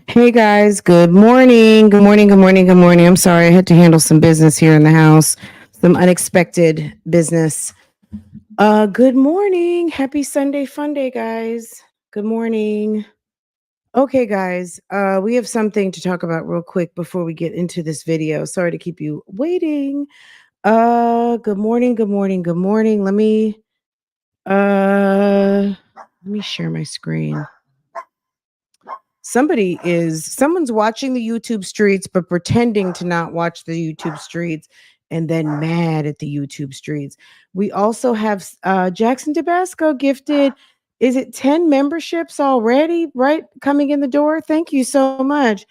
Hey guys, good morning. Good morning. Good morning. Good morning. I'm sorry, I had to handle some business here in the house, some unexpected business. Good morning. Happy Sunday fun day, guys. Good morning. Okay, guys, we have something to talk about real quick before we get into this video. Sorry to keep you waiting. Good morning. Good morning. Good morning. Let me share my screen. Someone's watching the YouTube streets but pretending to not watch the YouTube streets and then mad at the YouTube streets. We also have Jackson Tabasco gifted, is it 10 memberships already, right? Coming in the door. Thank you so much.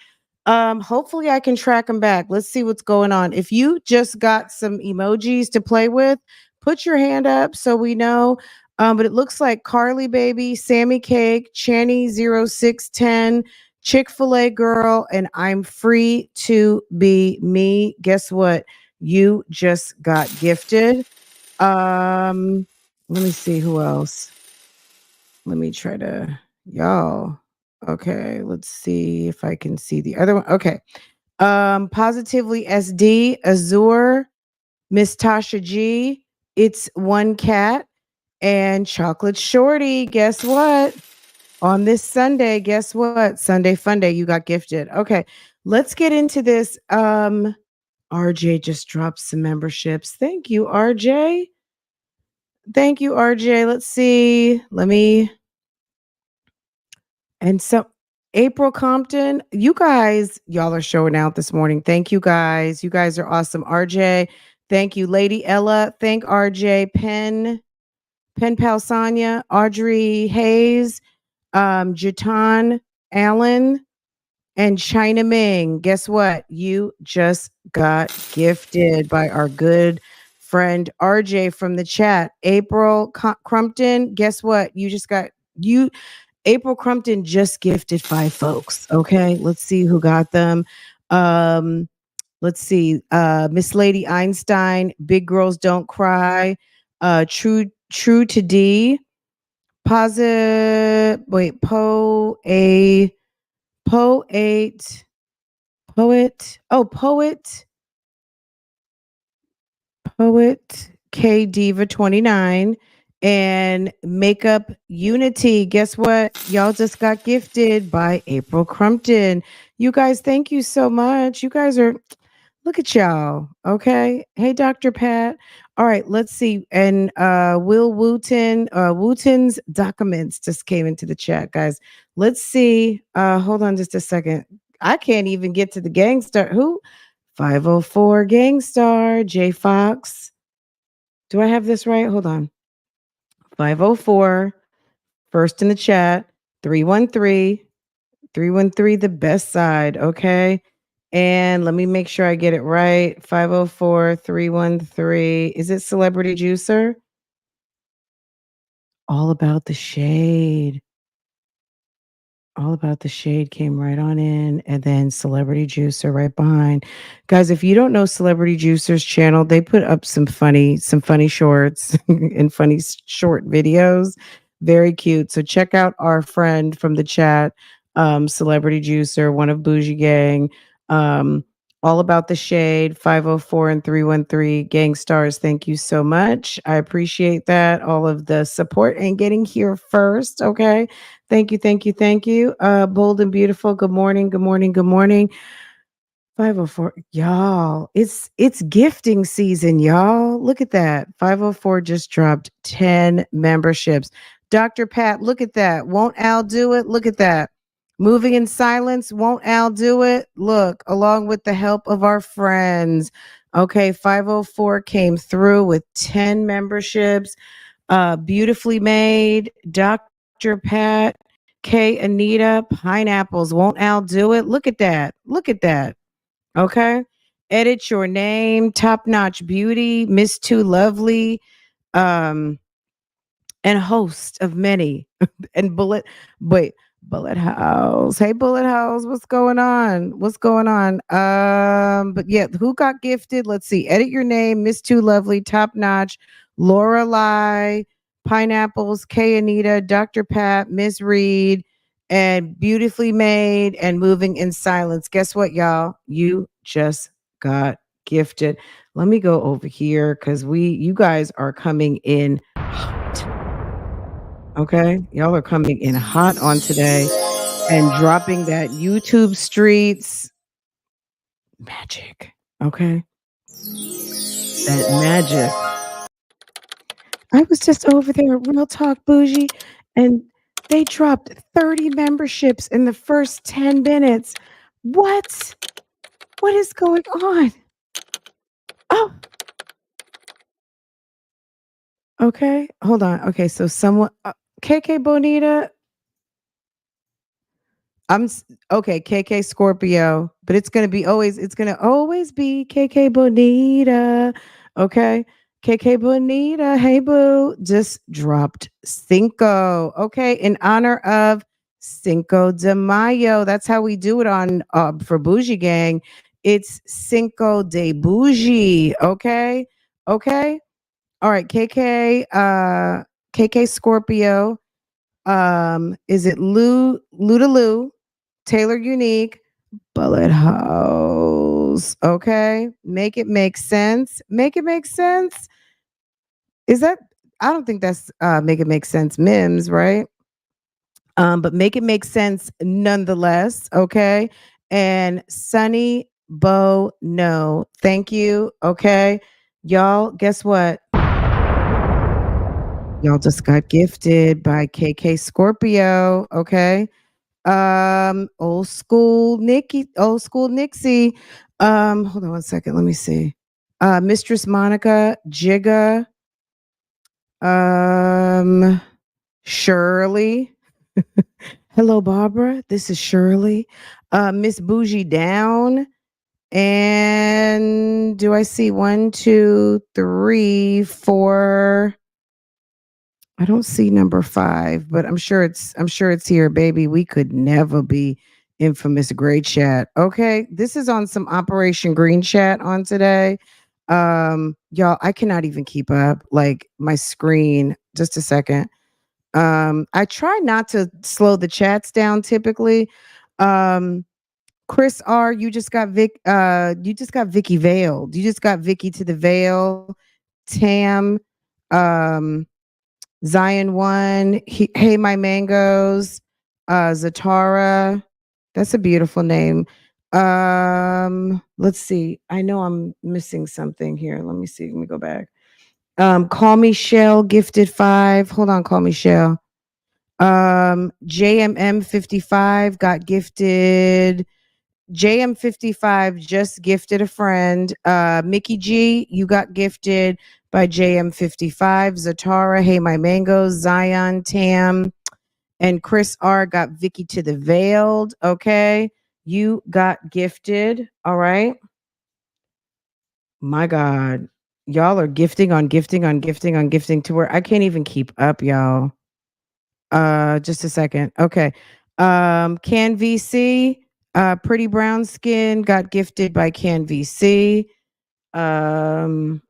Hopefully I can track them back. Let's see what's going on. If you just got some emojis to play with, put your hand up so we know. But it looks like Carly Baby, Sammy Cake, Channy0610, Chick-fil-A Girl, and I'm free to be me. Guess what? You just got gifted. Let me see who else. Let me try to y'all. Okay, let's see if I can see the other one. Okay. Positively SD, Azure, Miss Tasha G, It's One Cat, and Chocolate Shorty. Guess what? On this Sunday, guess what? Sunday Fun Day, you got gifted. Okay, let's get into this. RJ just dropped some memberships. Thank you, RJ. Thank you, RJ. Let's see. And so April Compton, y'all are showing out this morning. Thank you guys. You guys are awesome. RJ, thank you. Lady Ella, thank RJ. Pen Pal Sonya, Audrey Hayes, Jatan Allen, and China Ming. Guess what? You just got gifted by our good friend RJ from the chat. April Crumpton, guess what? You April Crumpton just gifted 5 folks. Okay, let's see who got them. Um, let's see. Miss Lady Einstein, Big Girls Don't Cry, True to D, Posit, wait, Poet, Poet, Poet K Diva 29 and Makeup Unity. Guess what? Y'all just got gifted by April Crumpton. You guys, thank you so much. You guys are look at y'all. Okay. Hey, Dr. Pat. All right, let's see. And Will Wooten's documents just came into the chat, guys. Let's see. Hold on just a second. I can't even get to the gangster. Who? 504 Gangstar, J Fox. Do I have this right? Hold on. 504, first in the chat, 313, 313, the best side. Okay. And let me make sure I get it right. 504 313. Is it Celebrity Juicer? All about the shade. All about the shade came right on in, and then Celebrity Juicer right behind. Guys, if you don't know Celebrity Juicer's channel, they put up some funny shorts and funny short videos. Very cute. So check out our friend from the chat, Celebrity Juicer, one of Bougie Gang. All about the shade, 504 and 313 gang stars. Thank you so much. I appreciate that. All of the support and getting here first. Okay. Thank you, thank you, thank you. Bold and beautiful. Good morning, good morning, good morning. 504. Y'all, it's gifting season, y'all. Look at that. 504 just dropped 10 memberships. Dr. Pat, look at that. Won't Al do it? Look at that. Moving in silence. Won't Al do it? Look, along with the help of our friends. Okay, 504 came through with 10 memberships. Beautifully made. Dr. Pat, K. Anita, pineapples. Won't Al do it? Look at that. Look at that. Okay. Edit your name, top notch beauty, Miss Too Lovely, um, and host of many. And Bullet House. Hey, Bullet House, what's going on? What's going on? But yeah, who got gifted? Let's see. Edit your name, Miss Too Lovely, top notch, Lorelai, Pineapples, K Anita, Dr. Pat, Miss Reed, and beautifully made and moving in silence. Guess what, y'all? You just got gifted. Let me go over here because you guys are coming in hot. Okay. Y'all are coming in hot on today and dropping that YouTube streets magic. Okay. That magic. I was just over there at Real Talk Bougie, and they dropped 30 memberships in the first 10 minutes. What? What is going on? Oh, okay. Hold on. Okay, so someone KK Bonita, okay, KK Scorpio, but it's gonna always be KK Bonita. Okay. KK Bonita, hey boo, just dropped Cinco. Okay, in honor of Cinco de Mayo. That's how we do it on for Bougie Gang. It's Cinco de Bougie. Okay. Okay. All right, KK Scorpio. Is it Lou to Lou, Taylor Unique, Bullet House? Okay, make it make sense. Make it make sense. Is that? I don't think that's make it make sense. Mims, right? But make it make sense nonetheless. Okay, and Sunny Bo, no, thank you. Okay, y'all. Guess what? Y'all just got gifted by KK Scorpio. Okay. Old school Nixie. Hold on one second. Let me see. Mistress Monica, Jigga, um, Shirley. Hello, Barbara. This is Shirley. Miss Bougie down. And do I see one, two, three, four? I don't see number 5, but I'm sure it's here, baby. We could never be infamous gray chat. Okay. This is on some Operation Green chat on today. Y'all, I cannot even keep up. Like my screen. Just a second. I try not to slow the chats down typically. Um, Chris R, you just got Vicky Veiled. You just got Vicky to the Veil. Tam. Um Zion One, Hey My Mangoes, Zatara. That's a beautiful name. Let's see. I know I'm missing something here. Let me see. Let me go back. Call Me Shell, gifted 5. Hold on, Call Me Shell. JMM 55 got gifted. JM55 just gifted a friend. Mickey G, you got gifted by JM55. Zatara, Hey My Mangoes, Zion, Tam, and Chris R got Vicky to the Veiled. Okay. You got gifted. All right. My God. Y'all are gifting on gifting on gifting on gifting to where I can't even keep up, y'all. Just a second. Okay. Can VC, Pretty Brown Skin got gifted by Can VC. Um,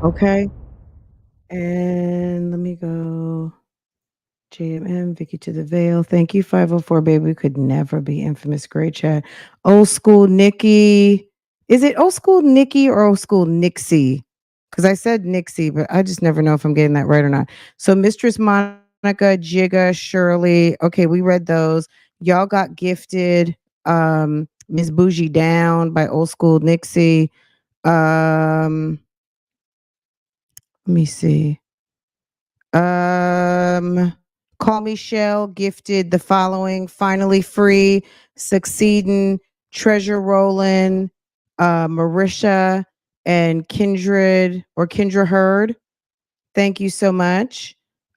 okay. And let me go. JMM, Vicky to the Veil. Thank you, 504, baby. We could never be infamous. Great chat. Old school Nikki. Is it old school Nikki or old school Nixie? Because I said Nixie, but I just never know if I'm getting that right or not. So Mistress Monica, Jigga, Shirley. Okay, we read those. Y'all got gifted. Miss Bougie Down by Old School Nixie. Let me see. Um, Call Me Shell gifted the following: Finally Free, Succeeding, Treasure Rolling, Marisha, and Kendra Hurd. Thank you so much.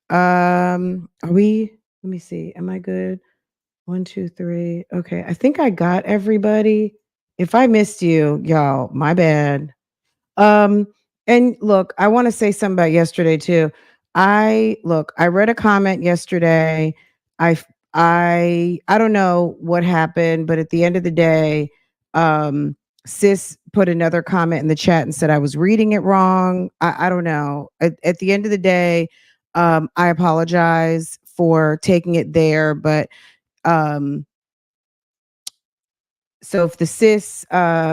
Are we? Let me see. Am I good? 1, 2, 3. Okay, I think I got everybody. If I missed you, y'all, my bad. Um, and look, I want to say something about yesterday too. I read a comment yesterday. I don't know what happened, but at the end of the day, um, sis put another comment in the chat and said I was reading it wrong. I don't know. At the end of the day, I apologize for taking it there, but um so if the sis,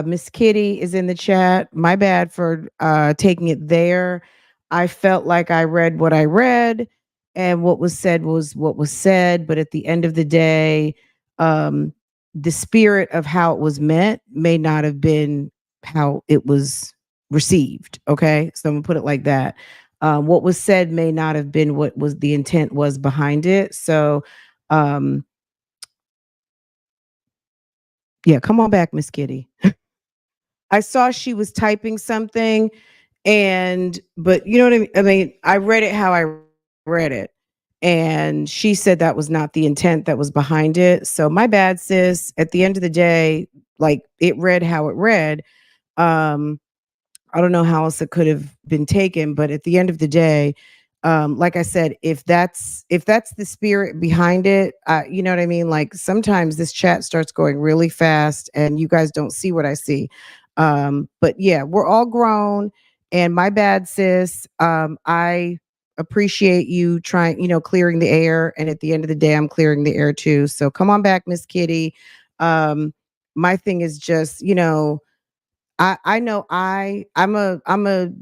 Miss Kitty is in the chat, my bad for taking it there. I felt like I read what I read and what was what was said. But at the end of the day, um, the spirit of how it was meant may not have been how it was received. Okay. So I'm gonna put it like that. What was said may not have been what was the intent was behind it. So um yeah, come on back, Miss Kitty. I saw she was typing something and but you know what I mean? I mean, I read it how I read it. And she said that was not the intent that was behind it. So my bad, sis. At the end of the day, like it read how it read. Um I don't know how else it could have been taken, but at the end of the day, like I said, if that's the spirit behind it, you know what I mean. Like sometimes this chat starts going really fast, and you guys don't see what I see. But yeah, we're all grown, and my bad, sis. I appreciate you trying, clearing the air, and at the end of the day, I'm clearing the air too. So come on back, Miss Kitty. My thing is just, I know I'm a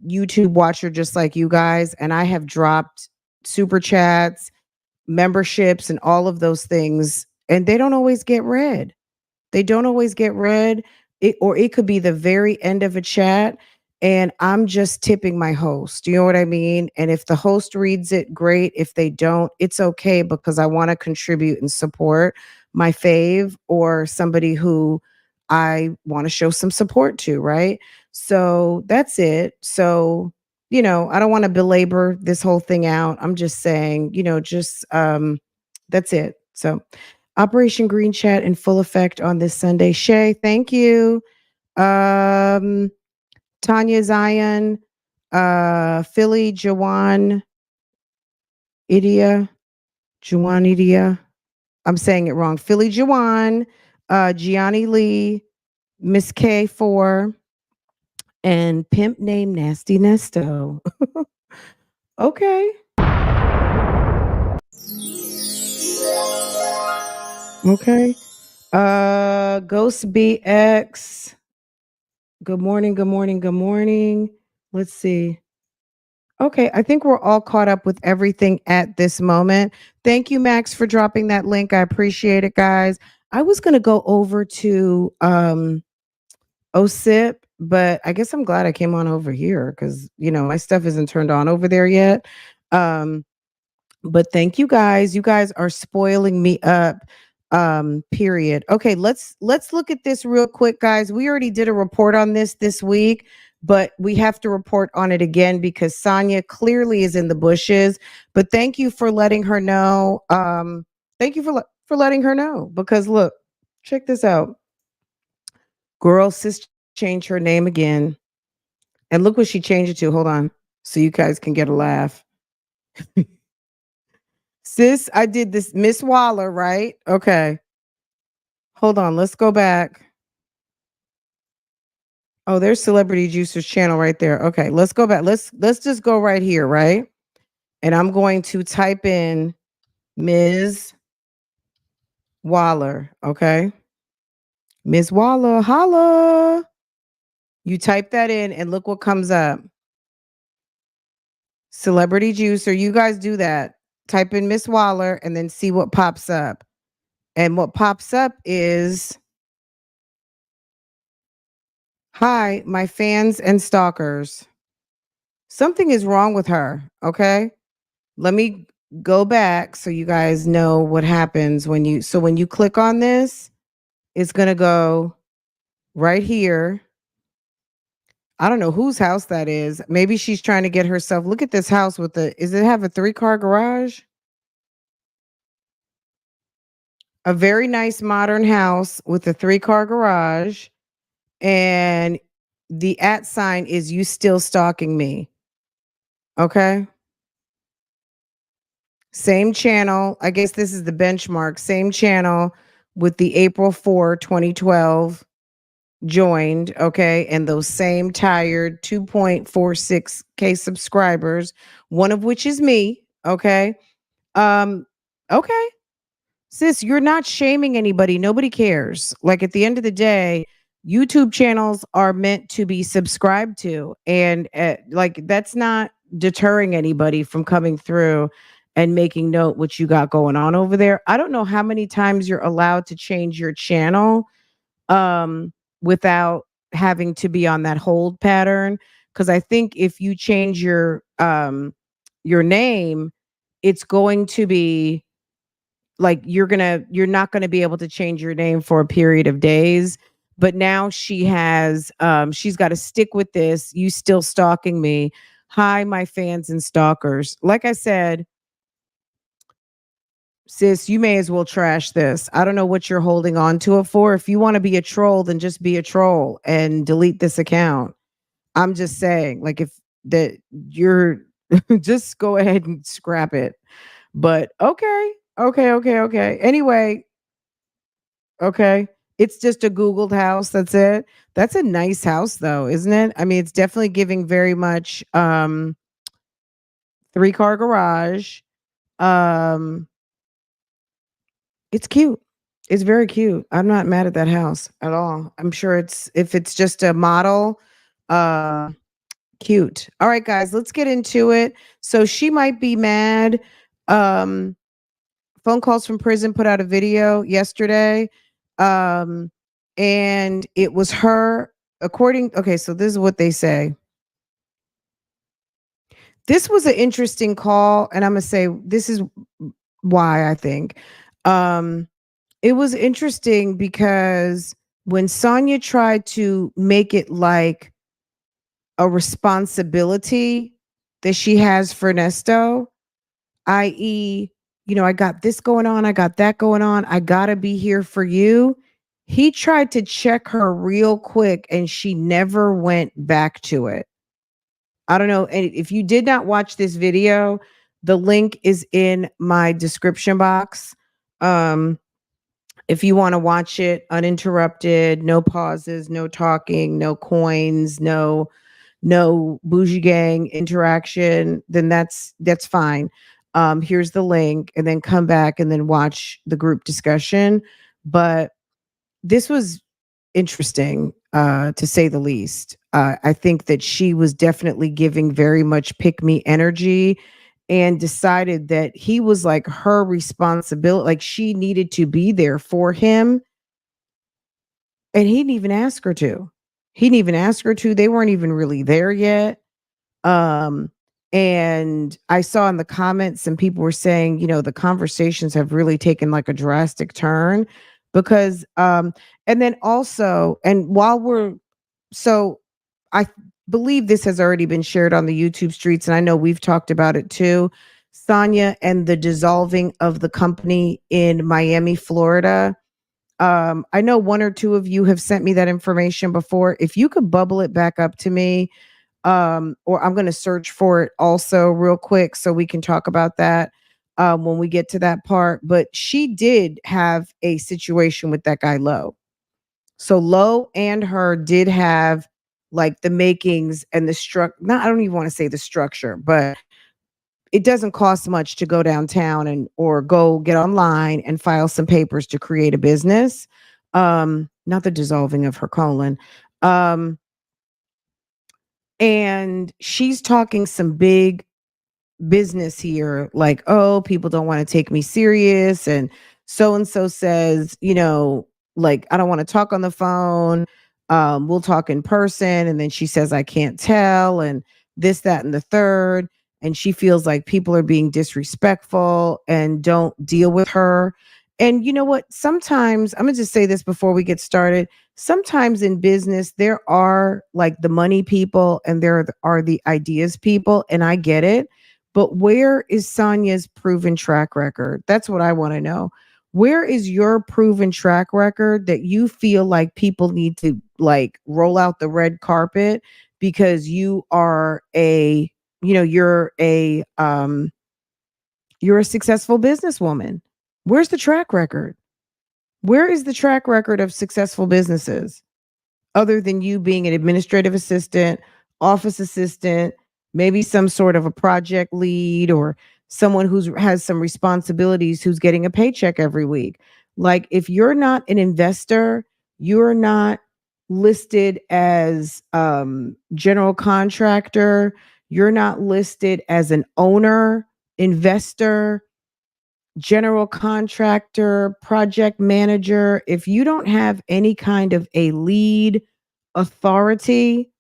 YouTube watcher just like you guys, and I have dropped super chats, memberships, and all of those things, and they don't always get read. They don't always get read. Or it could be the very end of a chat, and I'm just tipping my host. You know what I mean? And if the host reads it, great. If they don't, it's okay because I want to contribute and support my fave or somebody who I want to show some support to, right? So that's it. So, I don't want to belabor this whole thing out. I'm just saying, just that's it. So Operation Green Chat in full effect on this Sunday. Shay, thank you. Um, Tanya Zion, Philly Jawan Idia, Juwan Idia. I'm saying it wrong. Philly Jawan, Gianni Lee, Miss K4, and Pimp Name Nasty Nesto. Okay. Okay. Ghost BX. Good morning, good morning, good morning. Let's see. Okay, I think we're all caught up with everything at this moment. Thank you, Max, for dropping that link. I appreciate it, guys. I was gonna go over to OSIP, but I guess I'm glad I came on over here because my stuff isn't turned on over there yet. Um, but thank you guys. You guys are spoiling me up. Period. Okay, let's look at this real quick, guys. We already did a report on this week, but we have to report on it again because Sonya clearly is in the bushes. But thank you for letting her know. Thank you for letting her know because look, check this out. Girl, sis changed her name again. And look what she changed it to. Hold on. So you guys can get a laugh. Sis, I did this Miss Waller, right? Okay. Hold on. Let's go back. Oh, there's Celebrity Juicer's channel right there. Okay, let's go back. Let's just go right here, right? And I'm going to type in Ms. Waller, okay? Ms. Waller, holla. You type that in and look what comes up. Celebrity Juicer, you guys do that. Type in Miss Waller and then see what pops up. And what pops up is, hi, my fans and stalkers. Something is wrong with her, okay? Let me go back so you guys know what happens when you click on this, it's going to go right here. I don't know whose house that is. Maybe she's trying to get herself. Look at this house with is it have a 3-car garage? A very nice modern house with a 3-car garage, and the @ sign is you still stalking me. Okay? Same channel. I guess this is the benchmark. Same channel with the April 4, 2012 joined, okay, and those same tired 2.46K subscribers, one of which is me, okay. Um, Okay. Sis, you're not shaming anybody. Nobody cares. Like at the end of the day, YouTube channels are meant to be subscribed to. And like that's not deterring anybody from coming through and making note what you got going on over there. I don't know how many times you're allowed to change your channel without having to be on that hold pattern. Cause I think if you change your name, it's going to be like you're not gonna be able to change your name for a period of days. But now she's got to stick with this. You still stalking me. Hi, my fans and stalkers. Like I said, sis, you may as well trash this. I don't know what you're holding on to it for. If you want to be a troll, then just be a troll and delete this account. I'm just saying, like, if that you're just go ahead and scrap it. But okay, okay. Anyway, okay. It's just a Googled house. That's it. That's a nice house though, isn't it? I mean, it's definitely giving very much three-car garage. Um it's cute. It's very cute. I'm not mad at that house at all. I'm sure it's if it's just a model, uh cute. All right guys, let's get into it. So she might be mad. Um Phone Calls from Prison put out a video yesterday. Um, and it was her okay, so this is what they say. This was an interesting call, and I'm gonna say this is why I think. Um, it was interesting because when Sonya tried to make it like a responsibility that she has for Nesto, i.e., I got this going on, I got that going on, I gotta be here for you. He tried to check her real quick and she never went back to it. I don't know. And if you did not watch this video, the link is in my description box. Um, if you want to watch it uninterrupted, no pauses, no talking, no coins, no bougie gang interaction, then that's fine. Here's the link, and then come back and then watch the group discussion. But this was interesting, to say the least. I think that she was definitely giving very much pick me energy and decided that he was like her responsibility, like she needed to be there for him. And he didn't even ask her to. He didn't even ask her to. They weren't even really there yet. Um, and I saw in the comments some people were saying, the conversations have really taken like a drastic turn because and then also and while we're so I believe this has already been shared on the YouTube streets and I know we've talked about it too. Sonya and the dissolving of the company in Miami, Florida. I know one or two of you have sent me that information before. If you could bubble it back up to me, or I'm going to search for it also real quick so we can talk about that when we get to that part. But she did have a situation with that guy Low. So Low and her did have like the makings and the structure. Not, I don't even want to say the structure, but it doesn't cost much to go downtown and or go get online and file some papers to create a business. Not the dissolving of her colon. Um, and she's talking some big business here, like, oh, people don't want to take me serious. And so says, like, I don't want to talk on the phone. We'll talk in person. And then she says, I can't tell. And this, that, and the third. And she feels like people are being disrespectful and don't deal with her. And you know what? Sometimes, I'm going to just say this before we get started. Sometimes in business, there are like the money people and there are the ideas people. And I get it, but where is Sonya's proven track record? That's what I want to know. Where is your proven track record that you feel like people need to like roll out the red carpet because you're a successful businesswoman? Where's the track record? Where is the track record of successful businesses other than you being an administrative assistant, office assistant, maybe some sort of a project lead or someone who's has some responsibilities, who's getting a paycheck every week. Like if you're not an investor, you're not listed as general contractor, you're not listed as an owner, investor, general contractor, project manager. If you don't have any kind of a lead authority,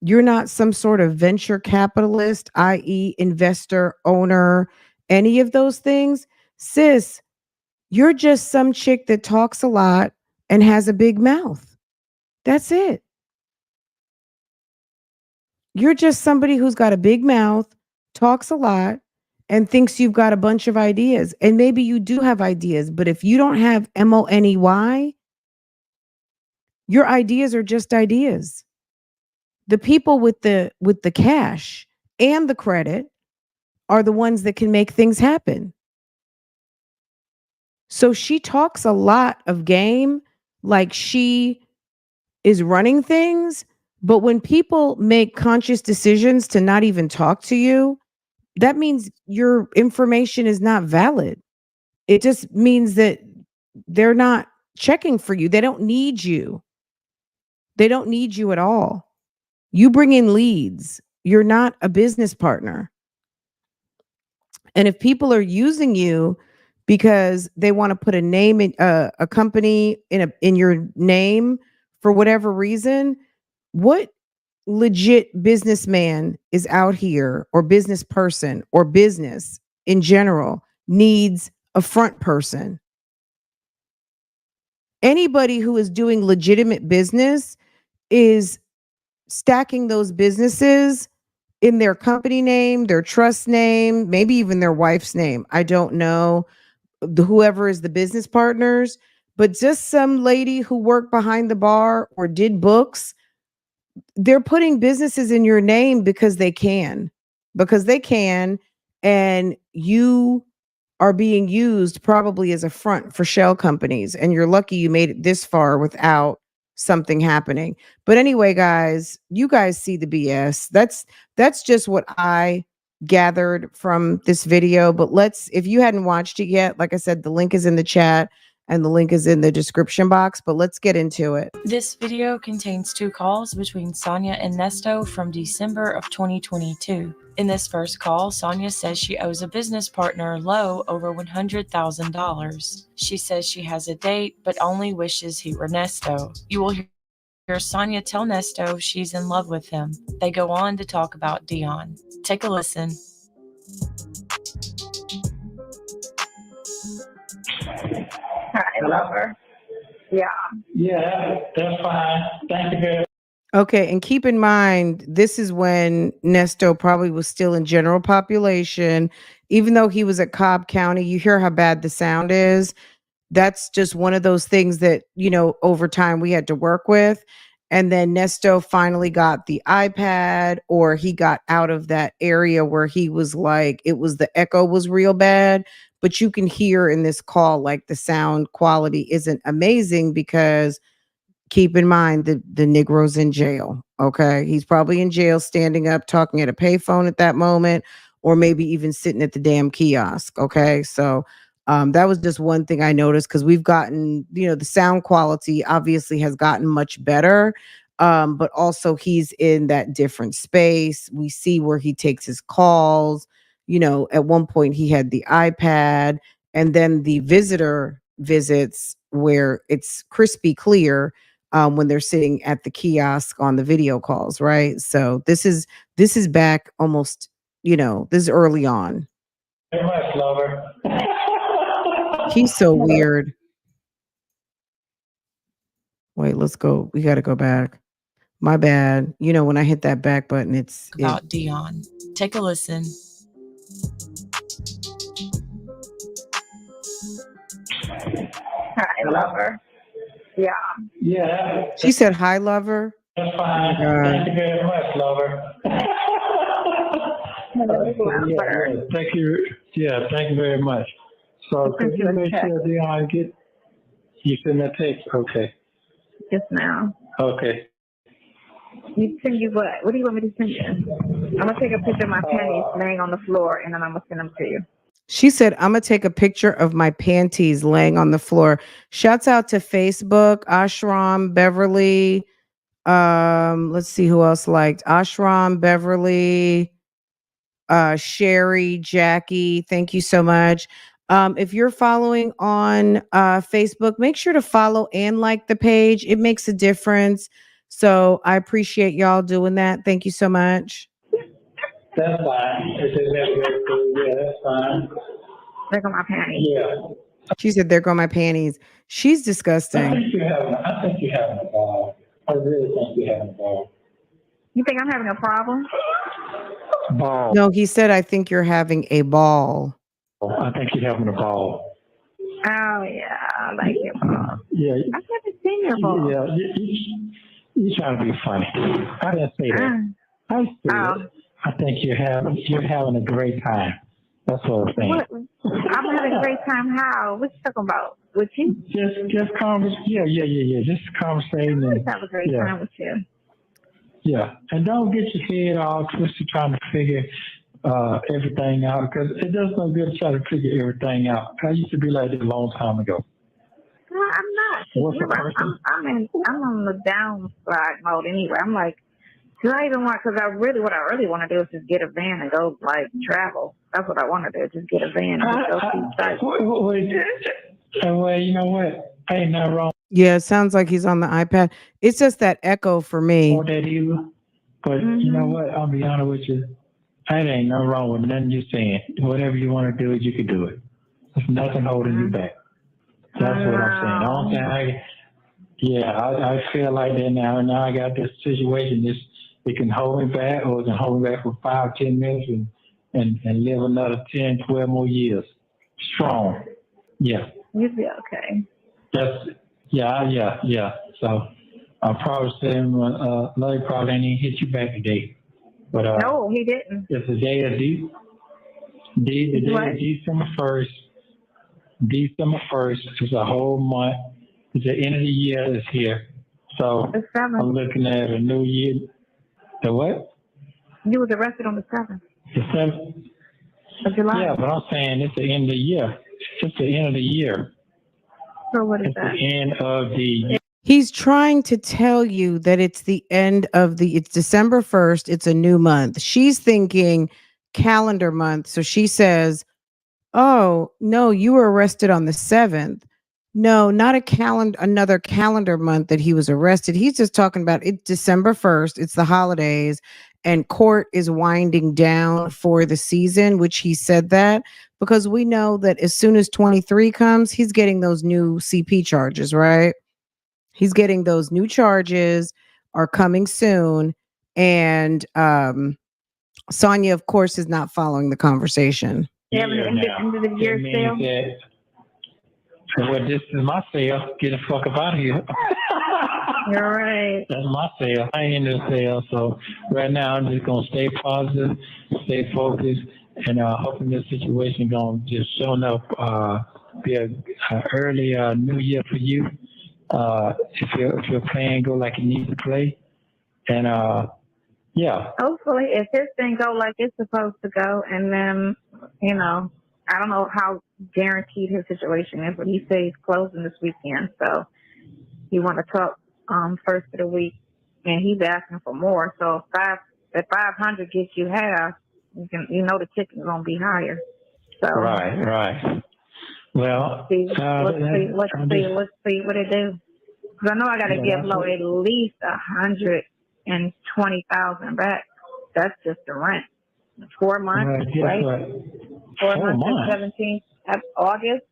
you're not some sort of venture capitalist, i.e., investor, owner, any of those things, sis, you're just some chick that talks a lot and has a big mouth. That's it. You're just somebody who's got a big mouth, talks a lot, and thinks you've got a bunch of ideas. And maybe you do have ideas, but if you don't have money, your ideas are just ideas. The people with the cash and the credit are the ones that can make things happen. So she talks a lot of game like she is running things, but when people make conscious decisions to not even talk to you, that means your information is not valid. It just means that they're not checking for you. They don't need you. They don't need you at all. You bring in leads. You're not a business partner. And if people are using you because they want to put a name in a company in your name for whatever reason, what legit businessman is out here, or business person, or business in general, needs a front person? Anybody who is doing legitimate business is stacking those businesses in their company name, their trust name, maybe even their wife's name. I don't know, whoever is the business partners, but just some lady who worked behind the bar or did books, they're putting businesses in your name because they can, and you are being used probably as a front for shell companies, and you're lucky you made it this far without something happening. But anyway, guys, you guys see the BS. That's just what I gathered from this video. But let's, if you hadn't watched it yet, like I said, the link is in the chat and the link is in the description box, but let's get into it. This video contains 2 calls between Sonya and Nesto from December of 2022. In this first call, Sonya says she owes a business partner low over $100,000. She says she has a date, but only wishes he were Nesto. You will hear Sonya tell Nesto she's in love with him. They go on to talk about Dion. Take a listen. I love her. Yeah. Yeah, that's fine. Thank you very much. Okay, and keep in mind, this is when Nesto probably was still in general population. Even though he was at Cobb County, you hear how bad the sound is. That's just one of those things that, you know, over time we had to work with. And then Nesto finally got the iPad, or he got out of that area where he was like, it was the echo was real bad. But you can hear in this call, like the sound quality isn't amazing because keep in mind the Negro's in jail. Okay. He's probably in jail, standing up, talking at a payphone at that moment, or maybe even sitting at the damn kiosk. Okay. So that was just one thing I noticed, because we've gotten, you know, the sound quality obviously has gotten much better. But also he's in that different space. We see where he takes his calls. You know, at one point he had the iPad, and then the visitor visits where it's crispy clear when they're sitting at the kiosk on the video calls, right? So this is back almost, you know, this is early on. Very much, lover. He's so weird. Wait, let's go. We got to go back. My bad. You know, when I hit that back button, it's About Dion. Take a listen. I love her. Yeah. Yeah, She said, "Hi, lover." that's fine. Thank you very much, lover. Yeah, thank you. Yeah, thank you very much. So could you make sure Dion get you send that text? Okay. Just now. Okay. You send you what? What do you want me to send you? I'm gonna take a picture of my panties laying on the floor, and then I'm gonna send them to you. She said, I'm gonna take a picture of my panties laying on the floor. Shouts out to Facebook, Ashram, Beverly. Let's see who else liked. Ashram, Beverly, Sherry, Jackie. Thank you so much. If you're following on Facebook, make sure to follow and like the page. It makes a difference. So I appreciate y'all doing that. Thank you so much. That's fine. Yeah, that's fine. Look at my panties. Yeah. She said, there go my panties. She's I disgusting. think you're having a ball. I really think you're having a ball. You think I'm having a problem? Ball. No, he said, I think you're having a ball. I think you're having a ball. Oh yeah, I like your ball. Yeah. I've never seen your ball. Yeah. You're trying to be funny. I didn't say that. I said, I think you're having a great time. That's what I'm saying. What? I'm having a great time. How? What you talking about? With you? Just converse. Yeah. Just conversating. I just have a great time with you. Yeah, and don't get your head all twisted trying to figure everything out, because it does no good to try to figure everything out. I used to be like that a long time ago. No, I'm not. What's the Remember, person? I'm on the downside mode anyway. I'm like, do I even want? Because what I really want to do is just get a van and go like travel. That's what I want to do. Just get a van and just go see sights. Well, you know what? Ain't nothing wrong Yeah, it sounds like he's on the iPad. It's just that echo for me. with that either. But you know what? I'll be honest with you. Ain't nothing wrong with nothing you're saying. Whatever you want to do, you can do it. There's nothing holding you back. That's what I'm saying. I feel like that now. Now I got this situation. It can hold me back, or it can hold me back for 5-10 minutes and live another 10, 12 more years strong. Yeah. You'll be okay. Yeah. So I'll probably say, Larry probably ain't hit you back today. But no, he didn't. it's the day of December 1st. December 1st is a whole month. It's the end of the year is here. So The 7th. I'm looking at a new year. The what? You was arrested on the 7th The 7th? of July. Yeah, but I'm saying it's the end of the year. It's the end of the year. So what is It's that? the end of the year. He's trying to tell you that it's the end of it's December 1st. It's a new month. She's thinking calendar month. So she says, oh, no, you were arrested on the 7th. No, not another calendar month that he was arrested. He's just talking about it's December 1st. It's the holidays and court is winding down for the season, which he said that because we know that as soon as 23 comes, he's getting those new CP charges, right? He's getting those new charges are coming soon. And Sonya, of course, is not following the conversation. You have an end of the year sale? Well, this is my sale. Get the fuck up out of here. You're right. That's my sale. I ain't in the sale. So right now, I'm just going to stay positive, stay focused, and hoping this situation going to just show up, be a early new year for you. If your plan go like it needs to play. And yeah. Hopefully, if his thing go like it's supposed to go, and then, I don't know how guaranteed his situation is, but he says he's closing this weekend, so he want to talk first of the week, and he's asking for more. So if 500 gets you half, the ticket is gonna be higher. So right. Well, let's see what it do. Because I know I got to give Lo at least 120,000 back. That's just the rent. 4 months, right? 4 months at 17. August,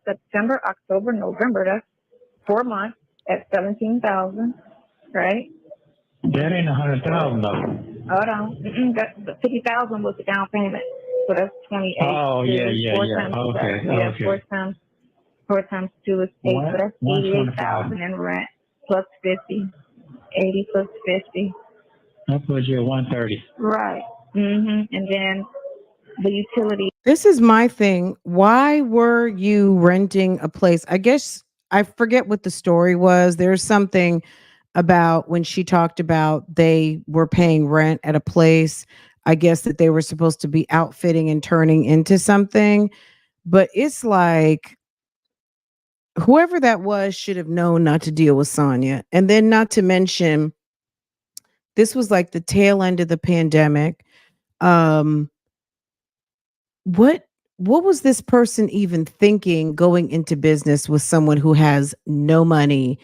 September, October, November. That's 4 months at 17,000, right? That ain't 100,000 though. Hold on. That 50,000 was the down payment, so that's 28. Oh yeah. Okay. 4 times 2 is 8, so that's 88,000 in rent plus 50. 80 plus 50. That puts you at 130. Right. And then the utility. This is my thing. Why were you renting a place? I guess I forget what the story was. There's something about when she talked about they were paying rent at a place. I guess that they were supposed to be outfitting and turning into something. But it's like whoever that was should have known not to deal with Sonya. And then not to mention, this was like the tail end of the pandemic. Um, what what was this person even thinking going into business with someone who has no money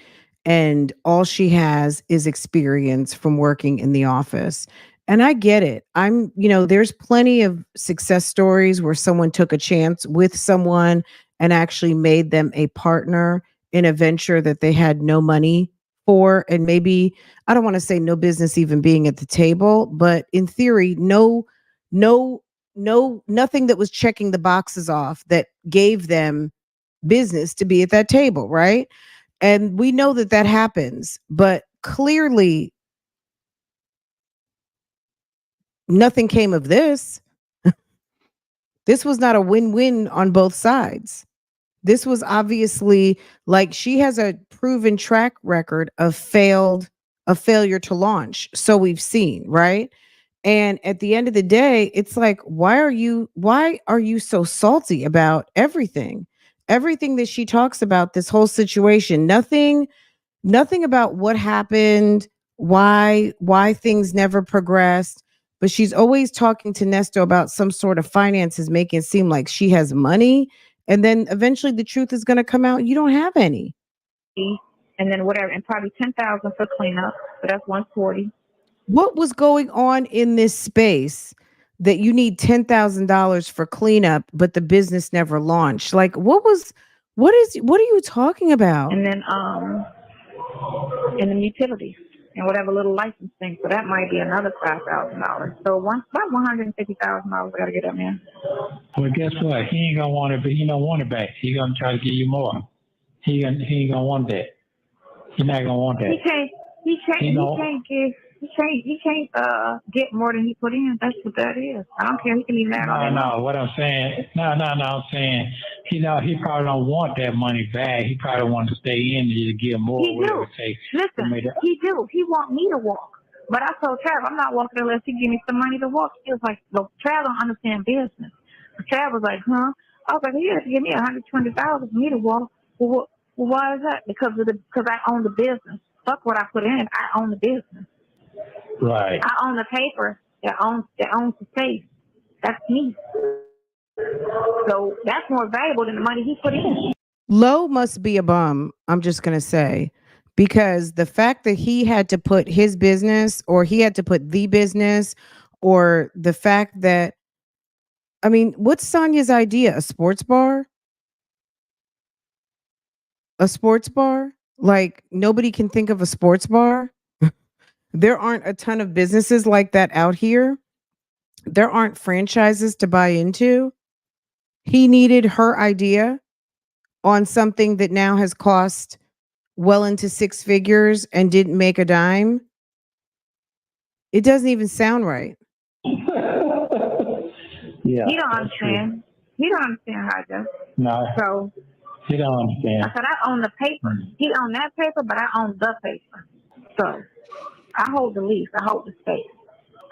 and all she has is experience from working in the office? And I get it. There's plenty of success stories where someone took a chance with someone and actually made them a partner in a venture that they had no money for. And maybe, I don't want to say no business even being at the table, but in theory, no nothing that was checking the boxes off that gave them business to be at that table, right? And we know that that happens, but clearly nothing came of this. This was not a win-win on both sides. This was obviously, like, she has a proven track record of failure to launch. So we've seen, right? And at the end of the day, it's like, why are you so salty about everything? Everything that she talks about, this whole situation, nothing about what happened, why things never progressed, but she's always talking to Nesto about some sort of finances, making it seem like she has money, and then eventually the truth is going to come out, you don't have any. And then whatever, and probably 10,000 for cleanup. So that's 140. What was going on in this space that you need $10,000 for cleanup, but the business never launched? Like, what are you talking about? And then and then utilities and whatever little license thing. So that might be another $5,000. So about $150,000 I gotta get up there. Well, guess what? He ain't gonna want it, but he don't want it back. He gonna try to give you more. He ain't gonna want that. He's not gonna want that. He can't get more than he put in. That's what that is. I don't care. He can even add on. No. What I'm saying, I'm saying, he probably don't want that money back. He probably wants to stay in to get more. He do. Listen, he do. He want me to walk. But I told Trav, I'm not walking unless he give me some money to walk. He was like, well, Trav don't understand business. Trav was like, huh? I was like, you have to give me $120,000 for me to walk. Well, why is that? Because I own the business. Fuck what I put in. I own the business. Right. I own the paper that owns the space. That's me. So that's more valuable than the money he put in. Lowe must be a bum, I'm just going to say, because the fact that he had to put his business, or he had to put the business, or the fact that, I mean, what's Sonia's idea? A sports bar? A sports bar? Like, nobody can think of a sports bar. There aren't a ton of businesses like that out here. There aren't franchises to buy into. He needed her idea on something that now has cost well into six figures and didn't make a dime. It doesn't even sound right. Yeah. He don't understand. True. He don't understand how it does. No. So he don't understand. I said I own the paper. He own that paper, but I own the paper. So I hold the lease. I hold the space.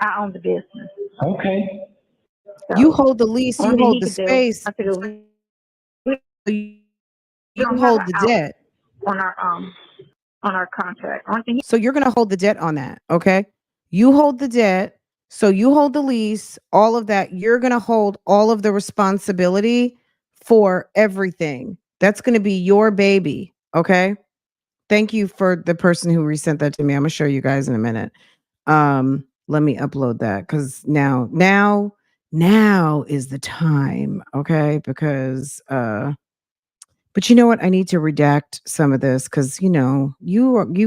I own the business. Okay. So, you hold the lease. You hold the space. You hold the debt on our contract. So you're going to hold the debt on that, okay? You hold the debt, so you hold the lease, all of that. You're going to hold all of the responsibility for everything. That's going to be your baby, okay? Thank you for the person who resent that to me. I'm going to show you guys in a minute. Let me upload that, because now is the time, okay? Because but you know what? I need to redact some of this, because you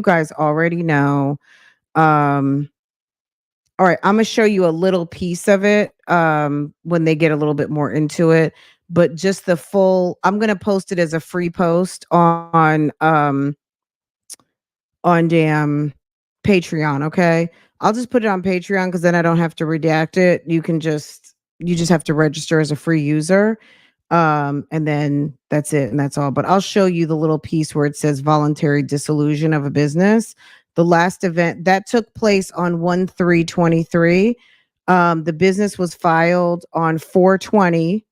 guys already know. All right, I'm gonna show you a little piece of it when they get a little bit more into it. But just the full, I'm gonna post it as a free post on damn Patreon. Okay, I'll just put it on Patreon, because then I don't have to redact it. You just have to register as a free user. And then that's it, and that's all. But I'll show you the little piece where it says voluntary dissolution of a business, The last event that took place on 1/3/23. The business was filed on 4/20.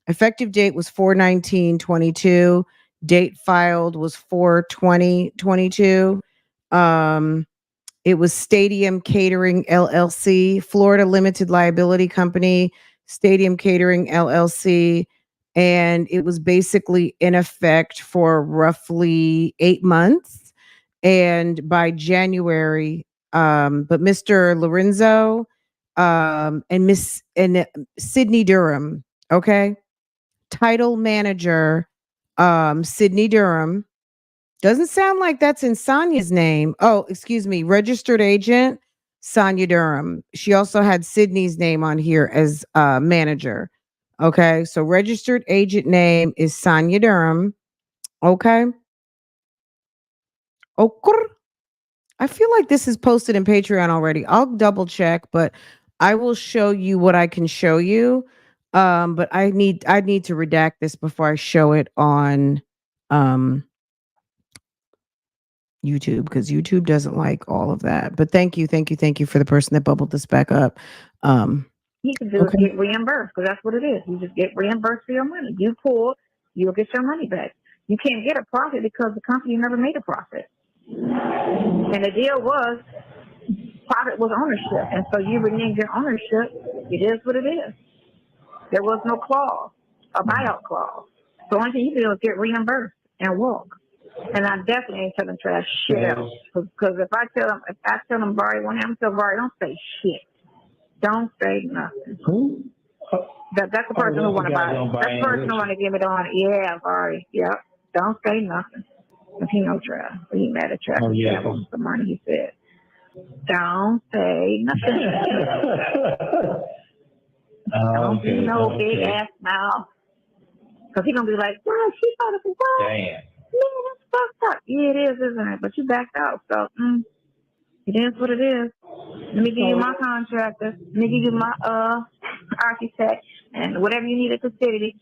Effective date was 4/19/22. Date filed was 4/20/22. Um, it was Stadium Catering LLC, Florida Limited Liability Company, Stadium Catering LLC. And it was basically in effect for roughly 8 months. And by January, but Mr. Lorenzo and Miss and Sydney Durham, okay? Title manager, Sydney Durham. Doesn't sound like that's in Sonia's name. Oh, excuse me. Registered agent, Sonya Durham. She also had Sydney's name on here as manager. Okay. So registered agent name is Sonya Durham. Okay. Okay. I feel like this is posted in Patreon already. I'll double check, but I will show you what I can show you. But I need to redact this before I show it on um YouTube because YouTube doesn't like all of that. But thank you, thank you, thank you for the person that bubbled this back up. You can do is get reimbursed because that's what it is. You just get reimbursed for your money. You pull, you'll get your money back. You can't get a profit because the company never made a profit. And the deal was profit was ownership. And so you renege your ownership. It is what it is. There was no clause, a buyout clause. So the only thing you do is get reimbursed and walk. And I definitely ain't telling trash shit else. Because if I tell them Barry one time, tell Barry, don't say shit. Don't say nothing. Who? That's the person who want to buy it. That's the person who want to give it on. Yeah, Barry. Yep. Don't say nothing. If he know Trav, or he mad at Trav. Oh, yeah. The money he said. Don't say nothing. Don't be no big ass mouth. Because he gonna be like, well, she thought it was what? Damn. Man, that's fucked up. Yeah, it is, isn't it? But you backed out, so it is what it is. Let me give you my contractor. Let me give you my architect, and whatever you need at the city,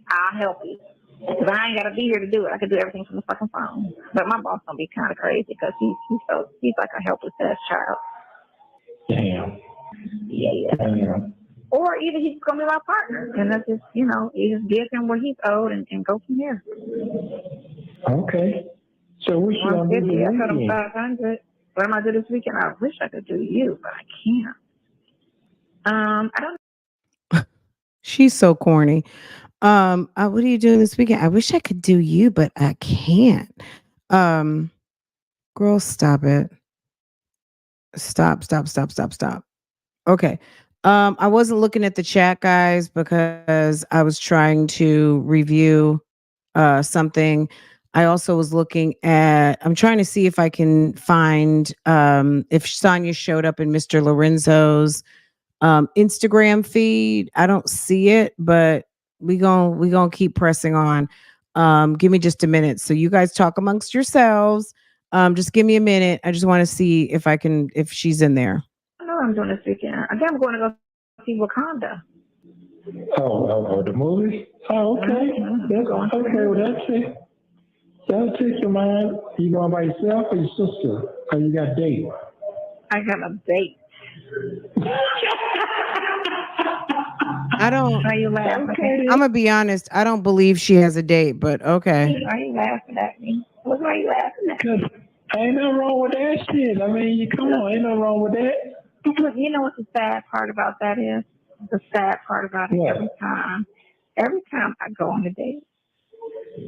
I'll help you. Because I ain't gotta be here to do it. I can do everything from the fucking phone. But my boss gonna be kind of crazy because he's like a helpless ass child. Damn. Yeah. Damn. Or either he's gonna be my partner, and that's just you just give him what he's owed and go from there. Okay. So what should I do this 150, I told him weekend? 500. What am I do this weekend? I wish I could do you, but I can't. I don't. She's so corny. What are you doing this weekend? I wish I could do you, but I can't. Girl, stop it. Stop. Okay. I wasn't looking at the chat, guys, because I was trying to review something. I also was I'm trying to see if I can find if Sonya showed up in Mr. Lorenzo's Instagram feed. I don't see it, but we gonna keep pressing on. Give me just a minute. So you guys talk amongst yourselves. Just give me a minute. I just want to see if she's in there. I know what I'm doing this weekend. I think I'm going to go see Wakanda. Oh, the movie? Oh, okay. That's okay. Well, that's it. That'll take your mind. You going by yourself or your sister? Or you got a date? I got a date. I don't. Why you laughing? Okay. I'm gonna be honest. I don't believe she has a date, but okay. Why are you laughing at me? Why are you laughing at me? Ain't nothing wrong with that shit. I mean, come on, ain't nothing wrong with that. You know what the sad part about that is? The sad part about it, what? every time I go on a date,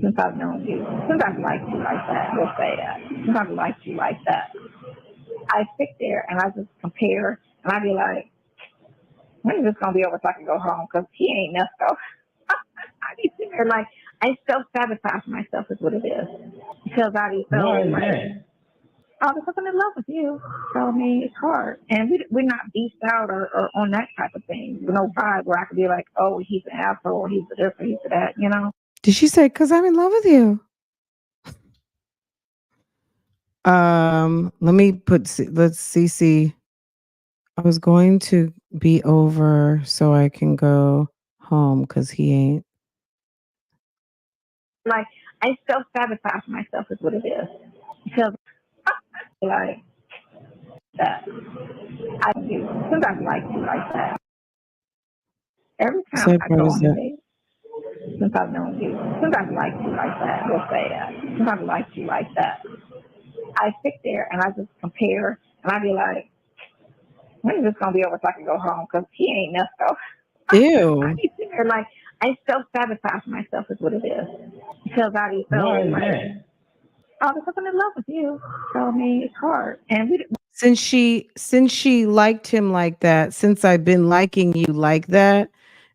since I've known you, since I've liked you like that, we'll say that, since I've liked you like that, I sit there and I just compare, and I be like, when is this going to be over so I can go home? Because he ain't Nesto. I be sitting there like, I self-sabotage myself is what it is. Because I be so like, oh, because I'm in love with you. So, I mean, it's hard. And we're not beefed out or on that type of thing. There's no vibe where I could be like, oh, he's an asshole, or he's a this, or he's a that, you know? Did she say, because I'm in love with you? Let me let's see. I was going to be over so I can go home because he ain't. Like, I self-sabotage myself is what it is. Because, like that. I do. Sometimes I like you like that. Every time Sad I part go is on a that. date, since I've known you, sometimes I like you like that. We'll say that. Sometimes I like you like that. I sit there and I just compare, and I be like, when is this gonna be over so I can go home? Because he ain't Nesto. I Ew. be sitting there like I self sabotage myself is what it is. Because I be so Why is like, that? oh, because I'm in love with you. So I mean, it's hard, and we Since she liked him like that, since I've been liking you like that,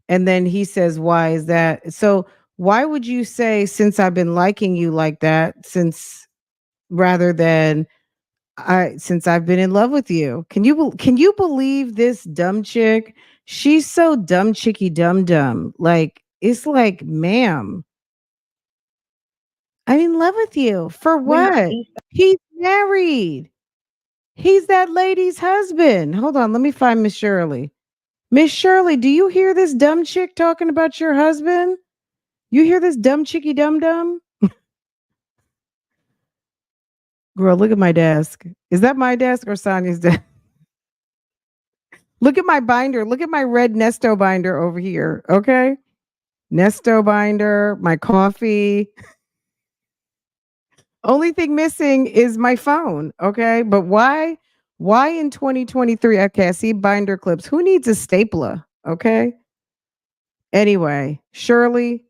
and then he says, "Why is that?" So why would you say since I've been liking you like that, since rather than I since I've been in love with you? Can you believe this dumb chick? She's so dumb chicky dumb dumb. Like it's like, ma'am, I'm in love with you. For we're not what? East. He's married. He's that lady's husband. Hold on, let me find Miss Shirley. Miss Shirley, do you hear this dumb chick talking about your husband? You hear this dumb chicky dum dum? Girl, look at my desk. Is that my desk or Sonia's desk? Look at my binder. Look at my red Nesto binder over here. Okay. Nesto binder, my coffee. Only thing missing is my phone. Okay. But why? Why in 2023? Okay. I see binder clips. Who needs a stapler? Okay. Anyway, Shirley,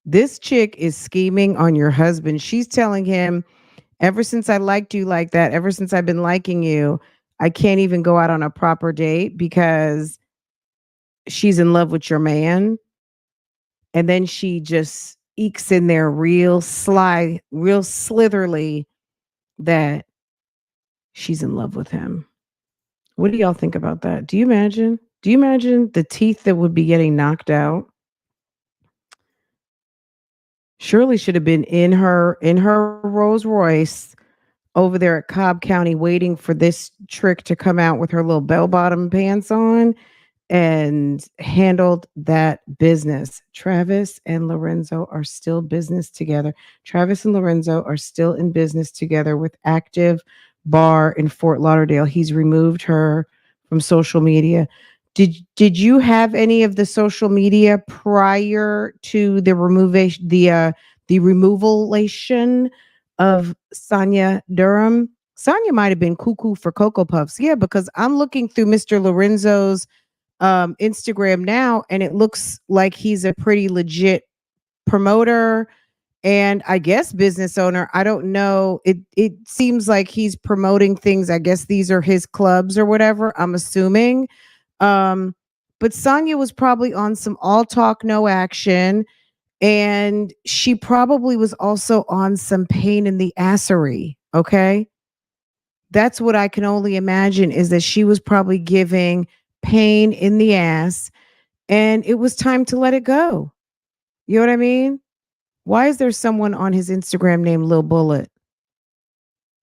this chick is scheming on your husband. She's telling him, ever since I liked you like that, ever since I've been liking you, I can't even go out on a proper date because she's in love with your man. And then she just ekes in there real sly, real slitherly that she's in love with him. What do y'all think about that? Do you imagine? Do you imagine the teeth that would be getting knocked out? Shirley should have been in her Rolls Royce over there at Cobb County waiting for this trick to come out with her little bell bottom pants on and handled that business. Travis and Lorenzo are still business together. Travis and Lorenzo are still in business together with Active Bar in Fort Lauderdale. He's removed her from social media. Did you have any of the social media prior to the removation the removalation of Sonya Durham? Sonya might have been cuckoo for Cocoa Puffs. Yeah, because I'm looking through Mr. Lorenzo's Instagram now, and it looks like he's a pretty legit promoter and I guess business owner. I don't know. It seems like he's promoting things. I guess these are his clubs or whatever. I'm assuming. Um, but Sonya was probably on some all talk, no action, and she probably was also on some pain in the assery. Okay, that's what I can only imagine is that she was probably giving pain in the ass and it was time to let it go. You know what I mean? Why is there someone on his Instagram named Lil Bullet?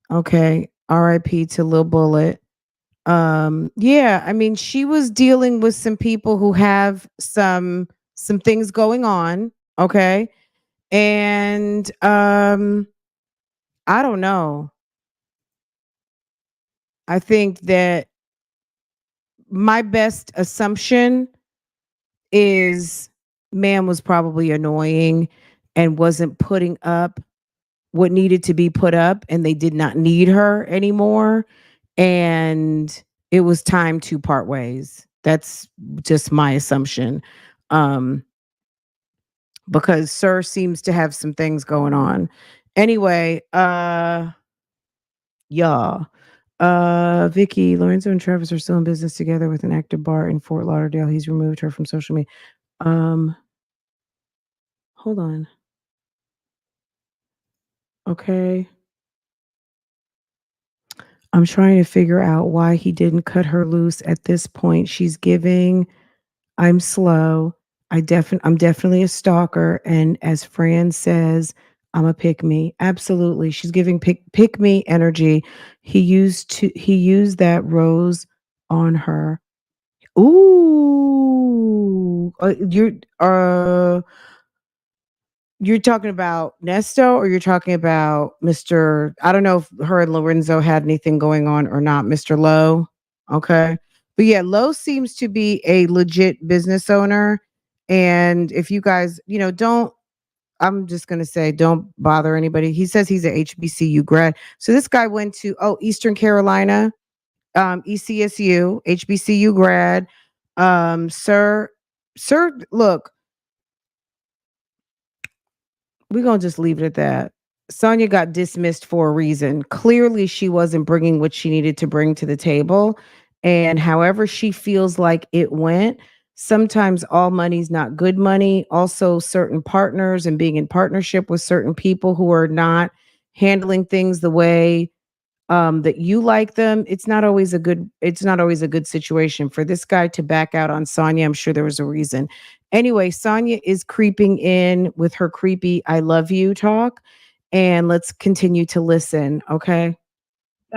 Okay. RIP to Lil Bullet. Yeah, I mean, she was dealing with some people who have some things going on, okay? And I don't know. I think that my best assumption is man was probably annoying and wasn't putting up what needed to be put up and they did not need her anymore and it was time to part ways. That's just my assumption. Um because Sir seems to have some things going on. Anyway, yeah. Vicky, Lorenzo and Travis are still in business together with an active bar in Fort Lauderdale. He's removed her from social media. Um Hold on. Okay. I'm trying to figure out why he didn't cut her loose at this point. She's giving, I'm slow. I'm definitely a stalker. And as Fran says, I'm a pick me. Absolutely. She's giving pick me energy. He used that rose on her. Ooh. You're You're talking about Nesto or you're talking about Mr. I don't know if her and Lorenzo had anything going on or not, Mr. Lowe. Okay. But yeah, Lowe seems to be a legit business owner. And if you guys, don't, I'm just going to say, don't bother anybody. He says he's a HBCU grad. So this guy went to, Eastern Carolina, ECSU, HBCU grad. Sir, look, we're going to just leave it at that. Sonya got dismissed for a reason. Clearly, she wasn't bringing what she needed to bring to the table. And however she feels like it went, sometimes all money's not good money. Also, certain partners and being in partnership with certain people who are not handling things the way that you like them, it's not always a good situation for this guy to back out on Sonya. I'm sure there was a reason. Anyway, Sonya is creeping in with her creepy I love you talk, and let's continue to listen, okay?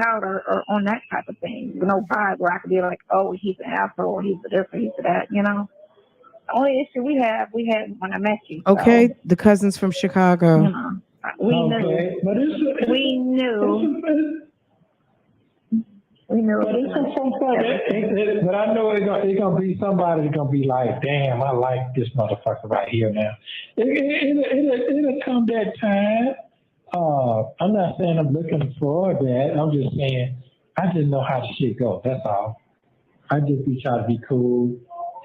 Out or on that type of thing. No vibe where I could be like, oh, he's an asshole, or he's a this, or he's a that, The only issue we had when I met you. Okay, So, the cousins from Chicago. we Okay, but knew. We knew. We knew. But I know it's gonna be somebody that's gonna be like, damn, I like this motherfucker right here now. It'll come that time. I'm not saying I'm looking for that. I'm just saying I just know how shit goes. That's all. I just be trying to be cool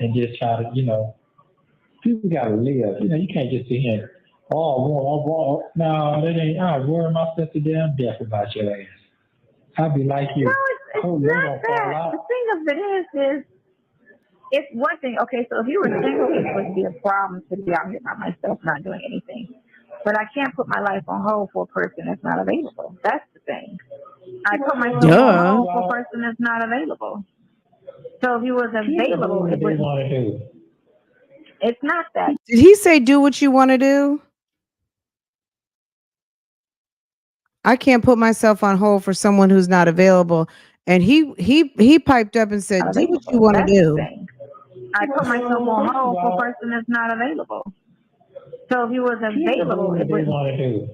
and just try to, people gotta live. You can't just sit here. No, that ain't. I worry myself to damn death about your ass. I'll be like you. No, it's not that. The thing of it is it's one thing. Okay, so if you were single, it would be a problem to be out here by myself, not doing anything. But I can't put my life on hold for a person that's not available. That's the thing. I put myself on hold for a person that's not available. So if he was available, it would. Want to do. It's not that. Did he say do what you want to do? I can't put myself on hold for someone who's not available. And he piped up and said, "Do what you want to do." I put myself on hold for a person that's not available. So if he was available, it would. Want to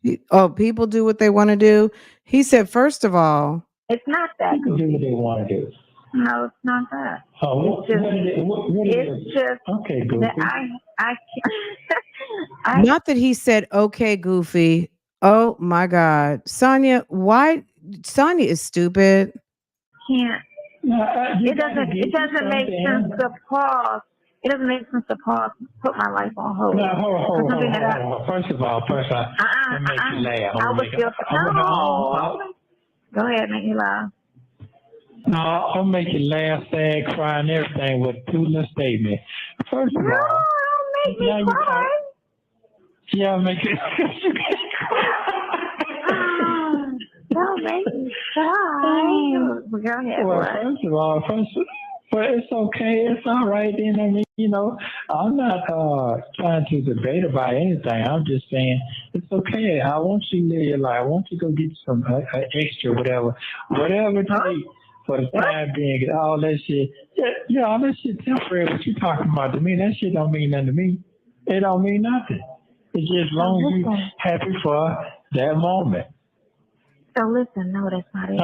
do. Oh, people do what they want to do. He said, first of all, it's not that. People do what they want to do. No, it's not that. Oh, it's just okay, Goofy. That I can't. Not that he said, okay, Goofy. Oh my God. Sonya, why? Sonya is stupid. Can't. It doesn't make sense to pause. It doesn't make sense to pause. Put my life on hold. No, hold on. First of all, I make you laugh. I would feel. No. Go ahead, make me laugh. No, I'll make you laugh, sad, cry, and everything with two little statements. First of all, don't make me cry. Yeah, make it. Don't make me cry. Go ahead. Well, first of all, but it's okay. It's all right. Then I mean, I'm not trying to debate about anything. I'm just saying it's okay. I want you to live your life. I want you to go get some extra, whatever it takes. For the time being, all that shit, yeah, all that shit temporary. What you talking about to me? That shit don't mean nothing to me. It don't mean nothing. It's just as long as you happy for that moment. So listen, no, that's not it.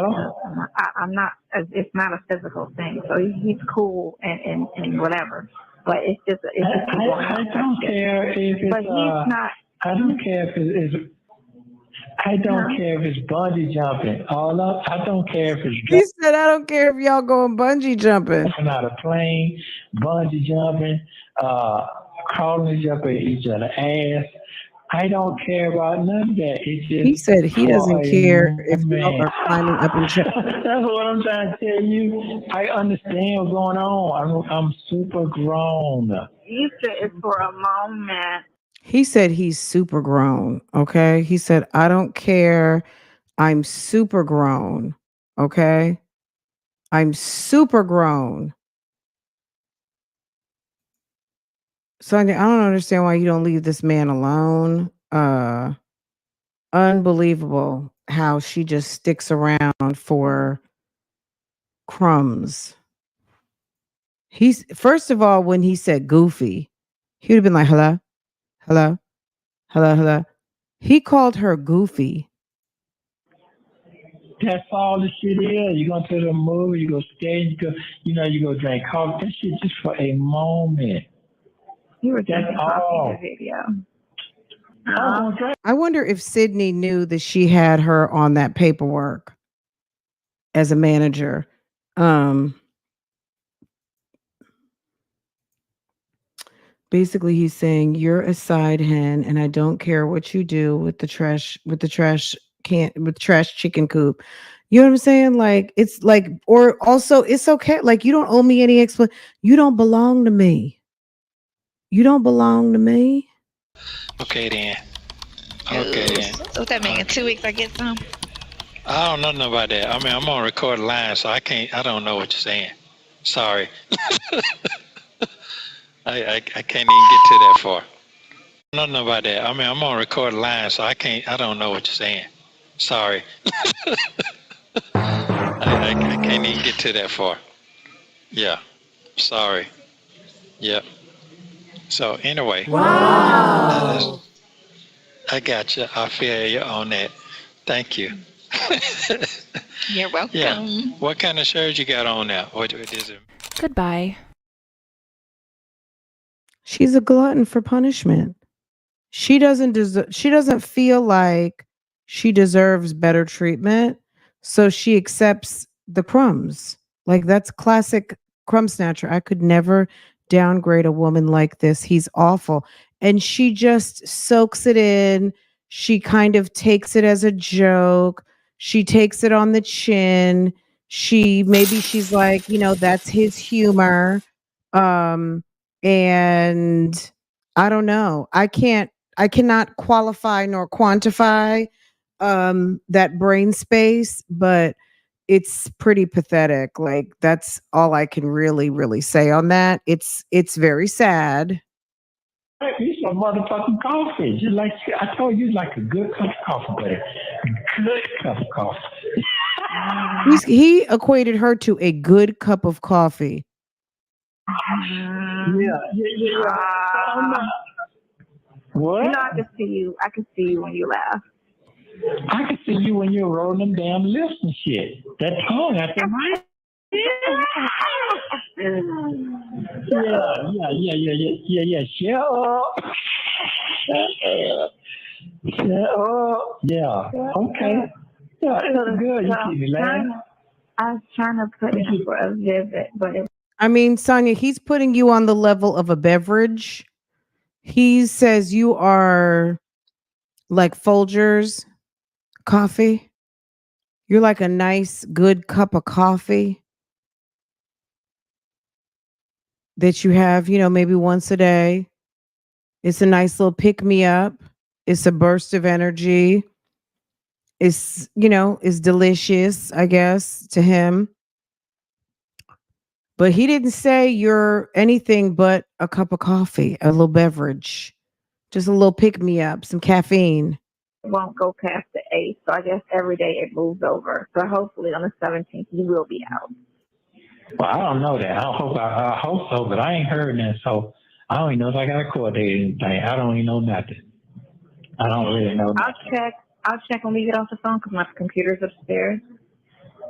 I'm not. It's not a physical thing. So he's cool and whatever, but it's just. I don't care if it's. But he's not. I don't care if it's. I don't care if it's bungee jumping. I don't care if it's. He said, "I don't care if y'all going bungee jumping." Out of plane, bungee jumping, crawling each up each other's ass. I don't care about none of that. It's just. He said he doesn't care if y'all are climbing up and jumping. That's what I'm trying to tell you. I understand what's going on. I'm super grown. You said it's for a moment. He said he's super grown. Okay. He said, I don't care. I'm super grown. Okay. I'm super grown. Sonya, I don't understand why you don't leave this man alone. Unbelievable how she just sticks around for crumbs. He's first of all, when he said goofy, he would have been like, hello, Hello? Hello, hello. He called her goofy. That's all the shit is. You go to the movie, you go skate, you go drink coffee. That shit just for a moment. You were That's drinking coffee in the all. video. I was gonna drink. I wonder if Sydney knew that she had her on that paperwork as a manager. Um, Basically he's saying you're a side hen and I don't care what you do with the trash can with trash chicken coop. You know what I'm saying? Like it's like or also it's okay. Like you don't owe me any you don't belong to me. You don't belong to me. Okay then. Okay Ooh, then. what that mean? In 2 weeks I get some? I don't know nothing about that. I mean, I'm on record line, so I don't know what you're saying. Sorry. I can't even get to that far. Nothing about that. I mean, I'm on record line, so I don't know what you're saying. Sorry. I can't even get to that far. Yeah. Sorry. Yep. So anyway. Wow. I got you. I feel you on that. Thank you. You're welcome. Yeah. What kind of shirt you got on now? What is it? Goodbye. She's a glutton for punishment. She doesn't feel like she deserves better treatment, so she accepts the crumbs. Like that's classic crumb snatcher. I could never downgrade a woman like this. He's awful. And she just soaks it in. She kind of takes it as a joke. She takes it on the chin. She's like, that's his humor. Um and I don't know. I cannot qualify nor quantify that brain space, but it's pretty pathetic. Like that's all I can really say on that. It's very sad. You some motherfucking coffee. Just like I told you, like a good cup of coffee, buddy. Good cup of coffee. He equated her to a good cup of coffee. Yeah. What? I can see you. I can see you when you laugh. I can see you when you're rolling them damn lips and shit. That tongue out there, right? Yeah. Shut up. Yeah. Okay. Yeah, it's good. You keep me laughing. I was trying to put in for a visit, but I mean, Sonia, he's putting you on the level of a beverage. He says you are like Folgers coffee. You're like a nice, good cup of coffee that you have, maybe once a day. It's a nice little pick me up. It's a burst of energy. It's delicious, I guess, to him. But he didn't say you're anything but a cup of coffee, a little beverage, just a little pick me up, some caffeine. it won't go past the 8th. So I guess every day it moves over. So hopefully on the 17th, you will be out. Well, I don't know that. I hope so, but I ain't heard that. So I don't even know if I got a court date or anything. I don't even know nothing. I don't really know nothing. I'll check when we get off the phone because my computer's upstairs,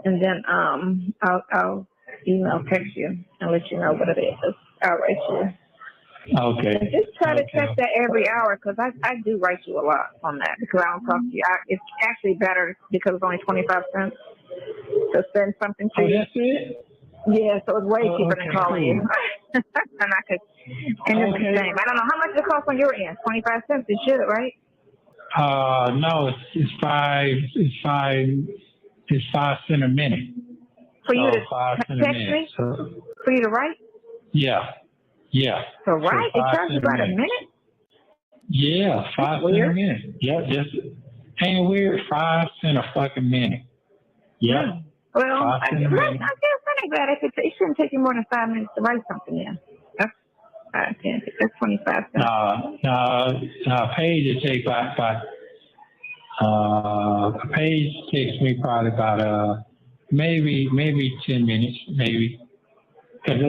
and then I'll email, text you, and let you know what it is. I'll write you. Okay. And just try to check that every hour because I do write you a lot on that because I don't talk to you. It's actually better because it's only 25 cents to send something to you. That's it? Yeah, so it's way cheaper than calling you. And it's the same. I don't know how much it costs on your end. 25 cents. It should, right? No, it's 5 cents a minute. For you to 5 cents a text minute. me? So, For you to write? yeah. So write? It charges you about a minute? Yeah, 5 cents a minute. Yeah, just ain't weird. 5 cents a fucking minute. Yeah. Well, I guess that ain't bad. It shouldn't take you more than 5 minutes to write something in. That's 25 cents. No, page it takes about a page takes me probably about maybe 10 minutes, maybe. Because I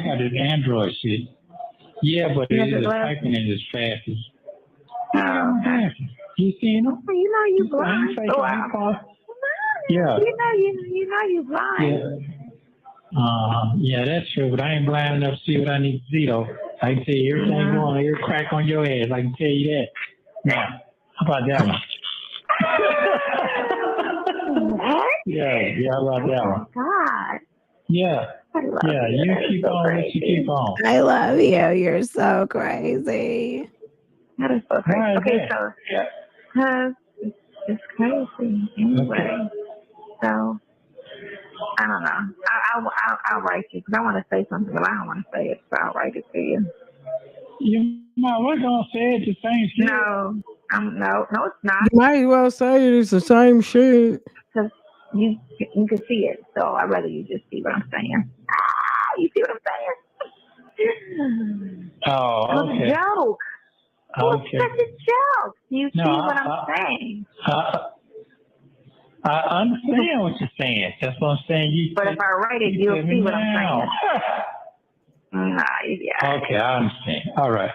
got this Android shit. Yeah, but You it have the is glasses? typing it as fast as. Oh, okay. You seen them? You know you blind. I ain't Oh, faking. wow. Yeah. You know you blind. Yeah. Yeah, that's true. But I ain't blind enough to see what I need to see though. I can tell you everything going on, every crack on your ass. I can tell you that. Now, how about that one? What? Yeah, how about that one? God. Yeah. I love Yeah, you. you That is keep so on what you crazy. keep on. I love you. You're so crazy. That is so crazy. Why is Okay, that? so it's crazy anyway. So I don't know. I'll write you because I want to say something, but I don't want to say it, so I'll write it to you. You might well gonna say it the same shit. No, no, it's not. You might as well say it. It's the same shit. Because you can see it, so I'd rather you just see what I'm saying. You see what I'm saying? Oh, It was okay. a joke. It was Okay. such a joke. You see No, what I'm saying? I understand what you're saying. That's what I'm saying. But if I write it, you'll see what I'm saying. Yeah. Okay, I understand. All right.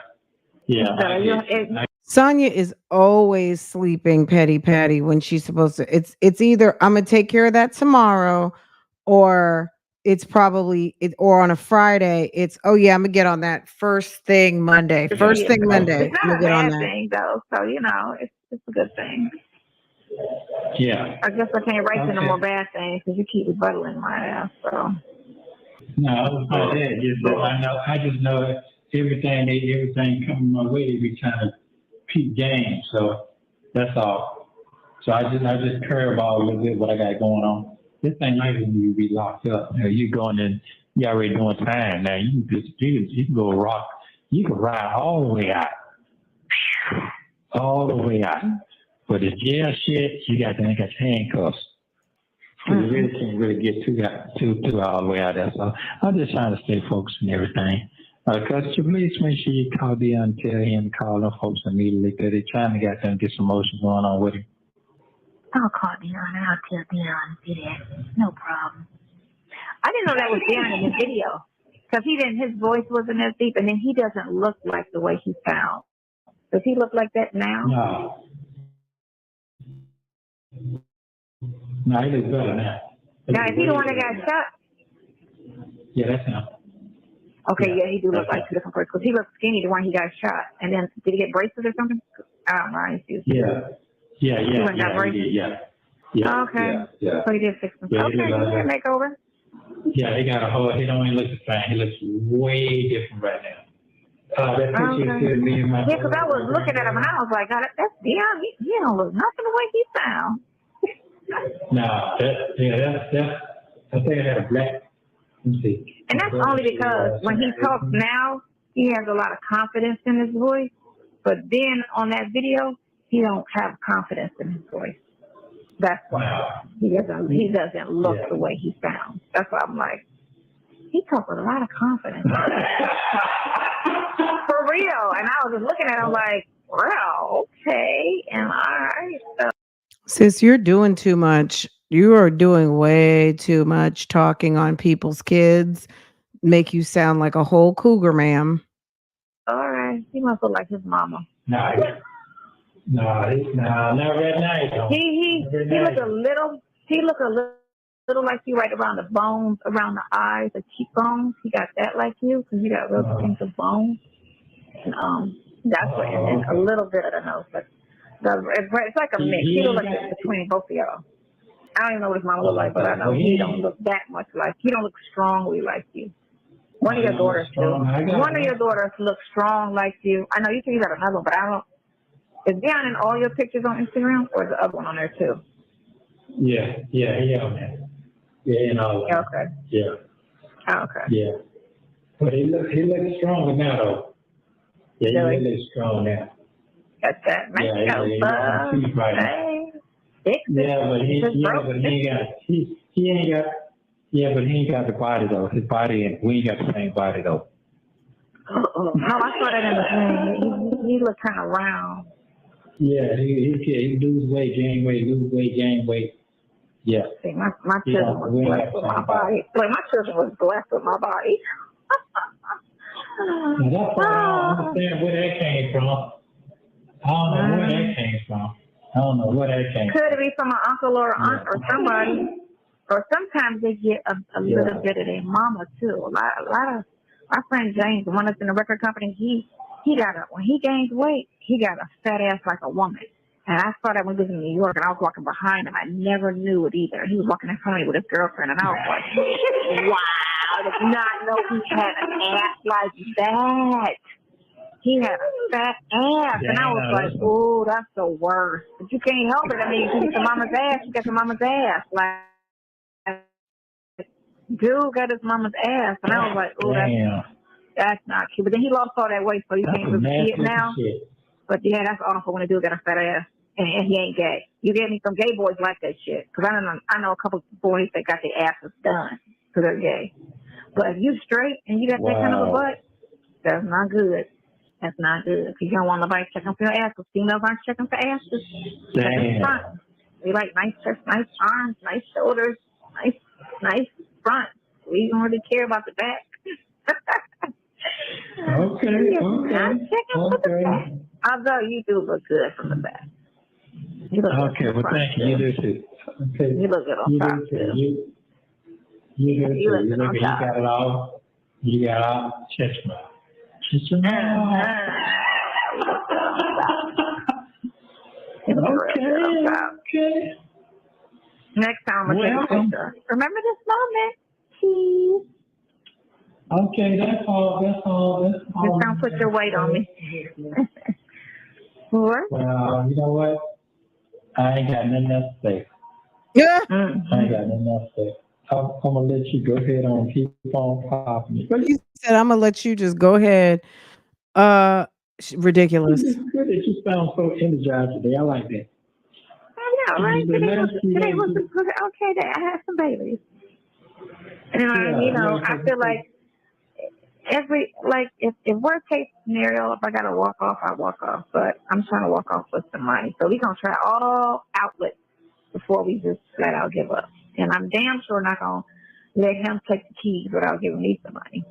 Yeah. Sonya is always sleeping petty patty when she's supposed to. It's either I'm gonna take care of that tomorrow, or it's probably or on a Friday. It's I'm gonna get on that first thing Monday. First thing Monday. It's I'm not gonna a get on bad that. thing though, so it's a good thing. Yeah. I guess I can't write you no more bad things because you keep rebuttaling my ass. So. No, it's not that. I just know everything coming my way, they be trying to peak game. So that's all. So I just care about a little bit what I got going on. This ain't like when you be locked up. You going in, you already doing time. Now you can go rock. You can ride all the way out. All the way out. But the jail shit, you got your handcuffs. You really can't really get too all the way out there. So I'm just trying to stay focused and everything. Because please make sure you call Dion and tell him to call them folks immediately because they're trying to get them get some motion going on with him. I'll call Dion and I'll tell Dion to do that. No problem. I didn't know that was Dion in the video because his voice wasn't as deep, and then he doesn't look like the way he sounds. Does he look like that now? No, he looks better now. Now, is he the one that got shot? Yeah, that's him. Okay, yeah, he do look like two different persons because he looked skinny the one he got shot. And then, did he get braces or something? I don't know. I didn't see his Yeah. He went got braces? Yeah. Okay. Yeah. So he did fix them. Yeah, okay, he did makeover. Yeah, he got a whole, he don't even look the same. He looks way different right now. That picture you me and my yeah, because I was looking at him and I was like, God, that's Dion. He don't look nothing the way he sounds. No, I think I had a black. Let's see. And that's only because when he talks now, he has a lot of confidence in his voice. But then on that video, he don't have confidence in his voice. That's why he doesn't look the way he sounds. That's why I'm like, he talks with a lot of confidence. For real. And I was just looking at him like, wow, okay, and all right. So. Sis, you're doing too much. You are doing way too much talking on people's kids. Make you sound like a whole cougar, ma'am. All right. He must look like his mama. No, not right now. He look a little like you right around the bones, around the eyes, the cheekbones. He got that like you because you got real distinctive bones. And that's what, and a little bit of the nose, but it's like a mix. He look like it's between both of y'all. I don't even know what his mama look like, but I know he don't look that much like. He don't look strongly like you. One of your daughters do. One of your daughters looks strong like you. I know you think you got another one, but I don't. Is Dion in all your pictures on Instagram, or is the other one on there too? Yeah, on there. Yeah, and all that. Okay. Yeah. Oh, okay. Yeah. But he looks stronger now, though. Yeah, really? He looks strong now. Got that makeup. Yeah, but he ain't got the body though. His body, we ain't got the same body though. No, I saw that in the thing. He looked kind of round. Yeah, he lose weight, gain weight, lose weight, gain weight. Yeah. See, my children was blessed with my body. Like my children was blessed with my body. And that's why I don't understand where that came from. I don't know where that came from. I don't know where that came Could from. it be from an uncle or aunt or somebody? Or sometimes they get a little bit of their mama too. A lot of my friend James, the one that's in the record company, he got when he gained weight, he got a fat ass like a woman. And I saw that when he was in New York, and I was walking behind him. I never knew it either. He was walking in front of me with his girlfriend, and I was like, wow, I did not know he had an ass like that. He had a fat ass, and I was like, oh, that's the worst. But you can't help it. I mean, you get your mama's ass, you got your mama's ass. Like, dude got his mama's ass, and I was like, oh, that's not cute. But then he lost all that weight, so you can't really see it now. But yeah, that's awful when a dude got a fat ass, and he ain't gay. You get me? Some gay boys like that shit. Because I know a couple of boys that got their asses done because they're gay. But if you straight and you got that kind of a butt, that's not good. That's not good. Because you don't want nobody checking for your ass. Because females aren't checking for asses. Checking front. They like nice chest, nice arms, nice shoulders, nice front. We don't really care about the back. Okay. Although you do look good from the back. Okay, well, thank you. You do too. Okay. You look good on top too. You do too. You got it all. You got all. Chest mouth. Okay. Next time I'm gonna take a picture. Remember this moment, please. Okay, that's all. Just don't put your weight on me. What? Well, you know what? I ain't got nothing else to say. Yeah. I ain't got nothing else to say. I'm gonna let you go ahead and keep on popping. Well, you said I'm gonna let you just go ahead. Ridiculous. It's good that you sound so energized today. I like that. I know, right? Today was okay day. I had some babies. And you know, I feel like if worst case scenario, if I gotta walk off, I walk off. But I'm trying to walk off with some money. So we're gonna try all outlets before we just flat out give up. And I'm damn sure not gonna let him take the keys without giving me some money.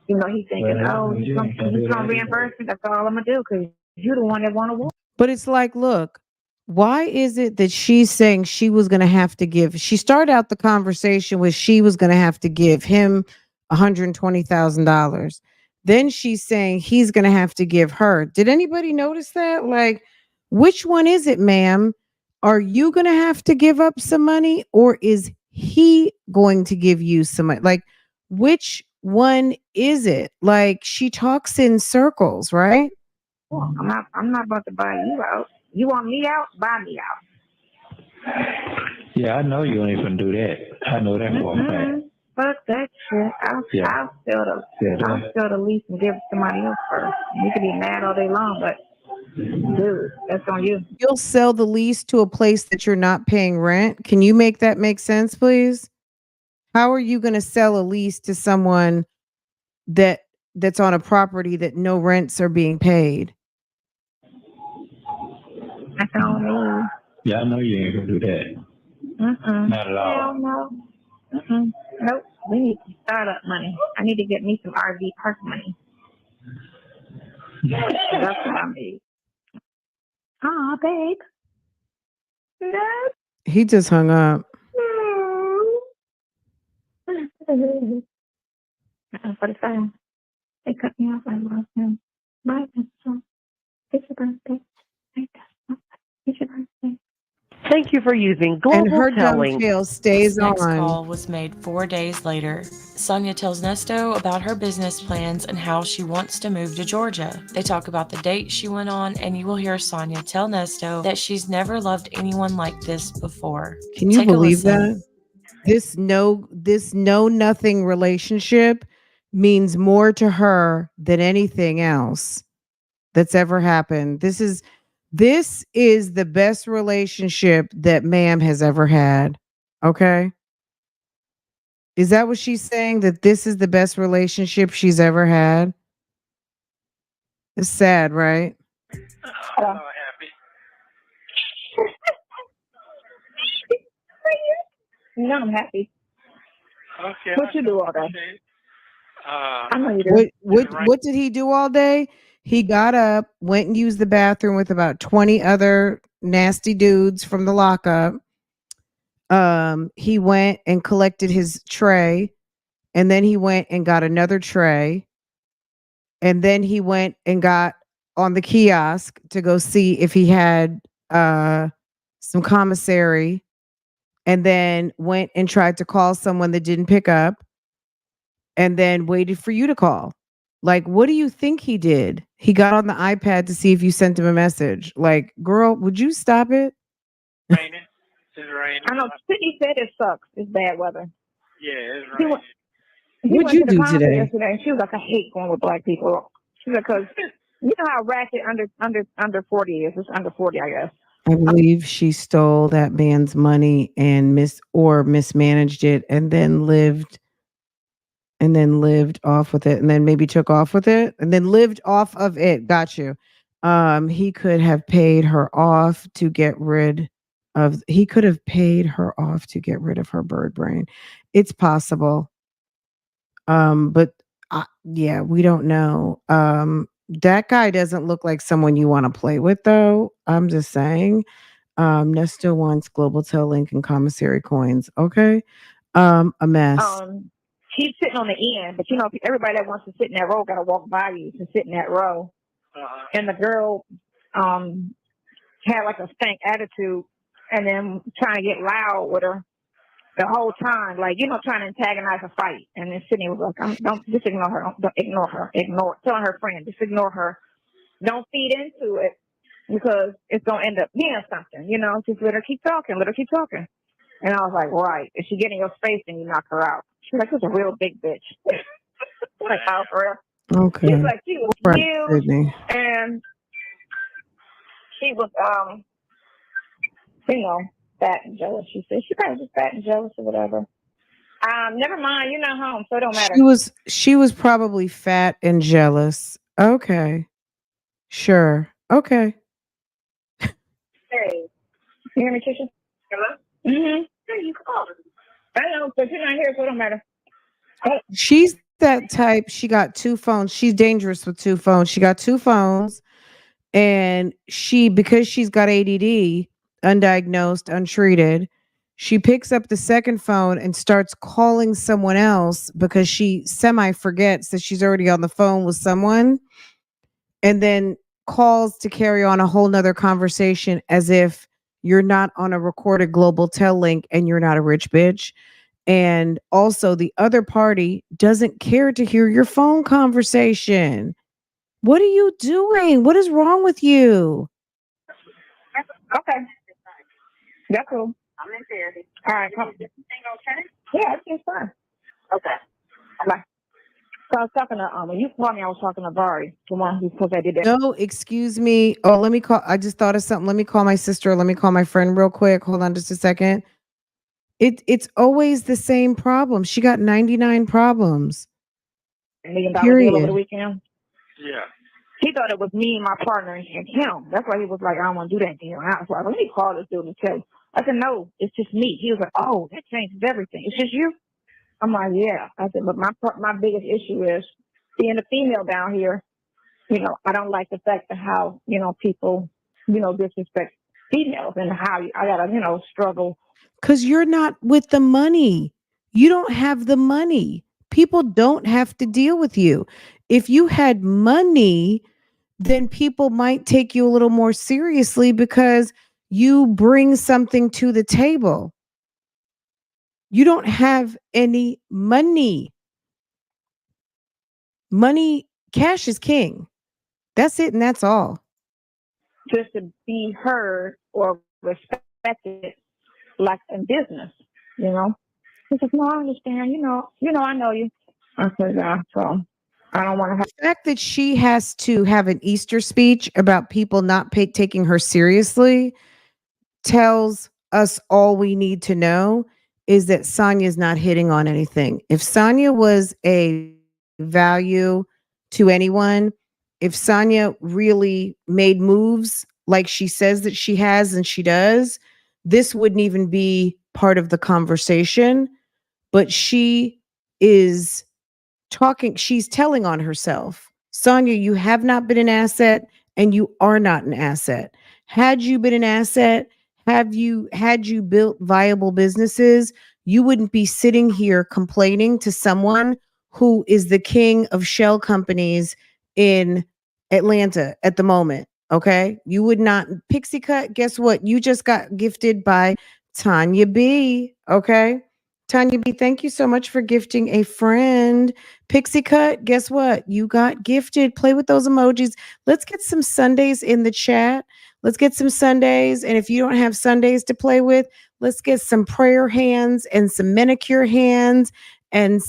You know, he's thinking, he's gonna reimburse me. That's all I'm gonna do because you're the one that want to walk. But it's like, look, why is it that she's saying she was going to have to give? She started out the conversation with she was going to have to give him $120,000. Then she's saying he's going to have to give her. Did anybody notice that? Like, which one is it, ma'am? Are you going to have to give up some money, or is he going to give you some money? Like, which one is it? Like, she talks in circles, right? Well, I'm not about to buy you out. You want me out? Buy me out. Yeah, I know you ain't gonna do that. I know that for a fact. Fuck that shit. I'll sell the lease and give it to somebody else first. You can be mad all day long, but dude, that's on you. You'll sell the lease to a place that you're not paying rent. Can you make that make sense, please? How are you going to sell a lease to someone that's on a property that no rents are being paid? That's on me. Yeah, I know you ain't gonna do that. Not at all. Hell no. Nope. We need some startup money. I need to get me some RV park money. That's what I need. Aw, babe. No. He just hung up. For the phone. They cut me off. I lost him. Bye, Nesto. It's your birthday. It's your birthday. Thank you for using Global And her Telling. dumb tail stays This next on. call was made 4 days later. Sonia tells Nesto about her business plans and how she wants to move to Georgia. They talk about the date she went on, and you will hear Sonia tell Nesto that she's never loved anyone like this before. Can you Take a believe listen. that? This know nothing relationship means more to her than anything else that's ever happened. This is the best relationship that ma'am has ever had. Okay? Is that what she's saying? That this is the best relationship she's ever had? It's sad, right? Hello. No, I'm happy. Okay. What you do all day? I know you do. What did he do all day? He got up, went and used the bathroom with about 20 other nasty dudes from the lockup. He went and collected his tray, and then he went and got another tray, and then he went and got on the kiosk to go see if he had some commissary, and then went and tried to call someone that didn't pick up, and then waited for you to call. Like, what do you think he did? He got on the iPad to see if you sent him a message. Like, girl, would you stop it? Raining. It's raining. I know. Sydney said it sucks. It's bad weather. Yeah, it's He raining. went, he What'd went you to the do concert today? yesterday, and she was like, I hate going with black people. She's like, because you know how ratchet under 40 is. It's under 40, I guess. I believe she stole that man's money and mismanaged it, and then lived off with it, and then maybe took off with it, and then lived off of it. Got you. He could have paid her off to get rid he could have paid her off to get rid of her bird brain. It's possible. But yeah, we don't know. That guy doesn't look like someone you want to play with, though. I'm just saying. Nesto wants global tail link and commissary coins. Okay. A mess. He's sitting on the end, but you know, everybody that wants to sit in that row got to walk by you to sit in that row. And the girl had like a stank attitude, and then trying to get loud with her the whole time, like, you know, trying to antagonize a fight. And then Sydney was like, don't just ignore her. Don't ignore her. Telling her friend, just ignore her. Don't feed into it because it's going to end up being something, you know, just let her keep talking. And I was like, right. If she get in your face, then you knock her out. She's like, she's a real big bitch. Like, oh, for real. Okay. She's like, she was Right, huge, Sydney. and she was, you know, fat and jealous. She said she probably just fat and jealous or whatever. Never mind. You're not home, so it don't matter. She was probably fat and jealous. Okay. Sure. Okay. Hey, you hear me, Tisha? Hello? Mm-hmm. Hey, you called. I know, but you're not here, so it don't matter. Oh. She's that type. She got two phones. She's dangerous with two phones. She got two phones, and because she's got ADD, undiagnosed, untreated, she picks up the second phone and starts calling someone else because she semi forgets that she's already on the phone with someone, and then calls to carry on a whole nother conversation as if you're not on a recorded global tel link and you're not a rich bitch. And also the other party doesn't care to hear your phone conversation. What are you doing? What is wrong with you? Okay. That's cool. I'm in therapy. All right, come. Everything okay? Yeah, everything's fine. Okay. Bye. So I was talking to when you called me, I was talking to Bari, the one who because I did that. No, excuse me. Oh, let me call. I just thought of something. Let me call my sister. Let me call my friend real quick. Hold on just a second. It's always the same problem. She got 99 problems. $1 million deal Period. over the weekend. Yeah. He thought it was me and my partner and him. That's why he was like, I don't want to do that to him. I was like, let me call this dude and tell you. I said, no, it's just me. He was like, oh, that changes everything. It's just you? I'm like, yeah. I said, but my biggest issue is being a female down here. You know, I don't like the fact of how, you know, people, you know, disrespect females and how I got to, you know, struggle. Because you're not with the money. You don't have the money. People don't have to deal with you. If you had money, then people might take you a little more seriously because you bring something to the table. You don't have any money. Money, cash is king. That's it and that's all. Just to be heard or respected like in business, you know. He says, no, I understand, you know, I know you. I said, yeah, so I don't want to have The fact that she has to have an Easter speech about people not taking her seriously tells us all we need to know is that Sonya's not hitting on anything. If Sonya was a value to anyone, if Sonya really made moves like she says that she has and she does, this wouldn't even be part of the conversation. But she is she's telling on herself. Sonya, you have not been an asset and you are not an asset. Had you been an asset, had you built viable businesses, you wouldn't be sitting here complaining to someone who is the king of shell companies in Atlanta at the moment. Okay. You would not pixie cut. Guess what? You just got gifted by Tanya B. Okay. Tanya B, thank you so much for gifting a friend. Pixie cut, guess what? You got gifted. Play with those emojis. Let's get some Sundays in the chat. Let's get some Sundays. And if you don't have Sundays to play with, let's get some prayer hands and some manicure hands and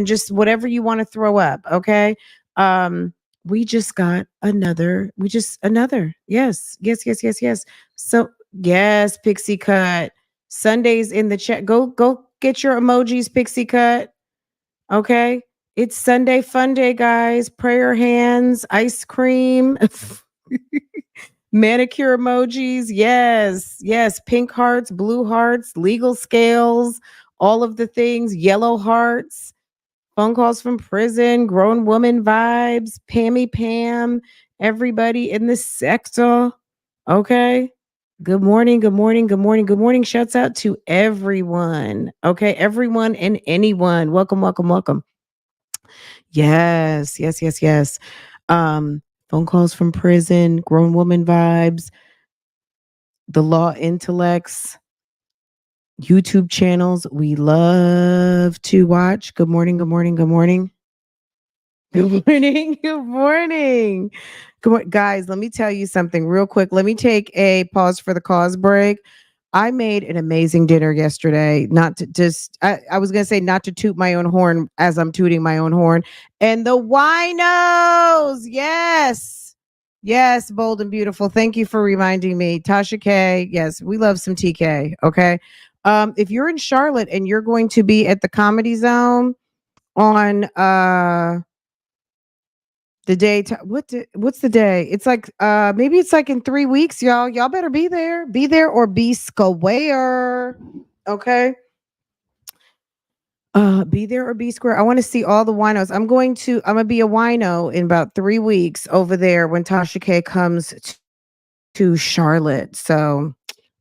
just whatever you want to throw up. Okay. Um, we just got another. Yes, yes, yes, yes, yes. So yes, Pixie cut. Sundays in the chat. Go get your emojis, Pixie cut. Okay. It's Sunday fun day, guys. Prayer hands, ice cream, manicure emojis. Yes. Yes. Pink hearts, blue hearts, legal scales, all of the things, yellow hearts, phone calls from prison, grown woman vibes, Pammy Pam, everybody in the sector. Okay. Good morning, good morning, good morning, good morning. Shouts out to everyone. Okay, everyone and anyone. Welcome, welcome, welcome. Yes, yes, yes, yes. Phone calls from prison, grown woman vibes, the law intellects, YouTube channels we love to watch. Good morning, good morning, good morning. Good morning. Good morning. Good morning. Guys, let me tell you something real quick. Let me take a pause for the cause break. I made an amazing dinner yesterday. Not to just, I was going to say not to toot my own horn as I'm tooting my own horn. And the winos. Yes. Yes. Bold and beautiful. Thank you for reminding me. Tasha K. Yes. We love some TK. Okay. If you're in Charlotte and you're going to be at the Comedy Zone on, the day what's the day? It's like maybe it's like in 3 weeks, y'all. Y'all better be there. Be there or be square. Okay? Be there or be square. I want to see all the winos. I'm gonna be a wino in about 3 weeks over there when Tasha K comes to Charlotte. So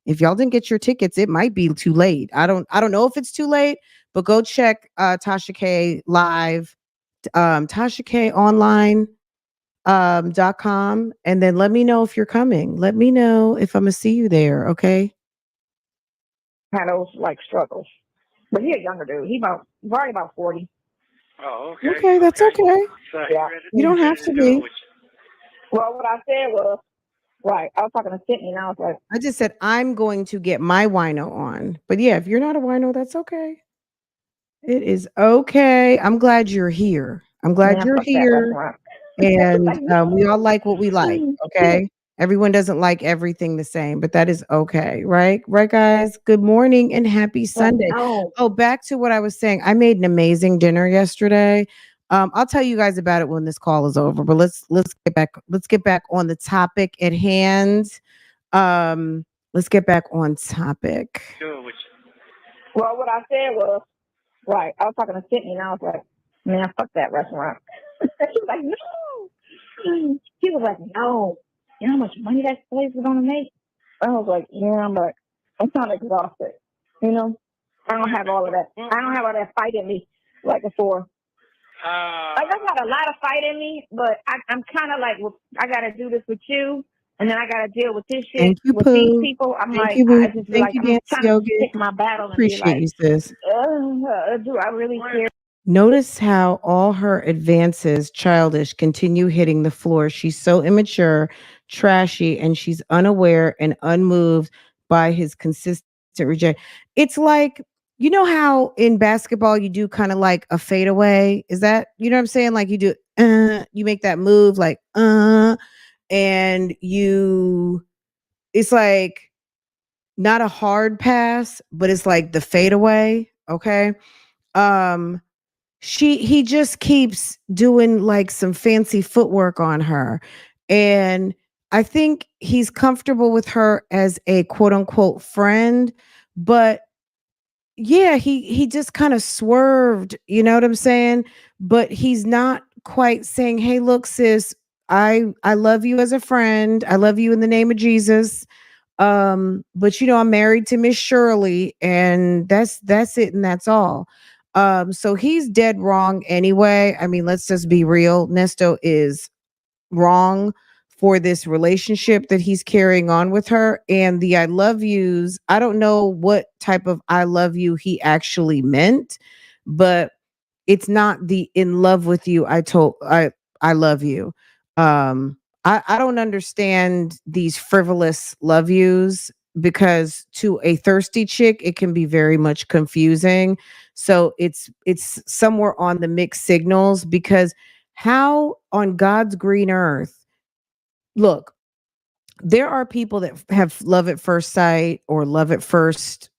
if y'all didn't get your tickets, it might be too late. I don't know if it's too late, but go check Tasha K live, Tasha K online .com, and then let me know if you're coming. Let me know if I'm gonna see you there. Okay. Had those like struggles. But he a younger dude. Probably about 40. Oh, okay. Okay, that's okay. So Yeah. You don't have to be. Well, what I said was, right, I was talking to Sydney and I was like, I just said I'm going to get my wino on. But yeah, if you're not a wino, that's okay. It is okay. I'm glad you're here. I'm glad man, you're fuck that here. restaurant. And we all like what we like. Okay. Everyone doesn't like everything the same, but that is okay. Right. Right, guys. Good morning and happy Sunday. No. Oh, back to what I was saying. I made an amazing dinner yesterday. I'll tell you guys about it when this call is over, but let's get back on the topic at hand. Let's get back on topic. Well, what I said was, right, I was talking to Sydney and I was like, man, fuck that restaurant. She was like, no. She was like, no. You know how much money that place is going to make? I was like, yeah, but I'm kind of exhausted. You know, I don't have all of that. I don't have all that fight in me like before. Like, I've got a lot of fight in me, but I'm kind of like, well, I got to do this with you, and then I got to deal with this shit Thank you, with these Pooh. people. I'm Thank like, you, Boo. I just be Thank like, you, I'm Dance trying to Yoga. pick my battle and be Appreciate like, you, sis. do I really care? Notice how all her advances, childish, continue hitting the floor. She's so immature, trashy, and she's unaware and unmoved by his consistent rejection. It's like, you know how in basketball you do kind of like a fadeaway? Is that, you know what I'm saying? Like you do, you make that move like, and it's like not a hard pass, but it's like the fadeaway. Okay. Um, he just keeps doing like some fancy footwork on her, and I think he's comfortable with her as a quote unquote friend, but yeah, he just kind of swerved, you know what I'm saying? But he's not quite saying, "Hey, look, sis, I love you as a friend. I love you in the name of Jesus. But I'm married to Miss Shirley, and that's it, and that's all." So he's dead wrong anyway. I mean, let's just be real. Nesto is wrong for this relationship that he's carrying on with her. And the I love yous, I don't know what type of I love you he actually meant, but it's not the in love with you. I love you. I don't understand these frivolous love yous because to a thirsty chick it can be very much confusing. So it's somewhere on the mixed signals because how on God's green earth, look, there are people that have love at first sight or love at first,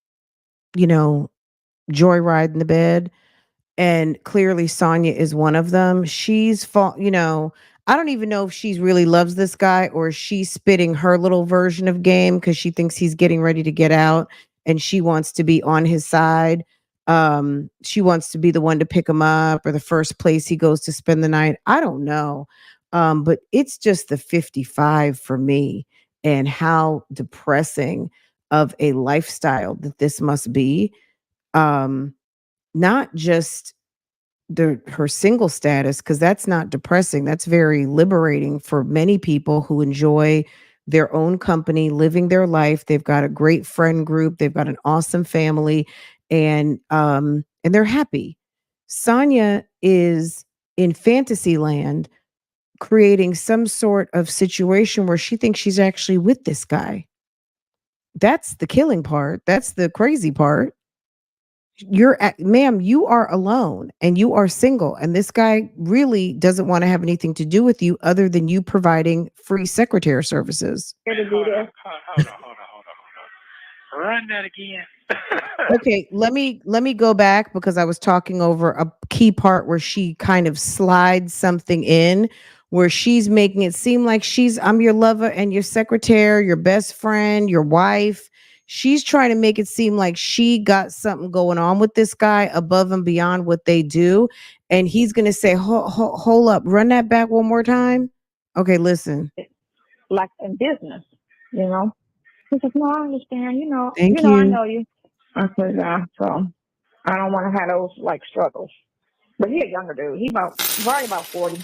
you know, joyride in the bed, and clearly Sonya is one of them. I don't even know if she really loves this guy or she's spitting her little version of game because she thinks he's getting ready to get out and she wants to be on his side. She wants to be the one to pick him up or the first place he goes to spend the night. I don't know. But it's just the 55 for me and how depressing of a lifestyle that this must be. Um, Not just her single status, because that's not depressing, that's very liberating for many people who enjoy their own company, living their life. They've got a great friend group, they've got an awesome family, and they're happy. Sonya is in fantasy land creating some sort of situation where she thinks she's actually with this guy. That's the killing part, that's the crazy part. Ma'am, you are alone and you are single, and this guy really doesn't want to have anything to do with you other than you providing free secretary services. Hold on. Run that again. Okay, let me go back because I was talking over a key part where she kind of slides something in where she's making it seem like I'm your lover and your secretary, your best friend, your wife. She's trying to make it seem like she got something going on with this guy above and beyond what they do. And he's going to say, hold up, run that back one more time. Okay, listen. Like in business, you know. He says, "No, I understand. Thank I you. know you." I said, "Yeah, so I don't want to have those like struggles." But he's a younger dude. Probably about 40.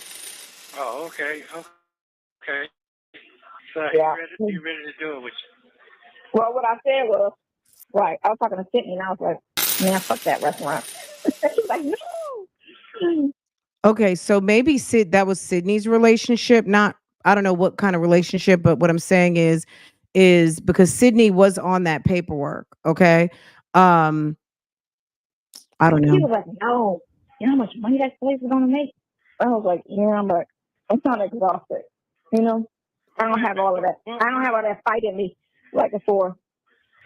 Oh, okay. Okay. So Yeah. you ready to do it with you? Well, what I said was, right. I was talking to Sydney, and I was like, "Man, fuck that restaurant." She's like, "No." Okay, so maybe that was Sydney's relationship. Not, I don't know what kind of relationship, but what I'm saying is because Sydney was on that paperwork. Okay. Um, I don't He know. was like, "No, you know how much money that place is gonna make?" I was like, "Yeah, but I'm kind of exhausted. You know, I don't have all of that. I don't have all that fight in me like before.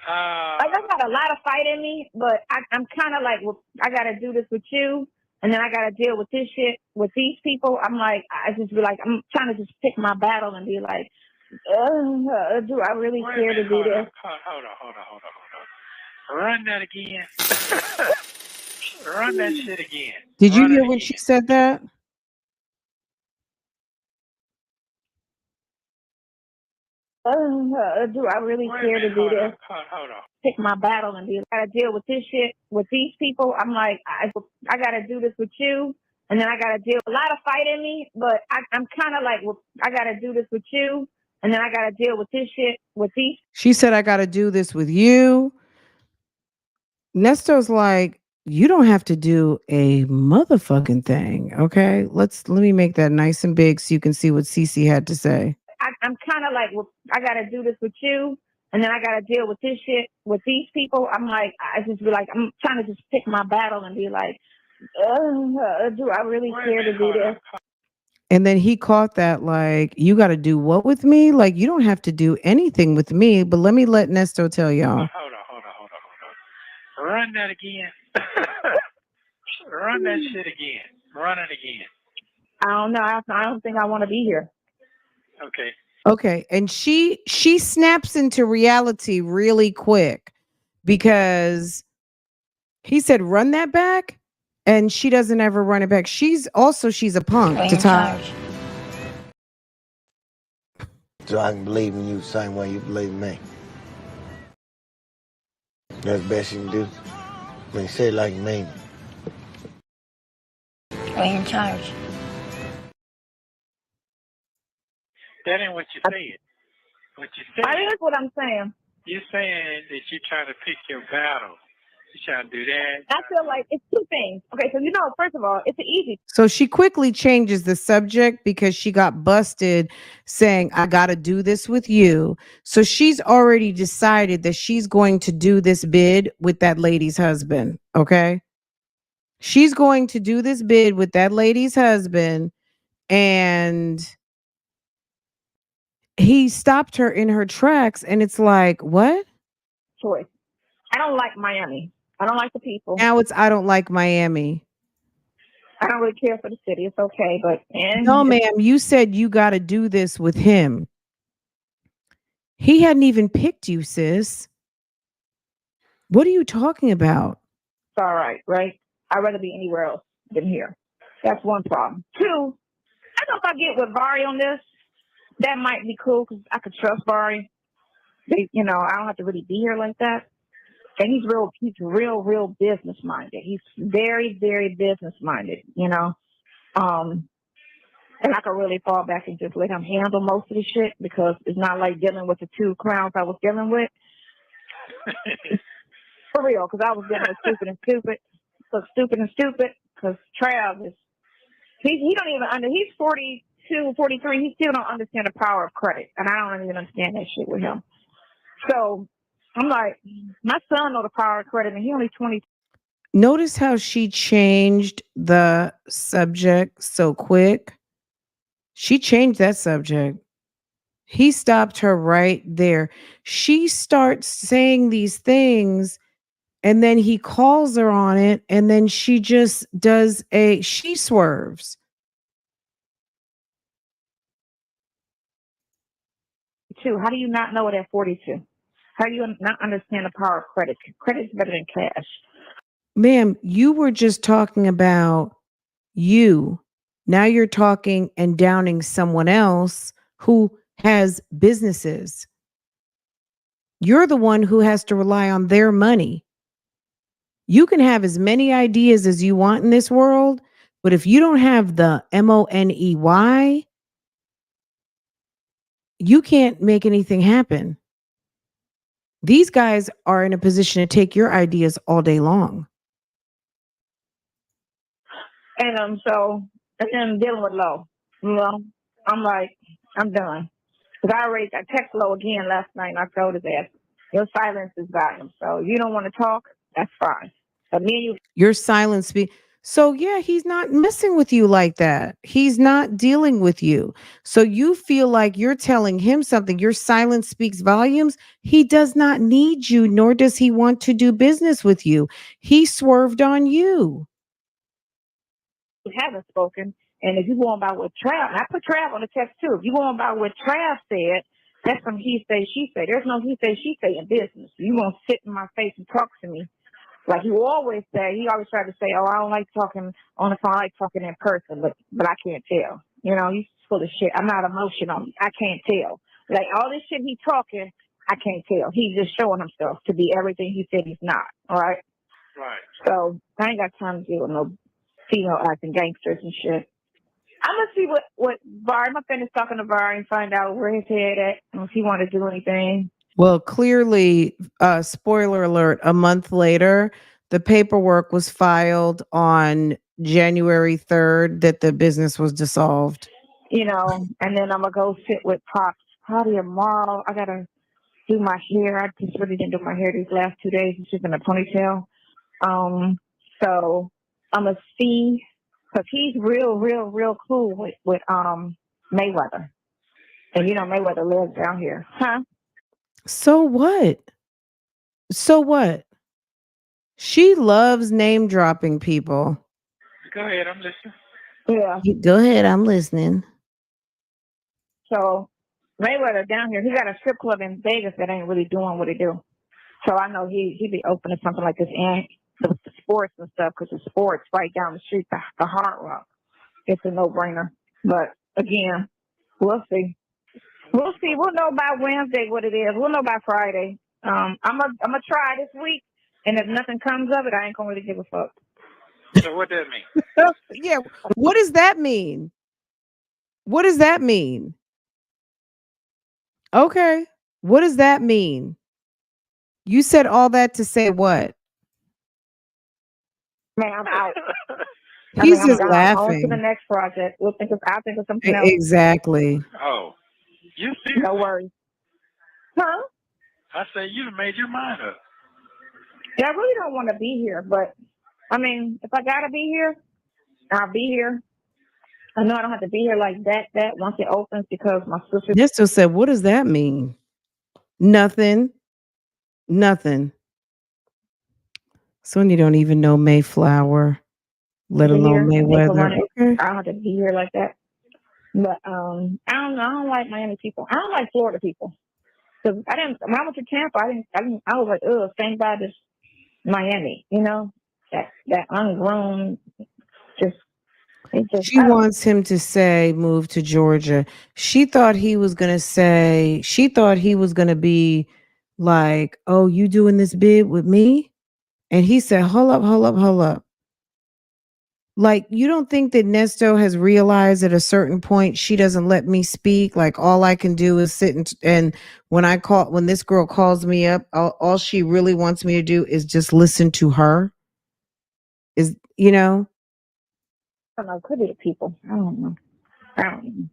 Like I got a lot of fight in me, but I'm kind of like, well, I got to do this with you, and then I got to deal with this shit with these people. I'm like, I just be like, I'm trying to just pick my battle and be like, do I really care to do this?" Hold on. Run that again. Run that shit again. Did you Run it hear when again. she said that? Do I really care to do this? Hold on. Pick my battle and be like, I got to deal with this shit with these people. I'm like, I got to do this with you, and then I got to deal with a lot of fight in me, but I'm kind of like, well, I got to do this with you, and then I got to deal with this shit with these. She said, I got to do this with you. Nesto's like, you don't have to do a motherfucking thing. Okay. Let me make that nice and big so you can see what Cece had to say. I'm kind of like, well, I got to do this with you, and then I got to deal with this shit with these people. I'm like, I just be like, I'm trying to just pick my battle and be like, do I really care to do this? And then he caught that, like, you got to do what with me? Like, you don't have to do anything with me, but let Nesto tell y'all. Hold on. Run that again. Run that shit again. Run it again. I don't know. I don't think I want to be here. Okay. Okay. And she snaps into reality really quick because He said, run that back. And she doesn't ever run it back. She's a punk to Playing top. charge. So I can believe in you the same way you believe in me. That's the best you can do. I mean, say it like you mean it. Playing charge. That ain't what you said. What you said, That's what I'm saying. you're saying that you're trying to pick your battle. You're trying to do that. I feel like it's two things. Okay, so first of all, it's an easy. So she quickly changes the subject because she got busted saying, I got to do this with you. So she's already decided that she's going to do this bid with that lady's husband. Okay. She's going to do this bid with that lady's husband. And he stopped her in her tracks. And it's like, what? choice. I don't like Miami. I don't like the people. Now it's, I don't like Miami. I don't really care for the city. It's okay, but No, ma'am, you said you got to do this with him. He hadn't even picked you, sis. What are you talking about? it's all right, right? I'd rather be anywhere else than here. That's one problem. Two, I know if I get with Vari on this, that might be cool because I could trust Vari. I don't have to really be here like that. And he's real business minded. He's very, very business minded, And I could really fall back and just let him handle most of the shit because it's not like dealing with the two clowns I was dealing with. For real, because I was dealing with stupid and stupid. Because Trav is, he don't even he's 42, 43. He still don't understand the power of credit, and I don't even understand that shit with him. So I'm like, my son know the power of credit, and he only 20. Notice how she changed the subject so quick. She changed that subject. He stopped her right there. She starts saying these things and then he calls her on it and then she just she swerves. How do you not know it at 42? How do you not understand the power of credit? Credit is better than cash. Ma'am, you were just talking about you. Now you're talking and downing someone else who has businesses. You're the one who has to rely on their money. You can have as many ideas as you want in this world, but if you don't have the money, you can't make anything happen. These guys are in a position to take your ideas all day long. And and then dealing with Lo. I'm like, I'm done. Because I text Lo again last night and I told his ass, your silence is volume. So you don't want to talk, that's fine. But me and you. Your silence So yeah, he's not messing with you like that. He's not dealing with you. So you feel like you're telling him something. Your silence speaks volumes. He does not need you, nor does he want to do business with you. He swerved on you. Haven't spoken. And if you go on by what Trav, and I put Trav on the text too. If you go on by what Trav said, that's some he say, she say. There's no he say, she say in business. You won't sit in my face and talk to me. Like he always tried to say, oh, I don't like talking on the phone, I like talking in person, but I can't tell. He's full of shit. I'm not emotional. I can't tell. Like all this shit he talking, I can't tell. He's just showing himself to be everything he said he's not. All right? Right. So I ain't got time to deal with no female acting gangsters and shit. I'm gonna see what Vari. I'm gonna finish talking to Vari and find out where his head at and if he want to do anything. Well, clearly, spoiler alert, a month later, the paperwork was filed on January 3rd that the business was dissolved. And then I'm gonna go sit with Pops probably tomorrow. I gotta do my hair. I just really didn't do my hair these last 2 days. It's just in a ponytail. So I'm gonna see. Because he's real cool with Mayweather. And Mayweather lives down here. Huh? So what? She loves name dropping people. Go ahead, I'm listening. Yeah. Go ahead, I'm listening. So Mayweather down here, he got a strip club in Vegas that ain't really doing what he do. So I know he'd be open to something like this. And the sports and stuff because the sports right down the street, the Hard Rock. It's a no-brainer. But again, we'll see. We'll see. We'll know by Wednesday what it is. We'll know by Friday. I'm gonna try this week, and if nothing comes of it, I ain't gonna really give a fuck. So what does that mean? Yeah. What does that mean? What does that mean? Okay. What does that mean? You said all that to say what? Man, I'm out. He's I'm just gone. On to the laughing. next project. I'll think of something else. Exactly. Oh, you serious? No worries. Huh? I say you done made your mind up. Yeah, I really don't want to be here, but I mean, if I gotta be here, I'll be here. I know I don't have to be here like that once it opens because my sister. Nesto said, what does that mean? Nothing. Nothing. Sonya don't even know Mayflower, let alone Here, they can run Mayweather. it. Okay. I don't have to be here like that. But I don't know. I don't like Miami people. I don't like Florida people. Cause I didn't. When I went to Tampa, I was like, ugh, thank God this Miami. You know, that ungrown, just. She wants him to say move to Georgia. She thought he was going to be like, oh, you doing this bid with me? And he said, hold up. Like, you don't think that Nesto has realized at a certain point she doesn't let me speak? Like, all I can do is sit and when this girl calls me up, all she really wants me to do is just listen to her. Is, you know? I don't know. Could be the people. I don't know. Dang.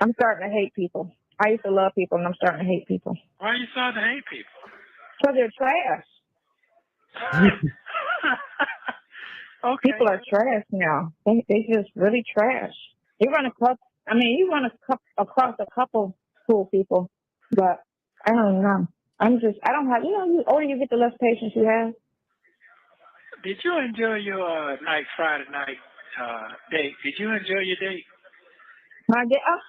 I'm starting to hate people. I used to love people, and I'm starting to hate people. Why are you starting to hate people? Because they're trash. Okay. People are trash now. They just really trash. You run across a couple cool people, but I don't know. I don't have, the older you get, the less patience you have. Did you enjoy your Friday night date? Did you enjoy your date? My dad,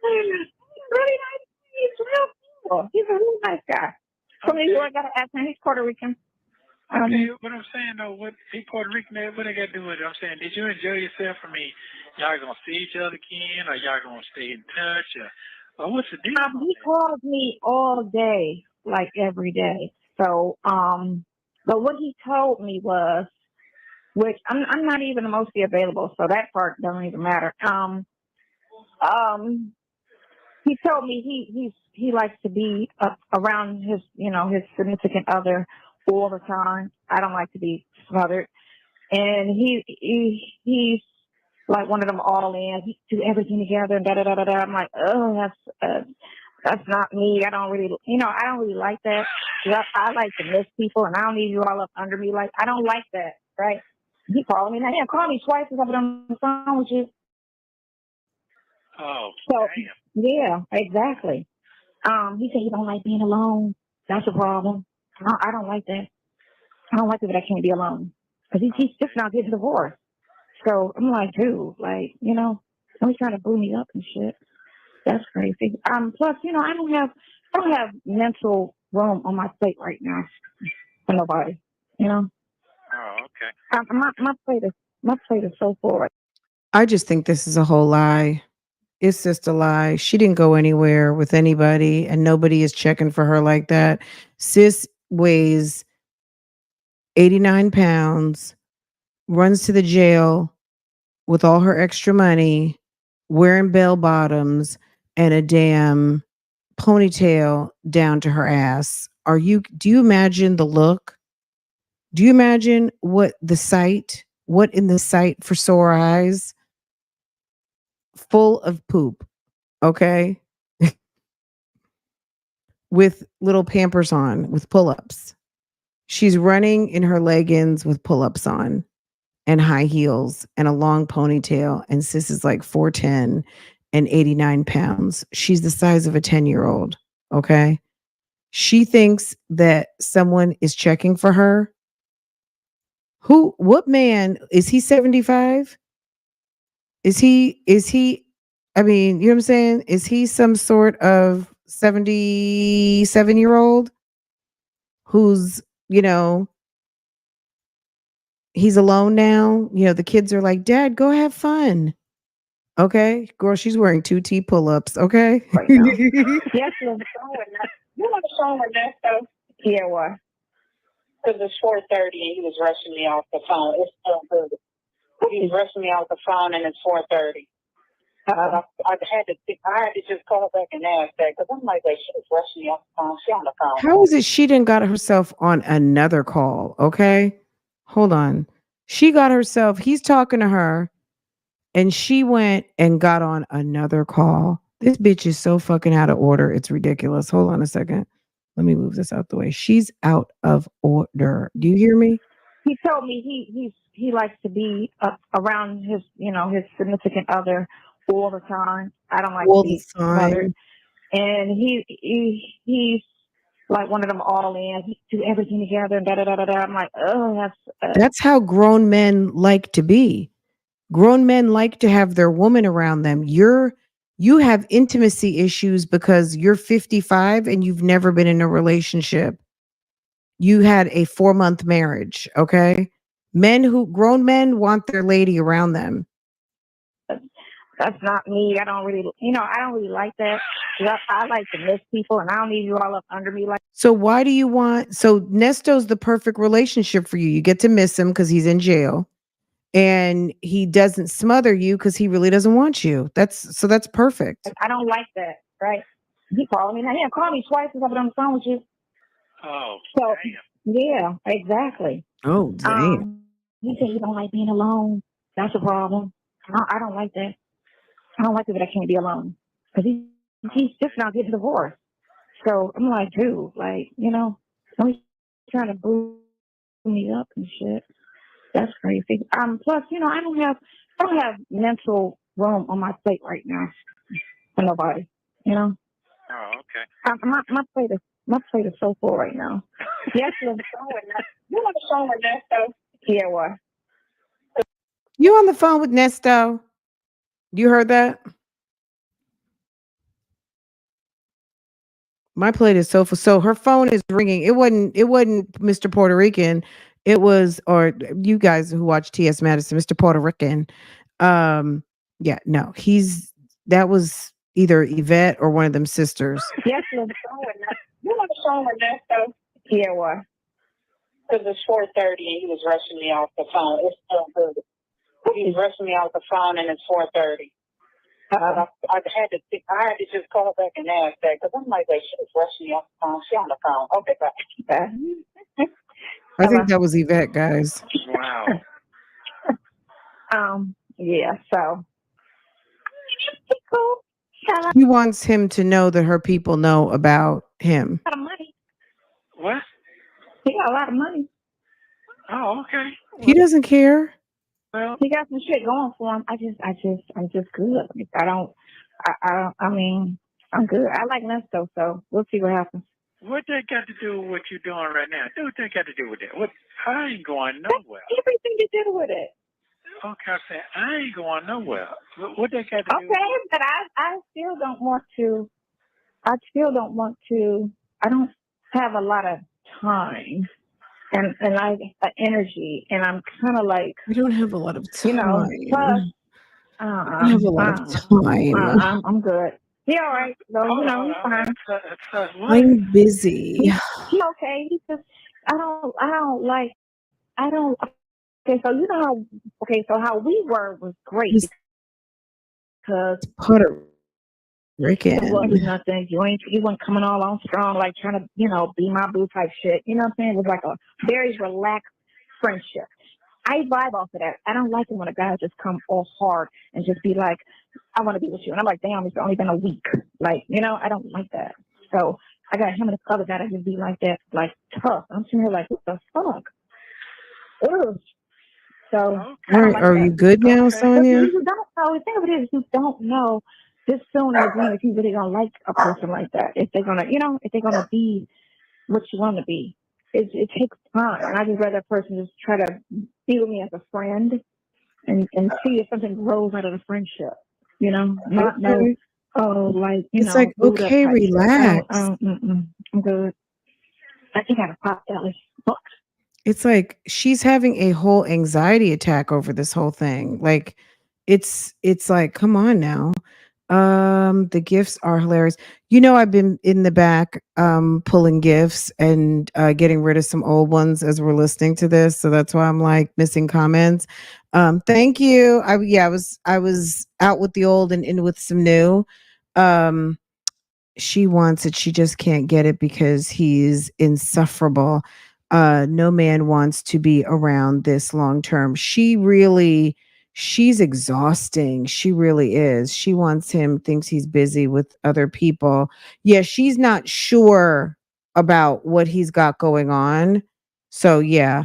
really nice. He's real cool. He's a really nice guy. From New York, I got to ask him. He's Puerto Rican. Okay, what I'm saying though, what he Puerto Rican, what they got to do with it? I'm saying, did you enjoy yourself? I mean, y'all gonna see each other again, or y'all gonna stay in touch, or what's the deal? He calls me all day, like every day. So, but what he told me was, which I'm not even emotionally available, so that part doesn't even matter. He told me he likes to be around his his significant other all the time. I don't like to be smothered, and he's like one of them all in. He do everything together and da da da da da. I'm like, oh, that's not me. I don't really like that. I like to miss people, and I don't need you all up under me. Like, I don't like that, right? He called me. Now, he called me twice since I've been on the phone with you. Oh, so damn. Yeah, exactly. He said he don't like being alone. That's a problem. I don't like that. I don't like it that I can't be alone because he's just not getting divorced. So I'm like, dude, like, don't trying to boo me up and shit. That's crazy. Plus, I don't have mental room on my plate right now for nobody. Oh, okay. My plate is so full. I just think this is a whole lie. It's just a lie. She didn't go anywhere with anybody, and nobody is checking for her like that. Sis weighs 89 pounds, runs to the jail with all her extra money, wearing bell bottoms and a damn ponytail down to her ass. Do you imagine the look? Do you imagine what in the sight for sore eyes? Full of poop, okay? With little Pampers on, with pull-ups. She's running in her leggings with pull-ups on and high heels and a long ponytail. And sis is like 4'10" and 89 pounds. She's the size of a 10-year-old. Okay. She thinks that someone is checking for her. What man is he 75? Is he, I mean, you know what I'm saying? Is he some sort of 77-year-old who's, he's alone now. You know, the kids are like, Dad, go have fun. Okay, girl, she's wearing 2T pull-ups. Okay. Right now. Yes, you're on the phone with Nesto. You on the phone with Nesto? Yeah, what? Because it's 4:30 and he was rushing me off the phone. It's still good. He was rushing me off the phone and it's 4:30. I had to just call back and ask that because I'm like, she was rushing me off the phone. She on the phone. How is it she didn't got herself on another call? Okay, hold on. She got herself. He's talking to her, and she went and got on another call. This bitch is so fucking out of order. It's ridiculous. Hold on a second. Let me move this out the way. She's out of order. Do you hear me? He told me he likes to be around his his significant other all the time. I don't like All to the be bothered. time. And he's like one of them all in. He do everything together and da da da da da. I'm like, oh, That's how grown men like to be. Grown men like to have their woman around them. You have intimacy issues because you're 55 and you've never been in a relationship. You had a 4-month marriage, okay? Grown men want their lady around them. that's not me. I don't really like that. I like to miss people, and I don't need you all up under me like. So why do you want? So Nesto's the perfect relationship for you. You get to miss him because he's in jail, and he doesn't smother you because he really doesn't want you. That's perfect. I don't like that, right? He called me. Now he called me twice since I've been on the phone with you. Oh, So damn. yeah, exactly. Oh damn. He said you don't like being alone. That's a problem. I don't like that. I don't like it that I can't be alone because he's just now getting divorced. So I'm like, dude, like don't be trying to boo me up and shit. That's crazy. Plus, I don't have mental room on my plate right now for nobody. Oh, okay. My plate is so full right now. Yes, you're on the phone with Nesto. You on the phone with Nesto? Yeah, what? You on the phone with Nesto? You heard that? My plate is so full. So her phone is ringing. It wasn't Mr. Puerto Rican. It was, or you guys who watch T.S. Madison, Mr. Puerto Rican. Yeah, no, that was either Yvette or one of them sisters. Yes, you're on the phone with Nesto. You on the phone with Nesto? Yeah, what? Because it's 4:30 and he was rushing me off the phone. It's still good. He was rushing me off the phone and it's 4:30. I had to just call back and ask that because I'm like, she was rushing me off the phone. She on the phone. Okay, bye. I think that was Yvette, guys. Wow. Yeah. So. He wants him to know that her people know about him. A lot of money. What? He got a lot of money. Oh, okay. He doesn't care. Well, he got some shit going for him. I'm just good. I mean, I'm good. I like Nesto, so we'll see what happens. what that got to do with what you're doing right now? What that got to do with that? What? I ain't going nowhere. Everything to do with it. Okay, I said I ain't going nowhere. What that got to do? Okay, but I still don't want to. I don't have a lot of time and energy, and I'm kind of like. We don't have a lot of time. Plus, I have a lot of time. I'm good. Yeah, all right. So, he's fine. I'm busy. He's okay. He just, I don't like. Okay, so how we were was great because Puerto Rican. it wasn't nothing. You weren't coming all on strong, like trying to, be my boo type shit. You know what I'm saying? It was like a very relaxed friendship. I vibe off of that. I don't like it when a guy just come all hard and just be like, I want to be with you. And I'm like, damn, it's only been a week. Like, I don't like that. So I got him and the other guy that just be like that, like tough. I'm sitting here like, what the fuck? Ugh. So, are you good now, Sonia? You don't know. The thing of it is, you don't know this soon in the game if you really gonna like a person like that. If they're gonna be what you want to be. It takes time, and I just rather that person just try to be with me as a friend, and see if something grows out of the friendship. Not no. Oh, like it's like okay, relax. I'm good. I think I got to pop Ellis. It's like she's having a whole anxiety attack over this whole thing. Like it's like, come on now. The gifts are hilarious. You know, I've been in the back pulling gifts and getting rid of some old ones as we're listening to this. So that's why I'm like missing comments. Thank you. I was out with the old and in with some new. Um she wants it. She just can't get it because he's insufferable. No man wants to be around this long term. She's exhausting. She really is. She wants him, thinks he's busy with other people. Yeah, she's not sure about what he's got going on. So yeah,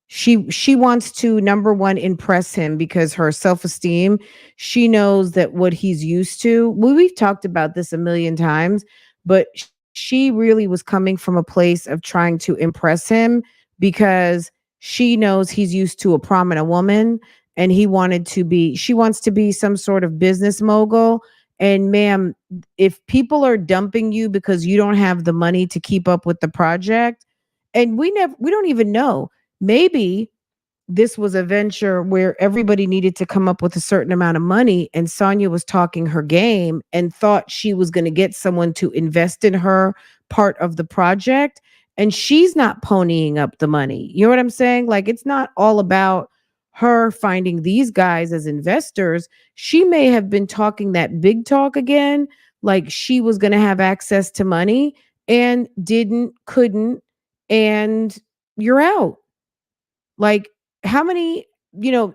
she wants to, number one, impress him because her self-esteem, she knows that what he's used to, we've talked about this a million times, but she really was coming from a place of trying to impress him because she knows he's used to a prominent woman and she wants to be some sort of business mogul. And ma'am, if people are dumping you because you don't have the money to keep up with the project, and we don't even know, maybe this was a venture where everybody needed to come up with a certain amount of money, and Sonya was talking her game and thought she was going to get someone to invest in her part of the project, and she's not ponying up the money. You know what I'm saying? Like, it's not all about her finding these guys as investors. She may have been talking that big talk again, like she was going to have access to money and couldn't, and you're out. Like, how many,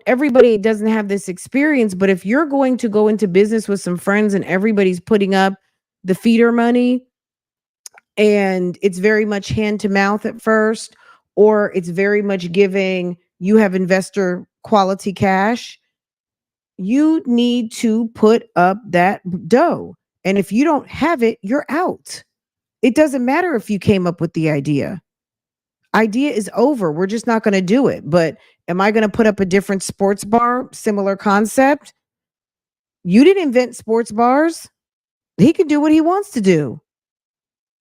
everybody doesn't have this experience, but if you're going to go into business with some friends and everybody's putting up the feeder money and it's very much hand to mouth at first, or it's very much giving, you have investor quality cash, you need to put up that dough. And if you don't have it, you're out. It doesn't matter if you came up with the idea is over. We're just not going to do it. But am I going to put up a different sports bar? Similar concept. You didn't invent sports bars. He can do what he wants to do.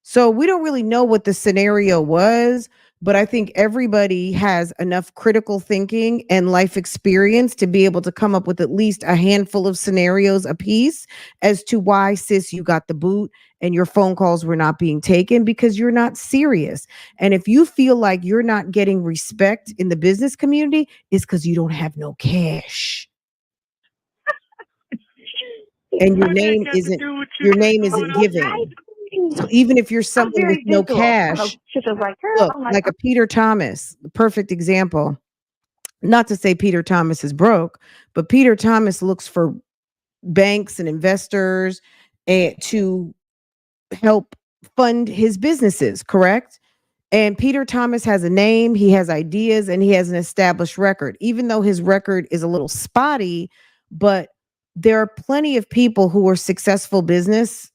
So we don't really know what the scenario was, but I think everybody has enough critical thinking and life experience to be able to come up with at least a handful of scenarios apiece as to why, sis, you got the boot and your phone calls were not being taken because you're not serious. And if you feel like you're not getting respect in the business community, it's because you don't have no cash. And What that got to do with you your just name going isn't up? giving. So even if you're I'm someone with very no visual. So cash, she's just like, girl, look, I'm like, like a Peter Thomas, the perfect example. Not to say Peter Thomas is broke, but Peter Thomas looks for banks and investors to help fund his businesses, correct? And Peter Thomas has a name, he has ideas, and he has an established record, even though his record is a little spotty. But there are plenty of people who are successful business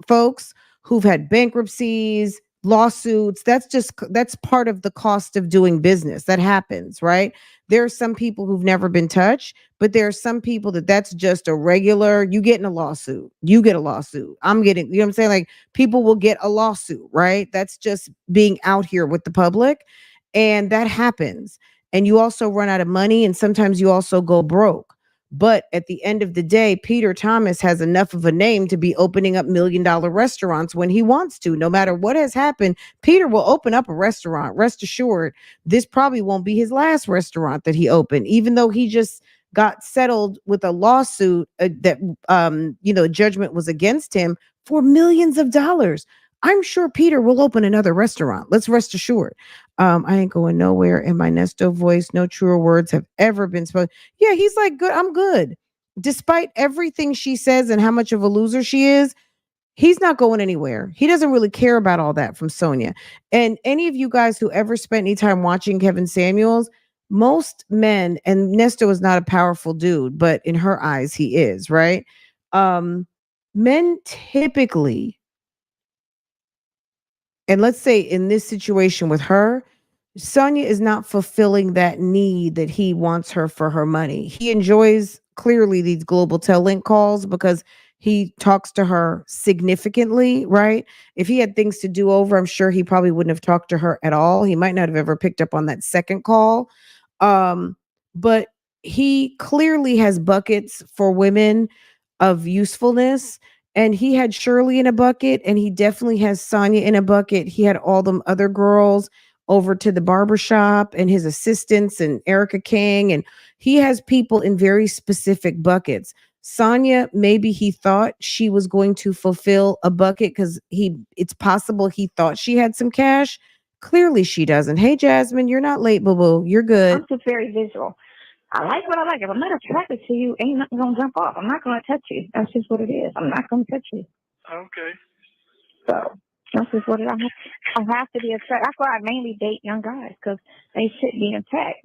folks who've had bankruptcies, lawsuits. That's part of the cost of doing business. That happens, right? There are some people who've never been touched, but there are some people that's just a regular, you get in a lawsuit, you get a lawsuit. I'm getting, you know what I'm saying? Like, people will get a lawsuit, right? That's just being out here with the public. And that happens. And you also run out of money, and sometimes you also go broke. But at the end of the day, Peter Thomas has enough of a name to be opening up $1 million restaurants when he wants to. No matter what has happened, Peter will open up a restaurant. Rest assured, this probably won't be his last restaurant that he opened, even though he just got settled with a lawsuit that judgment was against him for millions of dollars. I'm sure Peter will open another restaurant. Let's rest assured. I ain't going nowhere in my Nesto voice. No truer words have ever been spoken. Yeah, he's like, good. I'm good. Despite everything she says and how much of a loser she is, he's not going anywhere. He doesn't really care about all that from Sonia. And any of you guys who ever spent any time watching Kevin Samuels, most men, and Nesto is not a powerful dude, but in her eyes, he is, right? Men typically, and let's say in this situation with her, Sonia is not fulfilling that need that he wants her for her money. He enjoys clearly these global tel link calls because he talks to her significantly, right? If he had things to do over, I'm sure he probably wouldn't have talked to her at all. He might not have ever picked up on that second call. Um, but he clearly has buckets for women of usefulness. And he had Shirley in a bucket, and he definitely has Sonya in a bucket. He had all them other girls over to the barbershop and his assistants and Erica King. And he has people in very specific buckets. Sonya, maybe he thought she was going to fulfill a bucket because it's possible he thought she had some cash. Clearly she doesn't. Hey Jasmine, you're not late, boo boo. You're good. I'm just very visual. I like what I like. If I'm not attracted to you, ain't nothing gonna jump off. I'm not gonna touch you. That's just what it is. I'm not gonna touch you. Okay. So that's just what it is. I have to be attracted. That's why I mainly date young guys because they should be intact.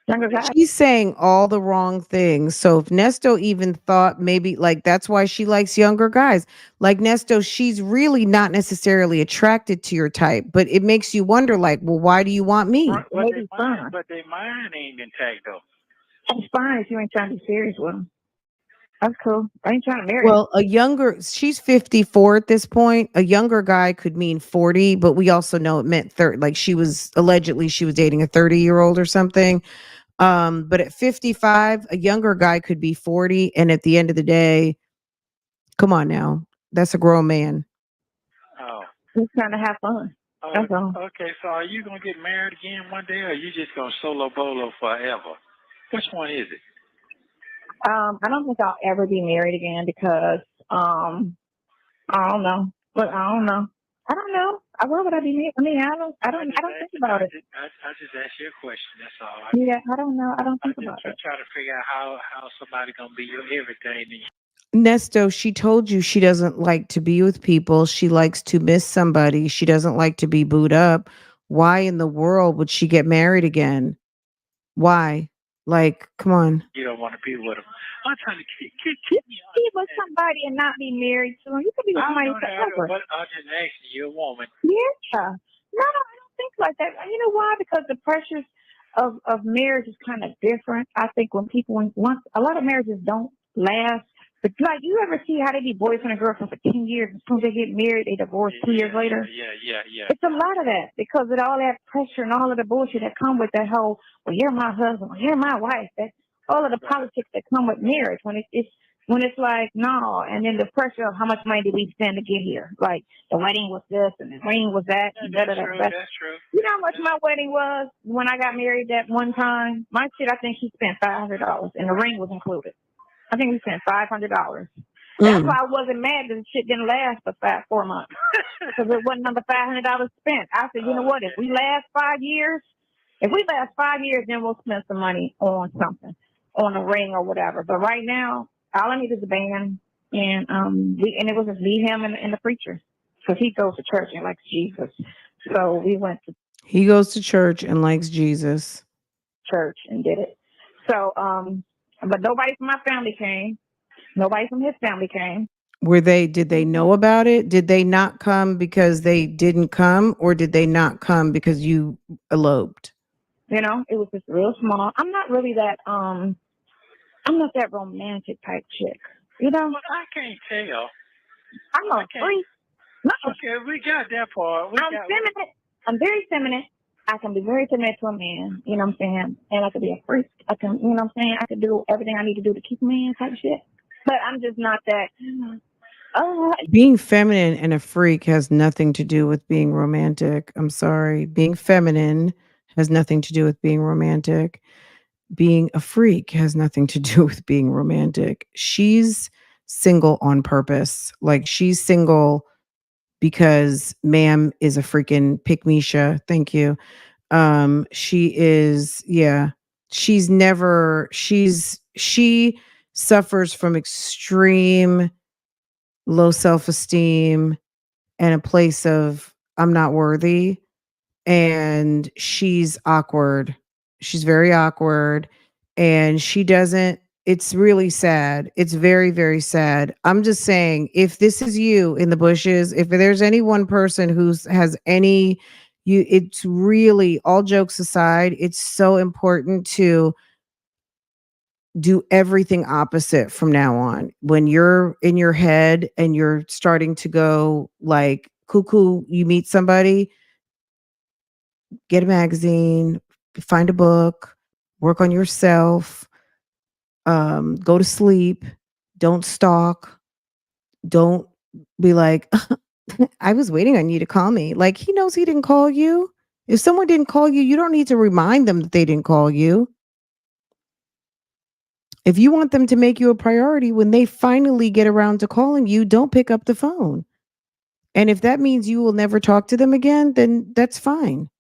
Younger guys. She's saying all the wrong things. So if Nesto even thought maybe like that's why she likes younger guys. Like Nesto, she's really not necessarily attracted to your type, but it makes you wonder like, well, why do you want me? Maybe fun. But their mind ain't intact though. That's fine if you ain't trying to be serious with them. That's cool. I ain't trying to marry. Well, she's 54 at this point. A younger guy could mean 40, but we also know it meant 30. Like she was dating a 30-year-old or something. But at 55, a younger guy could be 40. And at the end of the day, come on now. That's a grown man. Oh. He's trying to have fun. That's all. Okay, so are you gonna get married again one day, or are you just gonna solo bolo forever? Which one is it? I don't think I'll ever be married again because I don't know. But I don't know. I don't know. Why would I be married? I mean, I don't think about it. I just asked you a question. That's all. Yeah, I don't know. I don't think about it. I try to figure out how somebody gonna be your everything. Nesto, she told you she doesn't like to be with people. She likes to miss somebody. She doesn't like to be booed up. Why in the world would she get married again? Why? Like, come on. You don't want to be with them. I'm trying to keep me on. Be with somebody and not be married to them. You could be with somebody forever. But I'm just asking you, a woman. Yeah. No, I don't think like that. You know why? Because the pressures of marriage is kind of different. I think when once a lot of marriages don't last. But like, you ever see how they be boyfriend and girlfriend for 10 years? As soon as they get married, they divorce 2 years later. Yeah. It's a lot of that because of all that pressure and all of the bullshit that come with that whole, well, you're my husband, well, you're my wife. That all of the politics that come with marriage when it's like, no, and then the pressure of how much money did we spend to get here? Like the wedding was this and the ring was that. That's true. You know how much my wedding was when I got married that one time? My shit, I think she spent $500 and the ring was included. I think we spent $500. That's why I wasn't mad that the shit didn't last for 4 months because it wasn't another $500 spent. I said, you know what? If we last 5 years, then we'll spend some money on something, on a ring or whatever. But right now, all I need is a band, and it was just me, him, and the preacher because he goes to church and likes Jesus. So we went to. He goes to church and likes Jesus. Church and did it. So but nobody from my family came. Nobody from his family came. Did they know about it? Did they not come because they didn't come, or did they not come because you eloped? It was just real small. I'm not really that I'm not that romantic type chick. Well, I can't tell. I'm a freak. No. Okay, we got that part. Feminine. I'm very feminine. I can be very feminine to a man, you know what I'm saying? And I could be a freak. I can, you know what I'm saying? I could do everything I need to do to keep a man type shit. But I'm just not that. Being feminine and a freak has nothing to do with being romantic. I'm sorry. Being feminine has nothing to do with being romantic. Being a freak has nothing to do with being romantic. She's single on purpose. Like she's single because ma'am is a freaking pick-me-sha. Thank you. She is, yeah. She suffers from extreme low self-esteem and a place of I'm not worthy. And she's awkward. She's very awkward. And it's really sad. It's very, very sad. I'm just saying, if this is you in the bushes, if there's any one person it's really, all jokes aside, it's so important to do everything opposite from now on. When you're in your head and you're starting to go like cuckoo, you meet somebody, get a magazine, find a book, work on yourself, go to sleep, don't stalk, don't be like, I was waiting on you to call me. Like he knows he didn't call you. If someone didn't call you, you don't need to remind them that they didn't call you. If you want them to make you a priority, when they finally get around to calling you, don't pick up the phone. And if that means you will never talk to them again, then that's fine.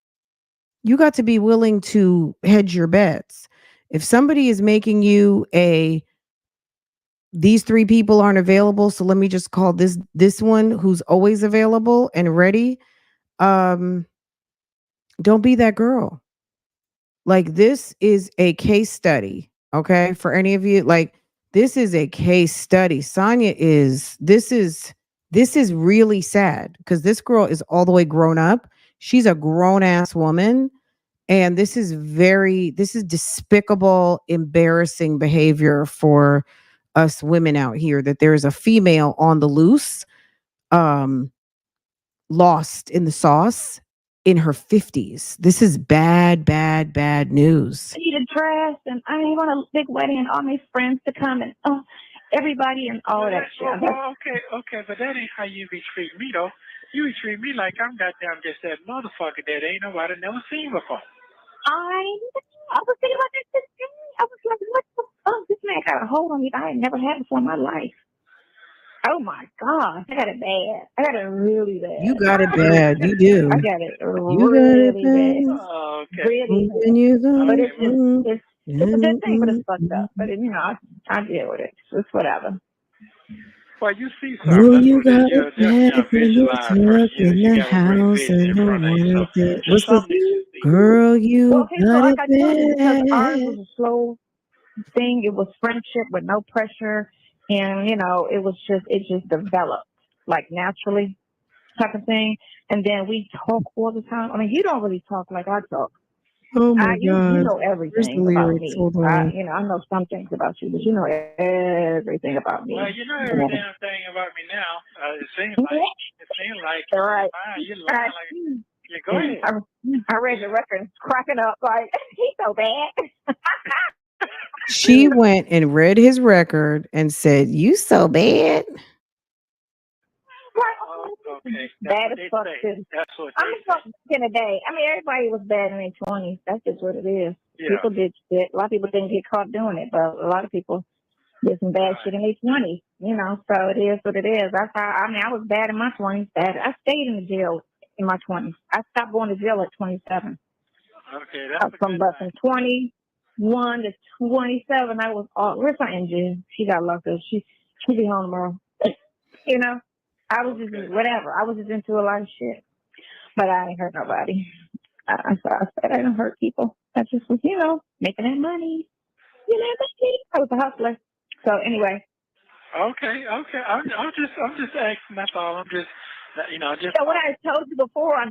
You got to be willing to hedge your bets. If somebody is making you these three people aren't available, so let me just call this one who's always available and ready. Um, don't be that girl. Like this is a case study, okay? For any of you, like this is a case study. Sonya is this is really sad because this girl is all the way grown up. She's a grown ass woman. And this is despicable, embarrassing behavior for us women out here that there is a female on the loose, um, lost in the sauce in her 50s. This is bad, bad, bad news. I need a dress, and I want a big wedding, and all my friends to come, and everybody, and all that shit. Okay, but that ain't how you be treating me, though. You be treating me like I'm goddamn just that motherfucker that ain't nobody never seen before. I was thinking about this today. I was like, what the fuck? This man got a hold on me that I had never had before in my life. Oh my God. I got it bad. I got it really bad. You got it bad. You do. I got it You really got it bad. bad. Oh, okay. Really bad. When you But go, it's a good thing, but it's fucked up. But I deal with it. It's whatever. Well, you see oh, something. you got it bad when you Visualize talk first. in You the got a great house vision in and no front of you. So one did. just What's this? something that you see. Girl, you Well, okay, so got like it I told you, because ours bad. was a slow thing. It was friendship with no pressure, and it just developed like naturally type of thing. And then we talk all the time. I mean, you don't really talk like I talk. Oh my You God. know Where's the everything about lyrics? me. Hold on. I know some things about you, but you know everything about me. Well, you know every damn thing about me now. It seems like all right. you're lying like. Yeah, go ahead. I read the record, cracking up like he's so bad. She went and read his record and said, "You so bad." Okay. Bad as fuck too. That's what I'm just in a day. I mean, everybody was bad in their 20s. That's just what it is. Yeah. People did shit. A lot of people didn't get caught doing it, but a lot of people did some bad shit in their 20s. So it is what it is. That's how. I mean, I was bad in my 20s. Bad. I stayed in the jail in my 20s. I stopped going to jail at 27. Okay, that's from 21 to 27. I was all. Where's my engine? She got locked up. She'll be home tomorrow. I was just whatever. I was just into a lot of shit, but I ain't hurt nobody. I said I don't hurt people. I just was, making that money. I was a hustler. So anyway. Okay. I'm just asking. That's all. I'm just, just. So what I told you before, I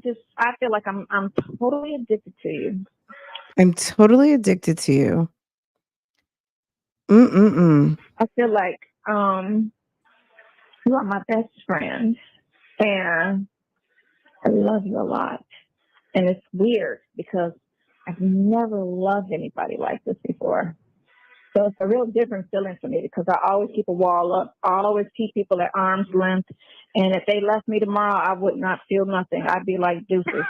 feel like I'm totally addicted to you. I'm totally addicted to you. I feel like you are my best friend, and I love you a lot. And it's weird because I've never loved anybody like this before. So it's a real different feeling for me because I always keep a wall up. I always keep people at arm's length. And if they left me tomorrow, I would not feel nothing. I'd be like deuces.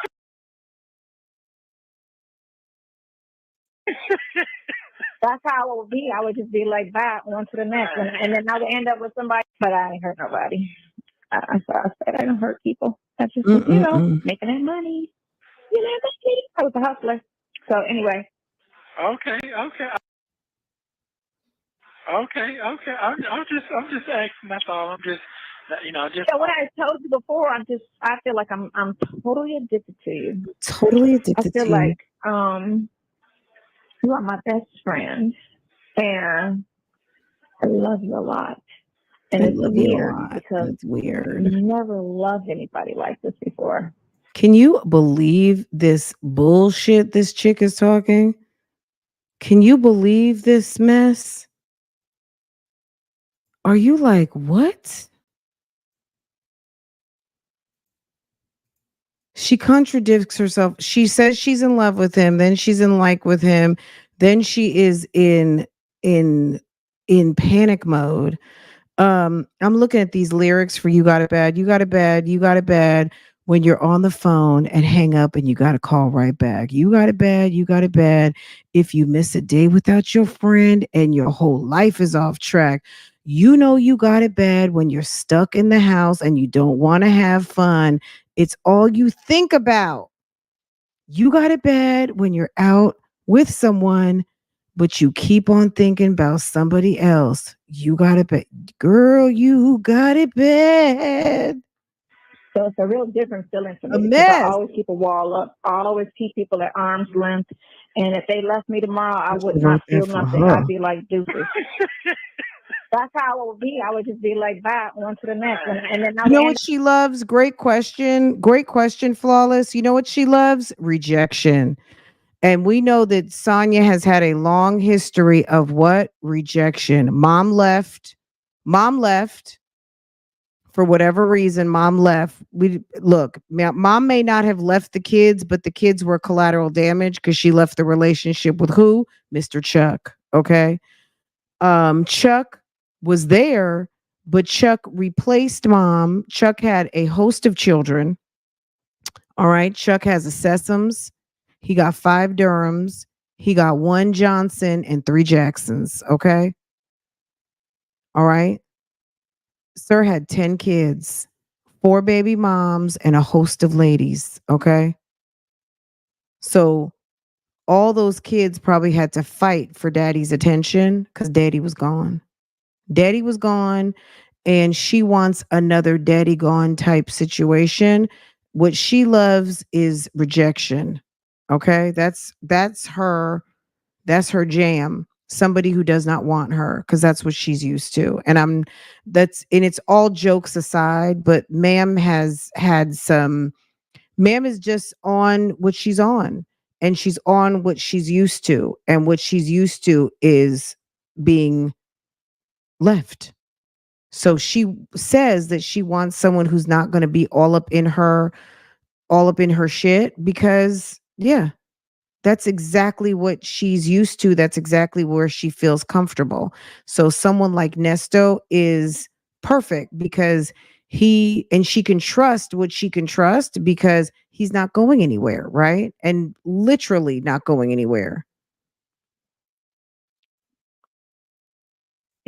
That's how it would be. I would just be like that, on to the next. And then I would end up with somebody, but I ain't hurt nobody. I said I don't hurt people. I just, making that money. I was a hustler. So anyway. Okay. I'm just asking. That's all. I'm just, just. So what I told you before, I feel like I'm totally addicted to you. Totally addicted to you. I feel like you are my best friend, and I love you a lot. And it's weird because it's weird. I've never loved anybody like this before. Can you believe this bullshit this chick is talking? Can you believe this mess? Are you like, what? She contradicts herself. She says she's in love with him, then she's in like with him, then she is in in panic mode. I'm looking at these lyrics for You Got It Bad, You Got It Bad, You Got It Bad when you're on the phone and hang up and you got to call right back. You got it bad, you got it bad. If you miss a day without your friend and your whole life is off track, you know you got it bad when you're stuck in the house and you don't want to have fun. It's all you think about. You got it bad when you're out with someone, but you keep on thinking about somebody else. You got it bad. Girl, you got it bad. So it's a real different feeling for A me because I mess. always keep a wall up. I always keep people at arm's length. And if they left me tomorrow, I She would wrote not that feel for nothing. her. I'd be like deuces. That's how it would be. I would just be like, bye, on to the next. And then I You would know end what she loves? Great question. Great question, Flawless. You know what she loves? Rejection. And we know that Sonya has had a long history of what? Rejection. Mom left. Mom left. For whatever reason, mom left. We look, mom may not have left the kids, but the kids were collateral damage because she left the relationship with who? Mr. Chuck. Okay. Chuck was there, but Chuck replaced mom. Chuck had a host of children. All right. Chuck has a Sessoms. He got 5 Durhams. He got 1 Johnson and 3 Jacksons. Okay. All right. Sir had 10 kids, 4 baby moms, and a host of ladies. Okay. So all those kids probably had to fight for daddy's attention because daddy was gone. Daddy was gone, and she wants another daddy gone type situation. What she loves is rejection. Okay. That's her jam. Somebody who does not want her because that's what she's used to. And it's all jokes aside, but ma'am has had some, ma'am is just on what she's on and she's on what she's used to. And what she's used to is being left. So she says that she wants someone who's not going to be all up in her shit because yeah, that's exactly what she's used to. That's exactly where she feels comfortable. So someone like Nesto is perfect because she can trust what she can trust because he's not going anywhere, right? And literally not going anywhere.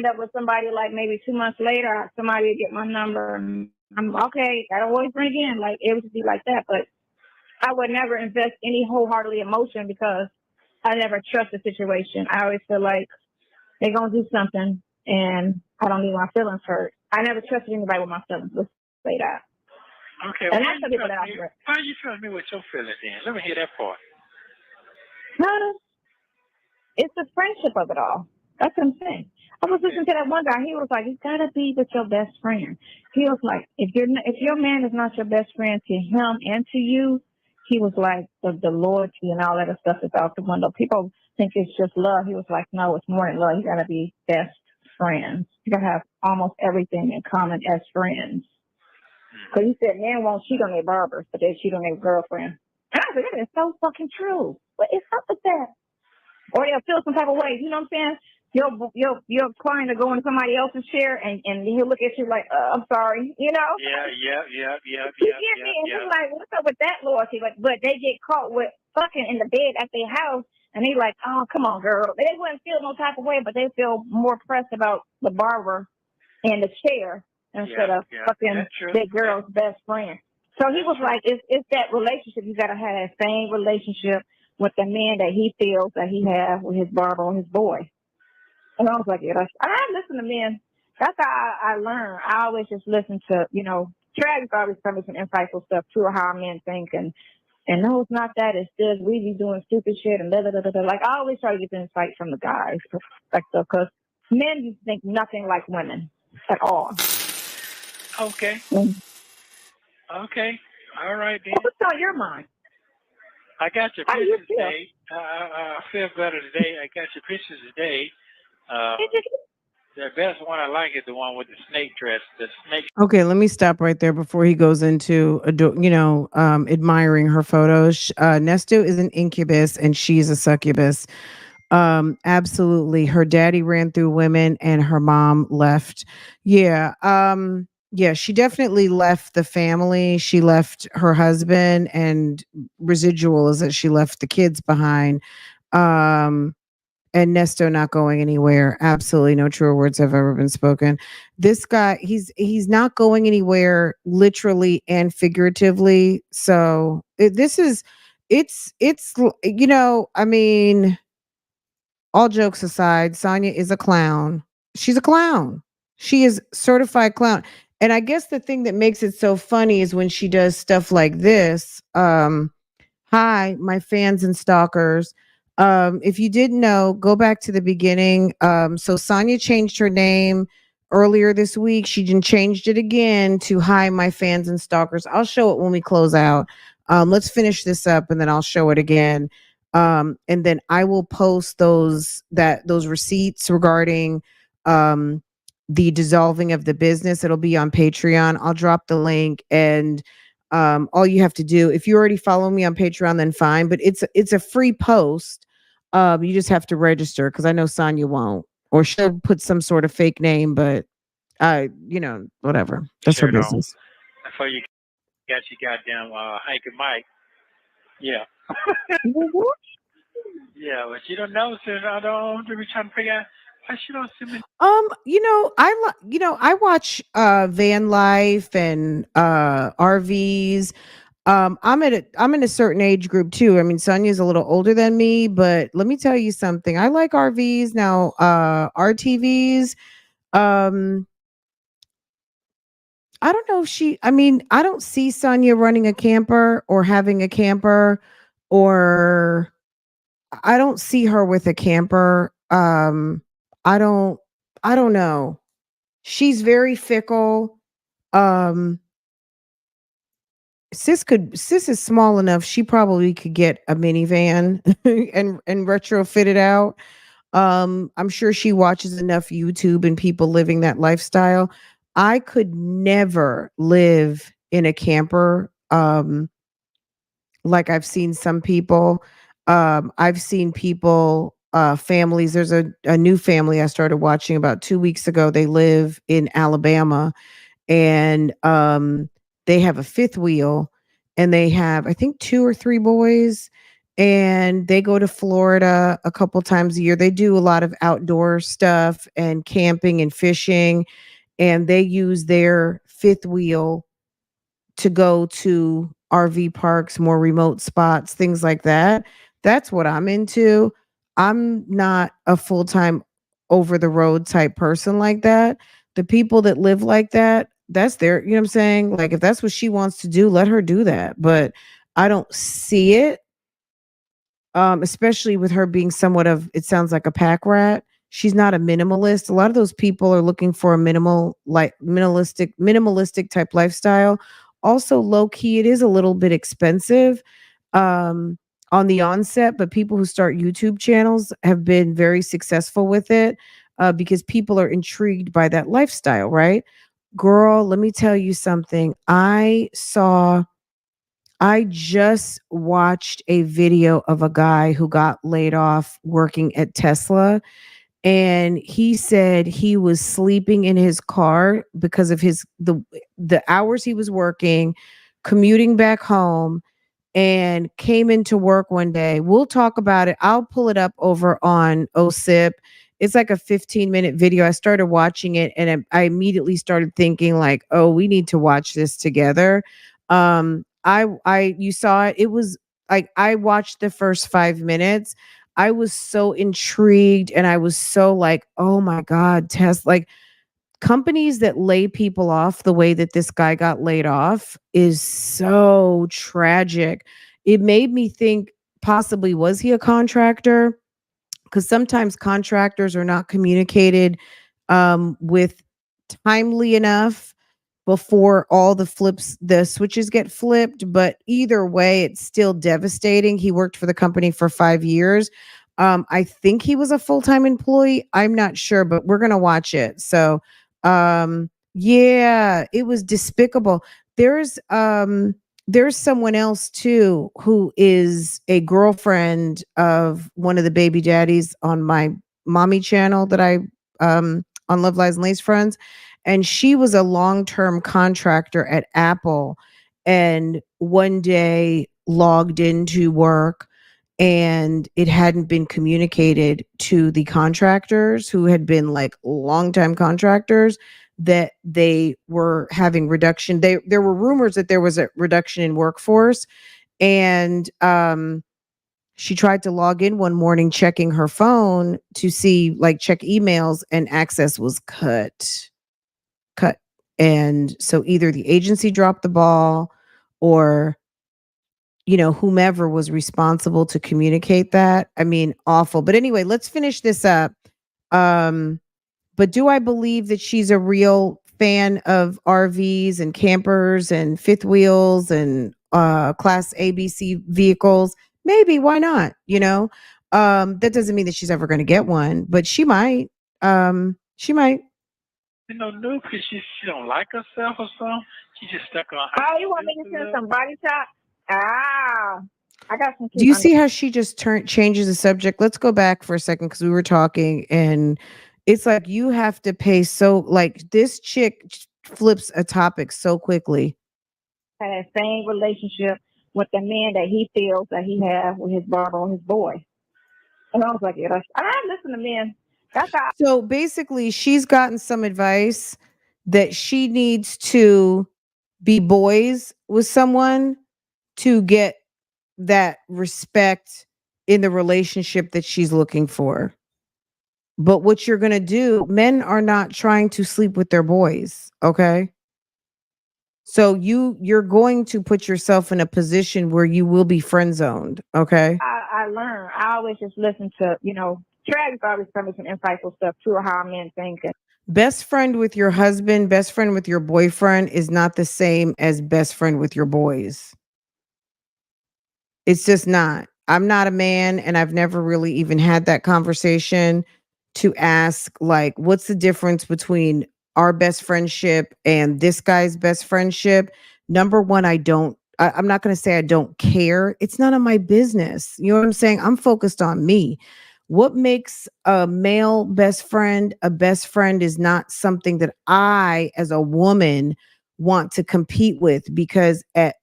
up with somebody like maybe 2 months later, somebody would get my number and I'm okay, got a boyfriend again. Like it would just be like that. But I would never invest any wholeheartedly emotion because I never trust the situation. I always feel like they're gonna do something and I don't need my feelings hurt. I never trusted anybody with my feelings. Let's say that. Okay, And that's the people that I why you trust me with your feelings then? Let me hear that part. It's the friendship of it all. That's what I'm saying. I was listening to that one guy. He was like, "You gotta be with your best friend." He was like, "If your man is not your best friend to him and to you," he was like, "the loyalty and all that other stuff is out the window." People think it's just love. He was like, "No, it's more than love. You gotta be best friends. You gotta have almost everything in common as friends." Because he said, "Men won't cheat on their barbers, but they cheat on their girlfriend." And I said, "That is so fucking true." But it's up with that. Or they'll feel some type of way. You know what I'm saying? Your client will go into somebody else's chair and he'll look at you like, I'm sorry, you know? Yeah. You get me? And he's like, what's up with that loyalty? But they get caught with fucking in the bed at their house and he's like, oh, come on, girl. They wouldn't feel no type of way, but they feel more pressed about the barber and the chair instead of fucking their girl's best friend. So he was like, it's that relationship. You got to have that same relationship with the man that he feels that he has with his barber or his boy. And I was like, yeah, I listen to men. That's how I learn. I always just listen to, Travis always tells me some insightful stuff too, how men think. And no, it's not that. It's this. We be doing stupid shit and da da da da. Like, I always try to get the insight from the guys' perspective because men just think nothing like women at all. Okay. Okay. All right, then. What's on your mind? I got your How do you pictures, feel? babe. I feel better today. I got your pictures today. Uh, the best one I like is the one with the snake dress. The snake. Okay, let me stop right there before he goes into admiring her photos. Nesto is an incubus and she's a succubus. Absolutely. Her daddy ran through women and her mom left. Yeah. Yeah, she definitely left the family. She left her husband, and residual is that she left the kids behind. Um and Nesto not going anywhere. Absolutely no truer words have ever been spoken. This guy, he's not going anywhere literally and figuratively. So this is I mean, all jokes aside, Sonya is a clown. She's a clown. She is certified clown. And I guess the thing that makes it so funny is when she does stuff like this. Hi, my fans and stalkers. If you didn't know, go back to the beginning. So Sonya changed her name earlier this week. She then changed it again to Hi, my fans and stalkers. I'll show it when we close out. Let's finish this up and then I'll show it again. And then I will post those receipts regarding um, the dissolving of the business. It'll be on Patreon. I'll drop the link, and all you have to do, if you already follow me on Patreon, then fine. But it's a free post. You just have to register because I know Sonya won't, or she'll put some sort of fake name. But whatever. That's her Sure don't. business. Before you got your goddamn Hank and Mike. Yeah. Yeah, but you don't know, so I don't be trying to figure out why she don't send me. I watch van life and RVs. I'm in a certain age group too. I mean, Sonya's a little older than me, but let me tell you something. I like RVs now. RTVs. Um, I don't know if I don't see Sonya running a camper or having a camper, or I don't see her with a camper. I don't I don't know. She's very fickle. Um, sis is small enough. She probably could get a minivan and retrofit it out. I'm sure she watches enough YouTube and people living that lifestyle. I could never live in a camper. Like I've seen some people. I've seen people, families. There's a new family I started watching about 2 weeks ago. They live in Alabama, and they have a fifth wheel, and they have, I think, two or three boys, and they go to Florida a couple times a year. They do a lot of outdoor stuff and camping and fishing, and they use their fifth wheel to go to RV parks, more remote spots, things like that. That's what I'm into. I'm not a full-time over the road type person like that. The people that live like that, that's their, you know what I'm saying? Like if that's what she wants to do, let her do that. But I don't see it, especially with her being somewhat of, it sounds like a pack rat. She's not a minimalist. A lot of those people are looking for a minimalistic type lifestyle. Also, low key, it is a little bit expensive um, on the onset, but people who start YouTube channels have been very successful with it because people are intrigued by that lifestyle, right? Girl, let me tell you something. I just watched a video of a guy who got laid off working at Tesla, and he said he was sleeping in his car because of the hours he was working, commuting back home, and came into work one day. We'll talk about it. I'll pull it up over on OSIP. It's like a 15-minute video. I started watching it, and I immediately started thinking like, "Oh, we need to watch this together." You saw it. It was like I watched the first 5 minutes. I was so intrigued, and I was so like, "Oh my God, Tess!" Like companies that lay people off the way that this guy got laid off is so tragic. It made me think, possibly was he a contractor? Because sometimes contractors are not communicated with timely enough. before all the switches get flipped. But either way, it's still devastating. He worked for the company for 5 years. I think he was a full-time employee. I'm not sure, but we're gonna watch it. So yeah, it was despicable. There's someone else too who is a girlfriend of one of the baby daddies on my mommy channel that I on Love Lies and Lace Friends, and she was a long-term contractor at Apple, and one day logged into work and it hadn't been communicated to the contractors who had been like longtime contractors that they were having reduction. There were rumors that there was a reduction in workforce, and she tried to log in one morning checking her phone to see, like, check emails, and access was cut. And so either the agency dropped the ball, or whomever was responsible to communicate that. I mean, awful. But anyway, let's finish this up. Um, but do I believe that she's a real fan of RVs and campers and fifth wheels and class ABC vehicles? Maybe, why not? That doesn't mean that she's ever going to get one, but she might. She might. No, because she don't like herself or something. She just stuck on. Oh, you want me to send some body shot? Ah, I got some. Do you see how she just changes the subject? Let's go back for a second because we were talking, and it's like you have to pay like this chick flips a topic so quickly. Had that same relationship with the man that he feels that he has with his barber or his boy. And I was like, yeah, I listen to men. That's how. So basically, she's gotten some advice that she needs to be boys with someone to get that respect in the relationship that she's looking for. But what you're going to do, men are not trying to sleep with their boys, okay? So you're going to put yourself in a position where you will be friend zoned, okay? I learn. I always just listen to, Travis always tell me some insightful stuff too, how men think. Best friend with your husband, best friend with your boyfriend is not the same as best friend with your boys. It's just not. I'm not a man, and I've never really even had that conversation to ask, like, what's the difference between our best friendship and this guy's best friendship? Number one, I'm not going to say I don't care. It's none of my business. You know what I'm saying? I'm focused on me. What makes a male best friend a best friend is not something that I, as a woman, want to compete with, because at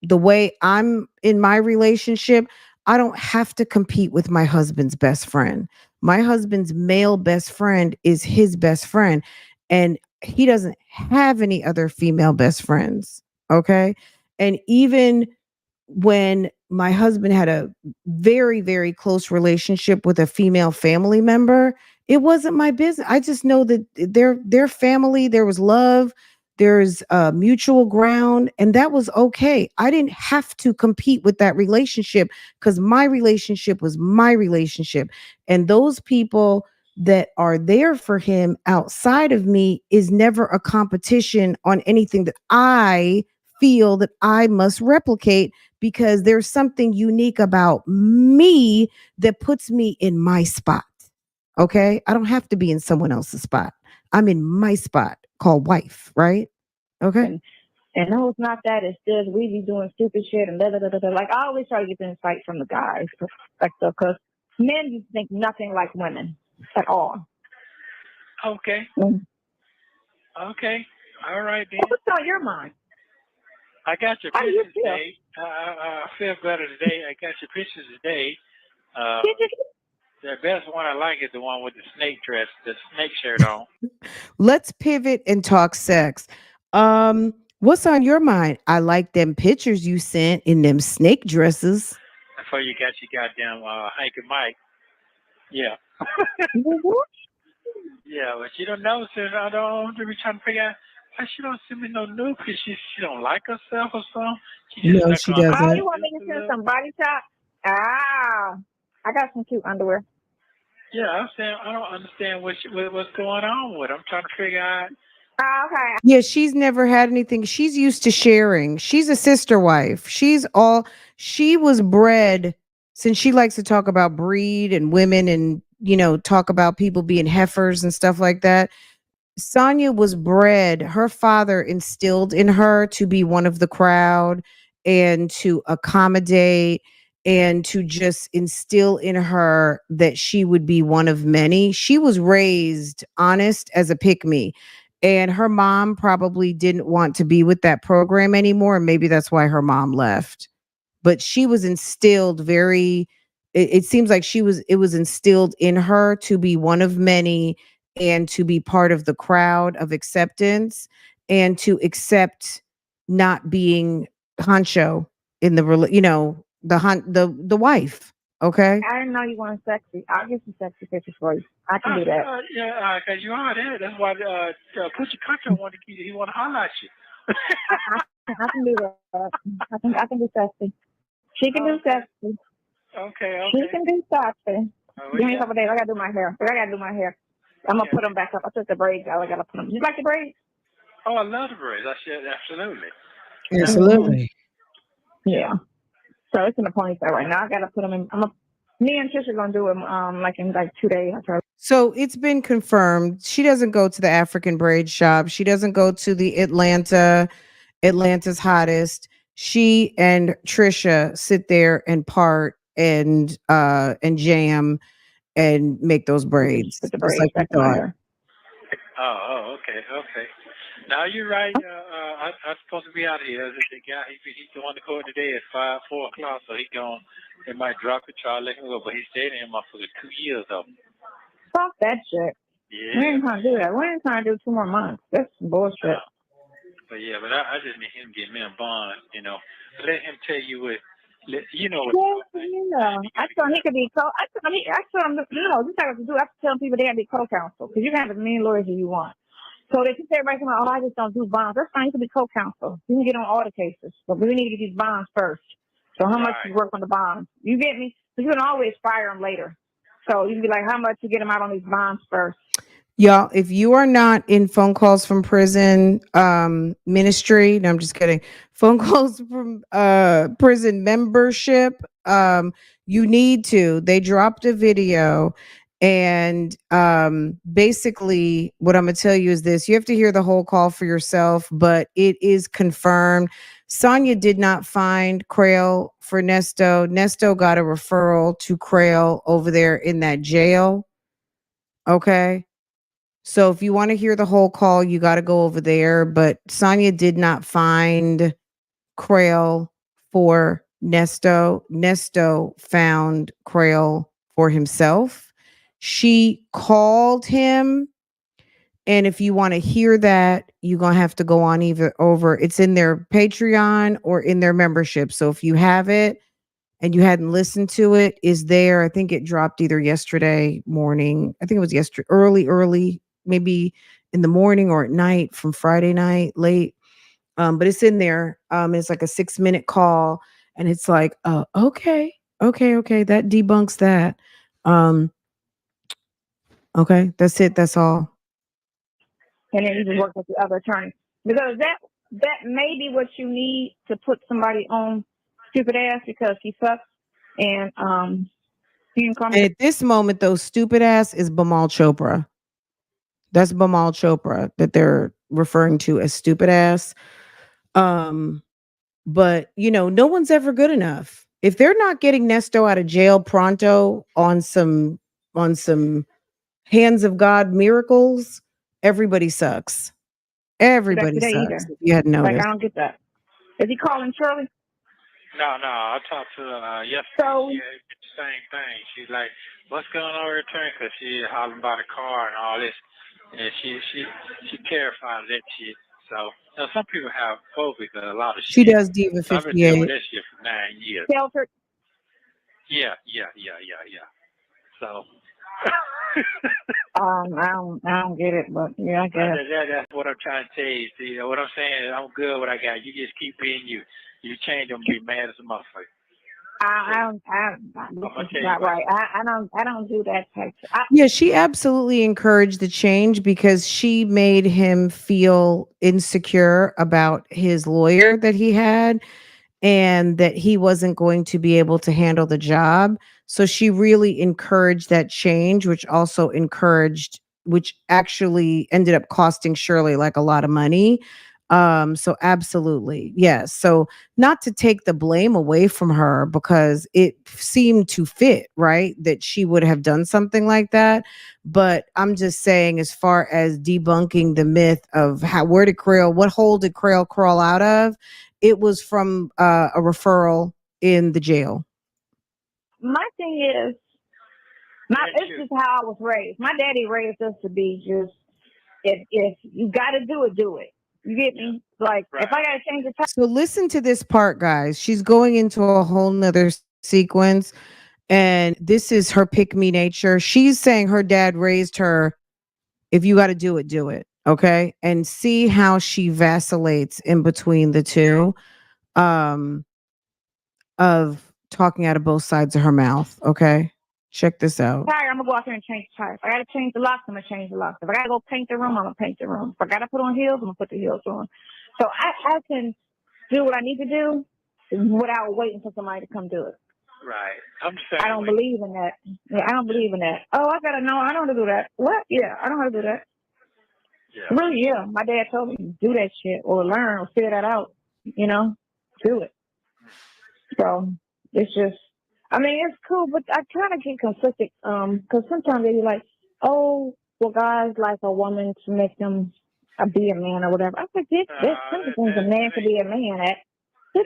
the way I'm in my relationship, I don't have to compete with my husband's best friend. My husband's male best friend is his best friend, and he doesn't have any other female best friends. Okay. And even when my husband had a very, very close relationship with a female family member, it wasn't my business. I just know that their family, there was love, there's mutual ground, and that was okay. I didn't have to compete with that relationship because my relationship was my relationship. And those people that are there for him outside of me is never a competition on anything that I feel that I must replicate, because there's something unique about me that puts me in my spot. Okay. I don't have to be in someone else's spot. I'm in my spot called wife, right? Okay. And no, it's not that. It's just we be doing stupid shit and da da da da. Like, I always try to get the insight from the guys' perspective, because men you think nothing like women at all. Okay. Mm. Okay. All right then. What's on your mind? I got your How do you pictures feel? today. I feel better today. I got your pictures today. The best one I like is the one with the snake dress, the snake shirt on. Let's pivot and talk sex. What's on your mind? I like them pictures you sent in them snake dresses. Before you got your goddamn Hank and Mike. Yeah. Yeah, but she don't know, so I don't be trying to figure out why she don't send me no nude pictures. She don't like herself or something. She just No, stuck she on. doesn't. Oh, you want me to send some body shot? Ah, I got some cute underwear. Yeah, I'm saying I don't understand what's going on with her. I'm trying to figure out Oh, okay. Yeah, she's never had anything. She's used to sharing. She's a sister wife. She was bred, since she likes to talk about breed and women and, talk about people being heifers and stuff like that. Sonya was bred, her father instilled in her to be one of the crowd and to accommodate and to just instill in her that she would be one of many. She was raised honest as a pick me. And her mom probably didn't want to be with that program anymore. And maybe that's why her mom left. But she was instilled very, it seems like it was instilled in her to be one of many and to be part of the crowd of acceptance and to accept not being honcho in the wife. Okay. I didn't know you wanted sexy. I'll get some sexy pictures for you. I can do that. Yeah, because you are there. That's why put your country on the key. He want to holler at you. I can do that. I can do sexy. She can do sexy. Okay. She can do sexy. Oh, Give me a couple days. I gotta do my hair. I'm gonna put them back up. I took the braids out. I gotta put them. You like the braids? Oh, I love the braids. I said absolutely. Absolutely. Yeah. So it's in the ponytail right now. I gotta put them in. Me and Trish are gonna do them in 2 days. So it's been confirmed. She doesn't go to the African braid shop. She doesn't go to the Atlanta's hottest. She and Trisha sit there and part and jam and make those braids. Put the Just braids like we back in my thought. hair. Okay. Now you're right. I'm supposed to be out here. The guy, he's going to court today at 4 o'clock, so they might drop the trial, let him go. But he stayed in here for 2 years though. Fuck that shit. Yeah. We ain't trying to do that. We ain't trying to do 2 more months. That's some bullshit. But I just need him to get me a bond. Let him tell you what. You know what? Yeah. I thought he could be I told him, this is what to do. I have to tell people they have to be co-counsel because you can have as many lawyers as you want. So they can say everybody come out, I just don't do bonds. That's fine. You can be co-counsel. You can get on all the cases, but we need to get these bonds first. So how much you work on the bonds? You get me? So you can always fire them later. So you can be like, how much you get them out on these bonds first? Y'all, if you are not in phone calls from prison ministry, no, I'm just kidding. Phone calls from prison membership, you need to. They dropped a video and basically what I'm gonna tell you is this. You have to hear the whole call for yourself, but it is confirmed. Sonya did not find Crail for Nesto. Nesto got a referral to Crail over there in that jail. Okay. So if you want to hear the whole call, you got to go over there. But Sonya did not find Crail for Nesto. Nesto found Crail for himself. She called him. And if you want to hear that, you're going to have to go on it's in their Patreon or in their membership. So if you have it and you hadn't listened to it, is there. I think it dropped either yesterday morning. I think it was yesterday, early, maybe in the morning or at night from Friday night, late. But it's in there. It's like a 6-minute call. And it's like, okay. That debunks that. Okay, that's it. That's all. And then you just work with the other attorney. Because that may be what you need to put somebody on stupid ass because he sucks. And at this moment, though, stupid ass is Bimal Chopra. That's Bimal Chopra that they're referring to as stupid ass. But no one's ever good enough. If they're not getting Nesto out of jail pronto on some hands of God miracles, everybody sucks. Everybody sucks. Either. If you hadn't noticed. Like, I don't get that. Is he calling Shirley? No. I talked to her yesterday. So, yeah, the same thing. She's like, "What's going on with her?" Because she hollering about a car and all this, and she terrified of that shit. So some people have phobia because a lot of shit. She does Diva 58. I've been dealing with that shit for 9 years. Sheltered. Yeah. So. I don't get it, but yeah, I get it. That's what I'm trying to tell you. See, what I'm saying is I'm good what I got. You just keep being you. You change them, be mad as a motherfucker. This is not right. I don't do that type. Yeah, she absolutely encouraged the change because she made him feel insecure about his lawyer that he had and that he wasn't going to be able to handle the job. So she really encouraged that change, which actually ended up costing Shirley like a lot of money. So absolutely. Yes. So not to take the blame away from her because it seemed to fit, right? That she would have done something like that. But I'm just saying, as far as debunking the myth of what hole did Crail crawl out of? It was from a referral in the jail. My thing is, it's just how I was raised. My daddy raised us to be just, if you got to do it, do it. You get me? Like, if I got to change the time. So listen to this part, guys. She's going into a whole nother sequence. And this is her pick me nature. She's saying her dad raised her, if you got to do it, do it. Okay. And see how she vacillates in between the two. Of talking out of both sides of her mouth. Okay. Check this out. Tire, I'm gonna go out there and change the tire. If I gotta change the locks, I'm gonna change the locks. If I gotta go paint the room, I'm gonna paint the room. If I gotta put on heels, I'm gonna put the heels on. So I can do what I need to do without waiting for somebody to come do it. Right. I'm saying. I don't believe in that. Yeah, I don't believe in that. Oh, I gotta know. I know how to do that. What? Yeah, I know how to do that. Yeah. Really? Yeah. My dad told me do that shit or learn or figure that out. You know, do it. So it's just, I mean, it's cool, but I kind of get conflicted because sometimes they be like, oh, well, guys like a woman to make them be a man or whatever. I think there's some things a man could be a man at. A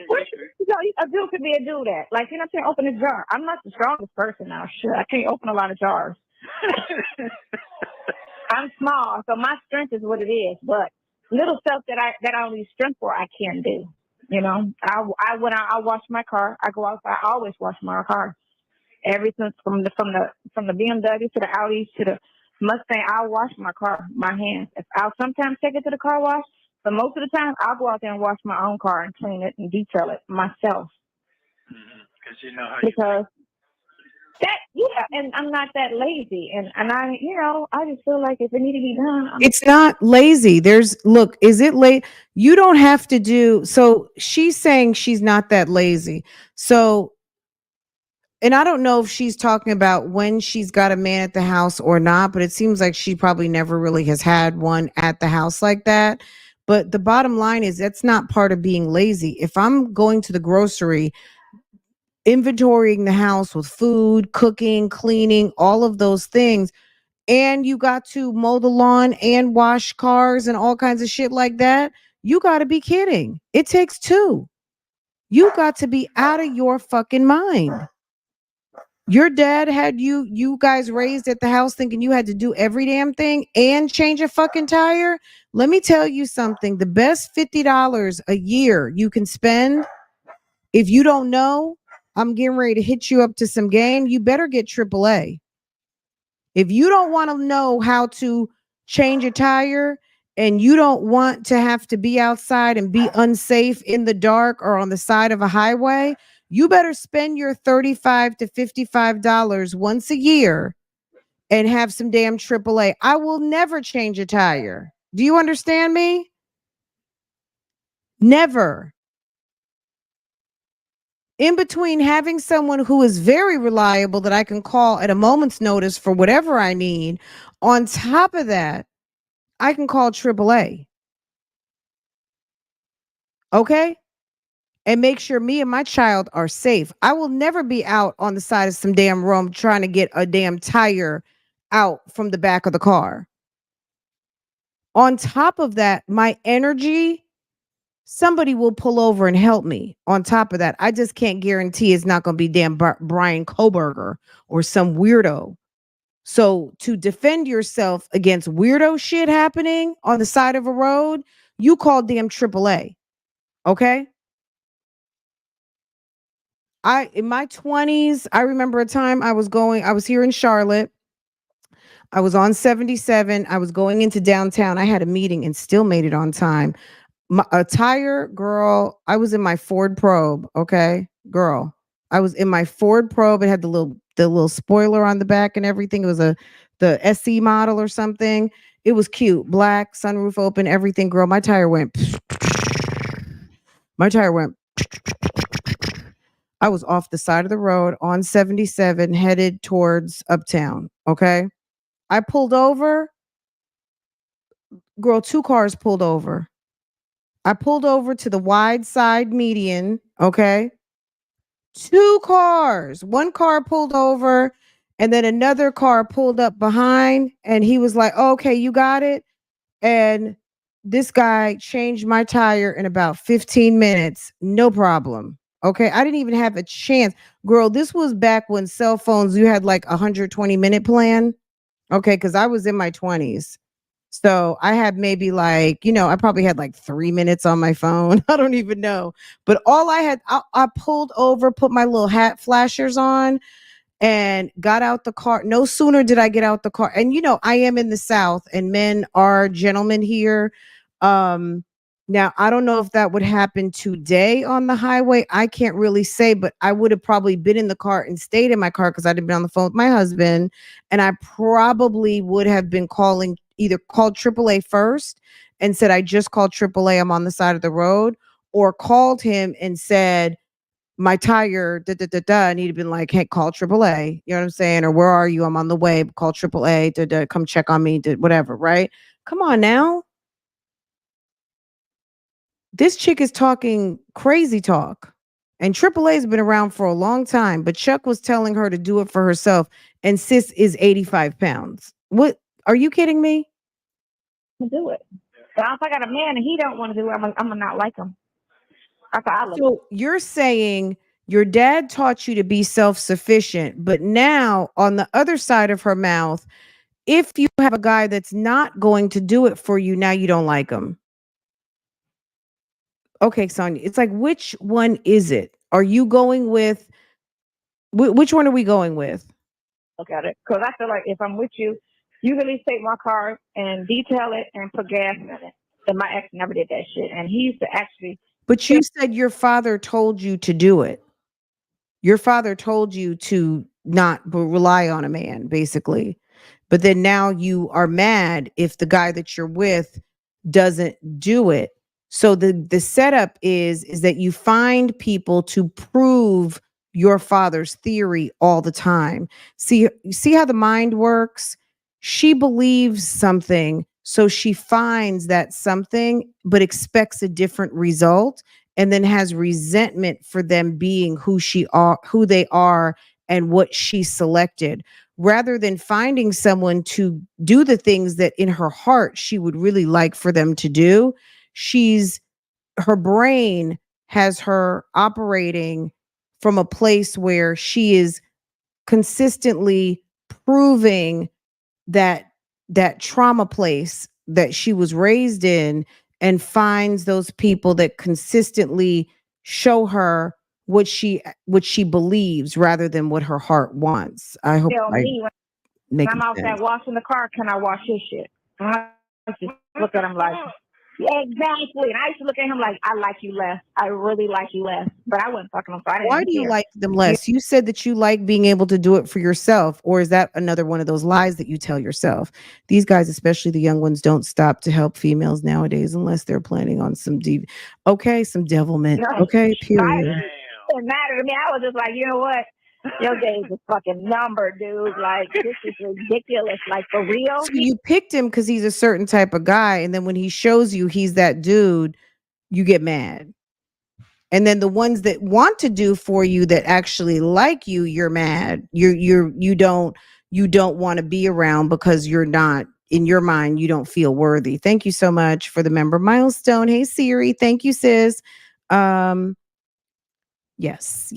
dude could be a dude at. Like, you know what I'm saying? Open a jar. I'm not the strongest person now. Sure, I can't open a lot of jars. I'm small, so my strength is what it is. But little stuff that I don't need strength for, I can do. You know, I wash my car. I go outside. I always wash my car. Everything from the BMW to the Audi to the Mustang, I wash my car, my hands. I'll sometimes take it to the car wash, but most of the time I'll go out there and wash my own car and clean it and detail it myself. Because you know how because that, yeah, and I'm not that lazy, and I, you know, I just feel like if it need to be done, it's not lazy. Is it late? You don't have to do. So she's saying she's not that lazy. So, and I don't know if she's talking about when she's got a man at the house or not, but it seems like she probably never really has had one at the house like that. But the bottom line is that's not part of being lazy. If I'm going to the grocery, inventorying the house with food, cooking, cleaning, all of those things, and you got to mow the lawn and wash cars and all kinds of shit like that, you got to be kidding. It takes two. You got to be out of your fucking mind. Your dad had you guys raised at the house thinking you had to do every damn thing and change a fucking tire. Let me tell you something. The best $50 a year you can spend, if you don't know, I'm getting ready to hit you up to some game, you better get AAA. If you don't want to know how to change a tire and you don't want to have to be outside and be unsafe in the dark or on the side of a highway, you better spend your $35 to $55 once a year and have some damn AAA. I will never change a tire. Do you understand me? Never. In between having someone who is very reliable that I can call at a moment's notice for whatever I need, on top of that, I can call AAA. Okay? And make sure me and my child are safe. I will never be out on the side of some damn road trying to get a damn tire out from the back of the car. On top of that, my energy, somebody will pull over and help me. On top of that, I just can't guarantee it's not going to be damn Brian Koberger or some weirdo. So to defend yourself against weirdo shit happening on the side of a road, you call damn AAA. Okay? In my 20s, I remember a time I was here in Charlotte. I was on 77. I was going into downtown. I had a meeting and still made it on time. A tire, girl, I was in my Ford Probe, okay? Girl, I was in my Ford Probe. It had the little spoiler on the back and everything. It was the SC model or something. It was cute. Black, sunroof open, everything. Girl, my tire went. My tire went. I was off the side of the road on 77 headed towards Uptown. Okay. I pulled over. Girl, two cars pulled over. I pulled over to the wide side median. Okay. Two cars. One car pulled over and then another car pulled up behind and he was like, "Okay, you got it." And this guy changed my tire in about 15 minutes. No problem. Okay. I didn't even have a chance. Girl, this was back when cell phones, you had like a 120-minute plan. Okay. Cause I was in my 20s. So I had maybe like, I probably had like 3 minutes on my phone. I don't even know. But all I pulled over, put my little hat flashers on, and got out the car. No sooner did I get out the car. And I am in the South and men are gentlemen here. Now I don't know if that would happen today on the highway. I can't really say, but I would have probably been in the car and stayed in my car because I'd have been on the phone with my husband. And I probably would have been either called AAA first and said, "I just called AAA. I'm on the side of the road," or called him and said, "My tire, da da da da," and he'd been like, "Hey, call AAA." You know what I'm saying? Or, "Where are you? I'm on the way. Call AAA. Da da. Come check on me. Whatever." Right? Come on now. This chick is talking crazy talk, and AAA has been around for a long time. But Chuck was telling her to do it for herself, and sis is 85 pounds. What? Are you kidding me? To do it. But if I got a man and he don't want to do it, I'm gonna not like him. That's how I look. So you're saying your dad taught you to be self-sufficient, but now on the other side of her mouth, if you have a guy that's not going to do it for you, now you don't like him. Okay, Sonya, it's like, which one is it? Are you going with, which one are we going with? Look at it, because I feel like if I'm with you, you can at least take my car and detail it and put gas in it. And my ex never did that shit, and he used to actually. But you said your father told you to do it. Your father told you to not rely on a man, basically. But then now you are mad if the guy that you're with doesn't do it. So the setup is that you find people to prove your father's theory all the time. See how the mind works? She believes something, so she finds that something but expects a different result and then has resentment for them being who they are and what she selected, rather than finding someone to do the things that in her heart she would really like for them to do. Her brain has her operating from a place where she is consistently proving that trauma place that she was raised in, and finds those people that consistently show her what she believes rather than what her heart wants. I hope Tell I me when make I'm out sense. there washing the car, can I wash his shit? And I just look at him like, yeah, exactly. And I used to look at him like, I like you less. I really like you less. But I wasn't fucking him, so I didn't Why even do you care. like them less? You said that you like being able to do it for yourself, or is that another one of those lies that you tell yourself? These guys, especially the young ones, don't stop to help females nowadays unless they're planning on some some devilment. No. Okay, period. It didn't matter to me. I was just like, you know what? Your days is fucking numbered, dude. Like, this is ridiculous. Like, for real? So you picked him because he's a certain type of guy, and then when he shows you he's that dude, you get mad. And then the ones that want to do for you that actually like you, you're mad. You don't want to be around because you're not, in your mind, you don't feel worthy. Thank you so much for the member milestone. Hey Siri, thank you, sis. Yes.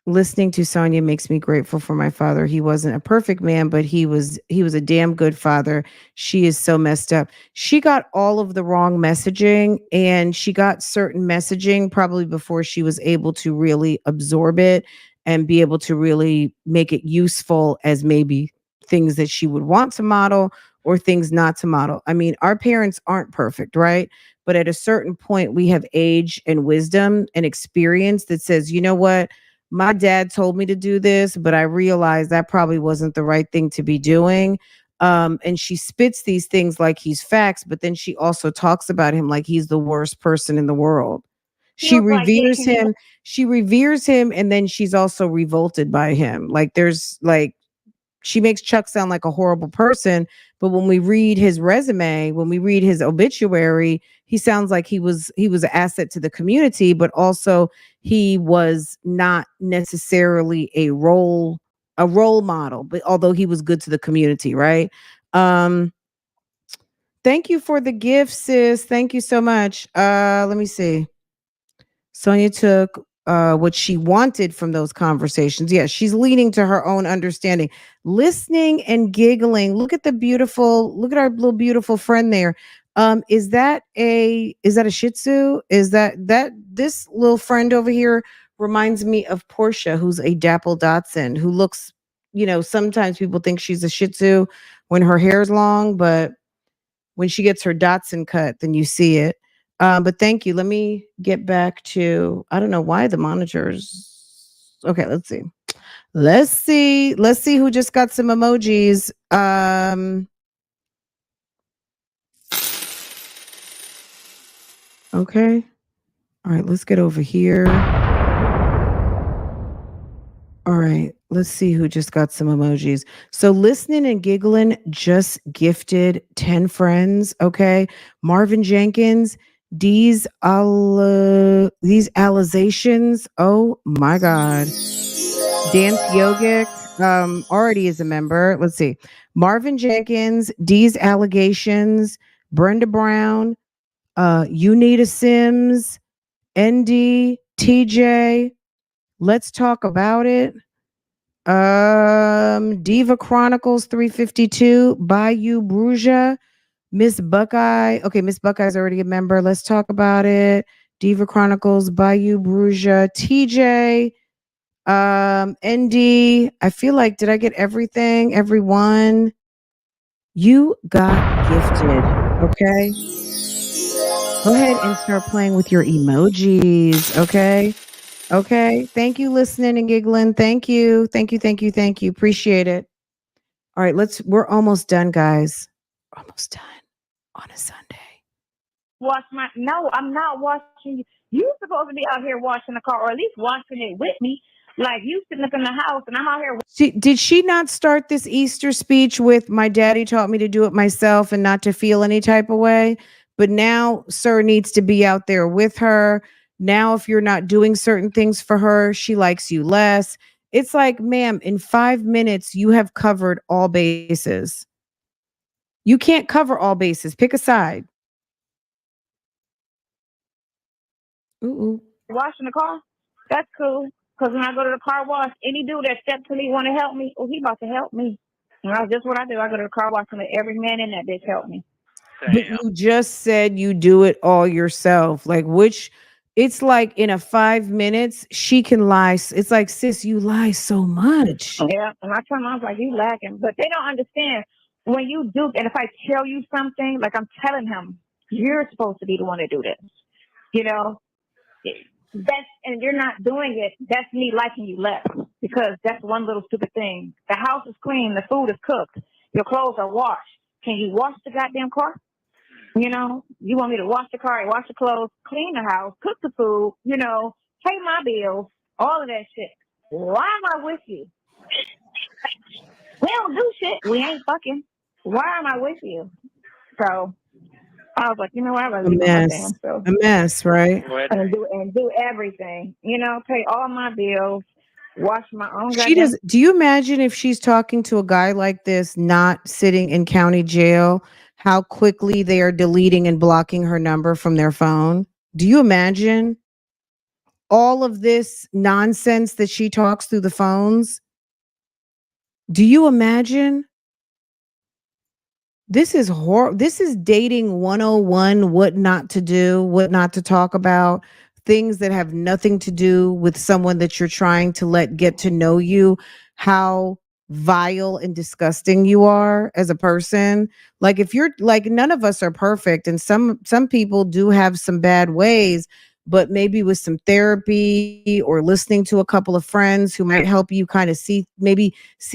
Listening to Sonya makes me grateful for my father. He wasn't a perfect man, but he was a damn good father. She is so messed up. She got all of the wrong messaging, and she got certain messaging probably before she was able to really absorb it and be able to really make it useful as maybe things that she would want to model or things not to model. I mean, our parents aren't perfect, right? But at a certain point, we have age and wisdom and experience that says, you know what? My dad told me to do this, but I realized that probably wasn't the right thing to be doing. And she spits these things like he's facts, but then she also talks about him like he's the worst person in the world. He She was like, yeah, reveres him. She reveres him, and then she's also revolted by him. Like there's like she makes Chuck sound like a horrible person, but when we read his resume, when we read his obituary, he sounds like he was an asset to the community, but also he was not necessarily a role model, but although he was good to the community, right? Um thank you for the gift, sis. Thank you so much. Let me see. Sonia took what she wanted from those conversations. Yes, she's leaning to her own understanding, listening and giggling. Look at our little beautiful friend there. Is that a Shih Tzu? Is that this little friend over here reminds me of Portia, who's a Dapple Dotson, who looks, sometimes people think she's a Shih Tzu when her hair's long, but when she gets her Dotson cut, then you see it. But thank you. Let me get back to, I don't know why the monitors. Okay, let's see. Let's see who just got some emojis. Okay. All right, let's get over here. All right, let's see who just got some emojis. So listening and giggling just gifted 10 friends. Okay. Marvin Jenkins, these alizations. Oh my God. Dance Yogic already is a member. Let's see. Marvin Jenkins, D's allegations, Brenda Brown, Unita Sims, ND, TJ. Let's talk about it. Diva Chronicles 352, Bayou Bruja, Miss Buckeye. Okay, Miss Buckeye's already a member. Let's talk about it. Diva Chronicles, Bayou Bruja, TJ, ND. I feel like, did I get everything? Everyone? You got gifted. Okay. Go ahead and start playing with your emojis. Okay. Okay. Thank you, listening and giggling. Thank you. Thank you. Thank you. Thank you. Appreciate it. All right. We're almost done, guys. Almost done on a Sunday. No, I'm not watching you. You're supposed to be out here washing the car, or at least washing it with me. Like you sitting up in the house and I'm out here. Did she not start this Easter speech with my daddy taught me to do it myself and not to feel any type of way? But now Sir needs to be out there with her. Now, if you're not doing certain things for her, she likes you less. It's like, ma'am, in 5 minutes, you have covered all bases. You can't cover all bases. Pick a side. Ooh. Washing the car? That's cool. Because when I go to the car wash, any dude that steps to me want to help me, he about to help me. And that's just what I do. I go to the car wash and let every man in that bitch help me. But you just said you do it all yourself. It's like in a 5 minutes, she can lie. It's like, sis, you lie so much. Yeah. And I tell them, I was like, you lacking. But they don't understand when you do. And if I tell you something, like I'm telling him, you're supposed to be the one to do this. And you're not doing it. That's me liking you less because that's one little stupid thing. The house is clean. The food is cooked. Your clothes are washed. Can you wash the goddamn car? You want me to wash the car, wash the clothes, clean the house, cook the food, pay my bills, all of that shit. Why am I with you? We don't do shit. We ain't fucking. Why am I with you? So I was like, you know what? I'd rather do my damn self. A mess, right? And do everything. Pay all my bills, wash my own. Do you imagine if she's talking to a guy like this, not sitting in county jail, how quickly they are deleting and blocking her number from their phone? Do you imagine all of this nonsense that she talks through the phones? Do you imagine? This is This is dating 101, what not to do, what not to talk about, things that have nothing to do with someone that you're trying to let get to know you, how vile and disgusting you are as a person. Like if you're like none of us are perfect and some people do have some bad ways, but maybe with some therapy or listening to a couple of friends who might help you kind of see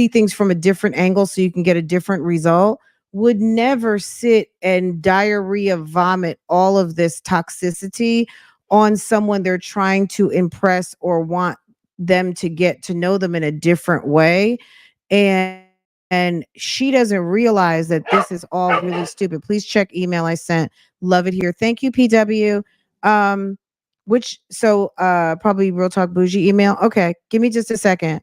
things from a different angle so you can get a different result, would never sit and diarrhea vomit all of this toxicity on someone they're trying to impress or want them to get to know them in a different way. And she doesn't realize that this is all really stupid. Please check email I sent. Love it here. Thank you, PW. Which so probably Real Talk Bougie email. Okay, give me just a second.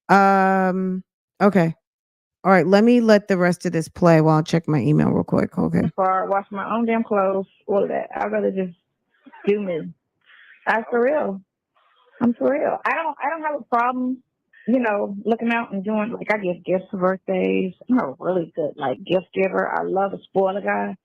Okay. All right, let me let the rest of this play while I check my email real quick. Okay. For wash my own damn clothes, all of that. I'd rather just do me. I'm for real. I'm for real. I don't have a problem, looking out and doing like I give gifts for birthdays. I'm a really good like gift giver. I love a spoiler guy.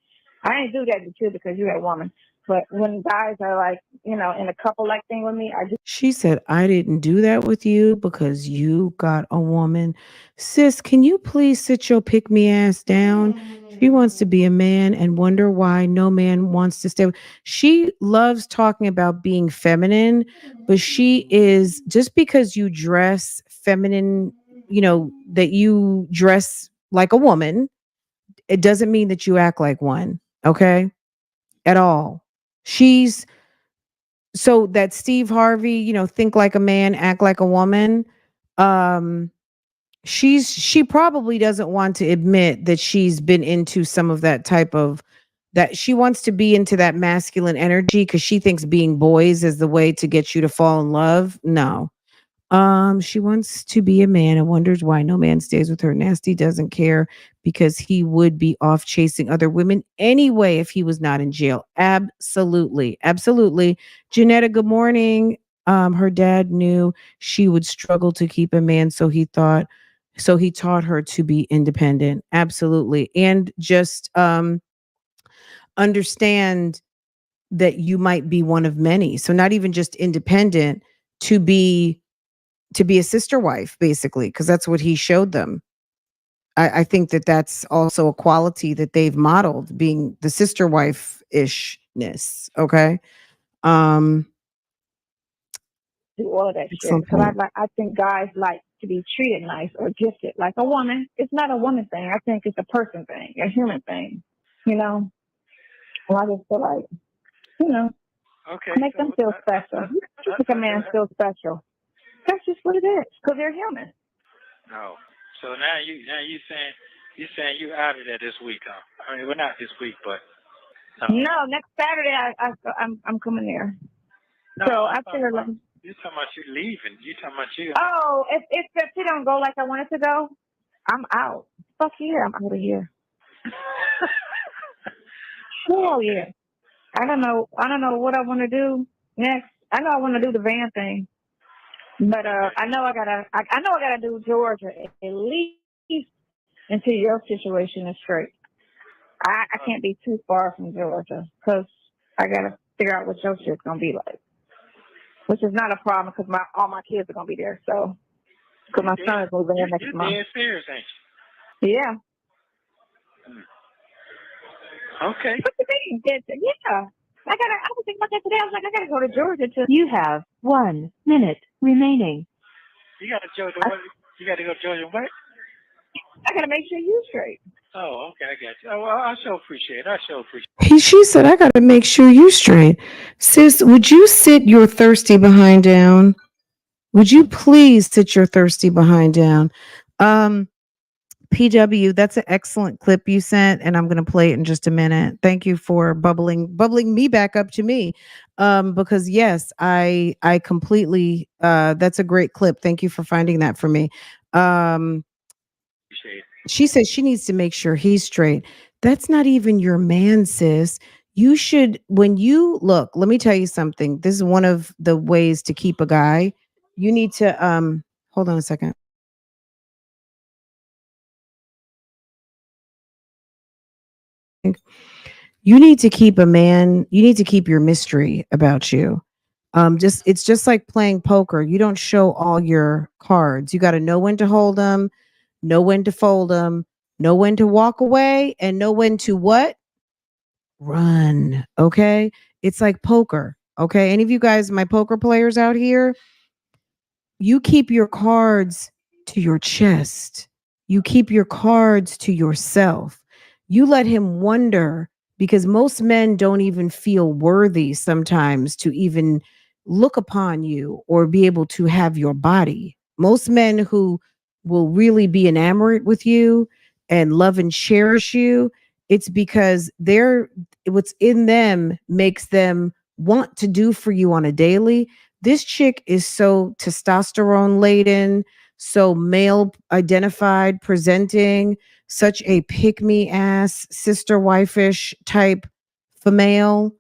I ain't do that with you because you're a woman. But when guys are like, in a couple like thing with me, I just She said, I didn't do that with you because you got a woman. Sis, can you please sit your pick me ass down? She wants to be a man and wonder why no man wants to stay. She loves talking about being feminine, but she is just because you dress feminine, that you dress like a woman, it doesn't mean that you act like one. Okay. At all. She's so that Steve Harvey, think like a man, act like a woman. Um, she probably doesn't want to admit that she's been into some of that type of that she wants to be into that masculine energy because she thinks being boys is the way to get you to fall in love. No. She wants to be a man and wonders why no man stays with her. Nasty doesn't care because he would be off chasing other women anyway if he was not in jail. Absolutely. Absolutely. Janetta, good morning. Her dad knew she would struggle to keep a man, so he taught her to be independent. Absolutely. And just understand that you might be one of many. So not even just independent to be a sister wife, basically, because that's what he showed them. I think that that's also a quality that they've modeled, being the sister wife ishness. Okay. Um, do all of that shit. excellent Because point. I think guys like to be treated nice or gifted like a woman. It's not a woman thing. I think it's a person thing, a human thing. Well, I just feel like, Okay. make them feel special. Make a man feel special. That's just what it is. Because they're human. No. So now you saying you out of there this week, huh? I mean, well, not this week, but No, next Saturday I'm coming there. no, So I'm I figure like, you're talking about you leaving. You talking about you. oh, if it don't go like I want it to go, I'm out. Fuck yeah, I'm out of here. Hell yeah. I don't know what I want to do next. I know I want to do the van thing, but I know I gotta do Georgia at least until your situation is straight. I can't be too far from Georgia because I gotta figure out what your shit's gonna be like, which is not a problem because all my kids are gonna be there. So because my son is moving in next month. You're dead serious, ain't Yeah. you? Okay. What you mean? Yeah. I was thinking about that today. I was like, I gotta go to Georgia to. You have 1 minute remaining. You got to Georgia. What? You got to go to Georgia. What? I gotta make sure you straight. Oh, okay, I got you. Oh, well, I sure appreciate it. She said, I got to make sure you straight. Sis, would you sit your thirsty behind down? Would you please sit your thirsty behind down? PW, that's an excellent clip you sent, and I'm going to play it in just a minute. Thank you for bubbling me back up to me. Because yes, I completely that's a great clip. Thank you for finding that for me. Appreciate it. She says she needs to make sure he's straight. That's not even your man, sis. You should, when you look, let me tell you something. This is one of the ways to keep a guy. You need to hold on a second. You need to keep a man, you need to keep your mystery about you. It's just like playing poker. You don't show all your cards. You got to know when to hold them. know when to fold them, know when to walk away, and know when to what? Run. Okay. It's like poker. Okay. Any of you guys, my poker players out here, you keep your cards to your chest. You keep your cards to yourself. You let him wonder because most men don't even feel worthy sometimes to even look upon you or be able to have your body. Most men who will really be enamored with you and love and cherish you, it's because they're what's in them makes them want to do for you on a daily. This chick is so testosterone laden, so male identified, presenting, such a pick me ass, sister wife-ish type female.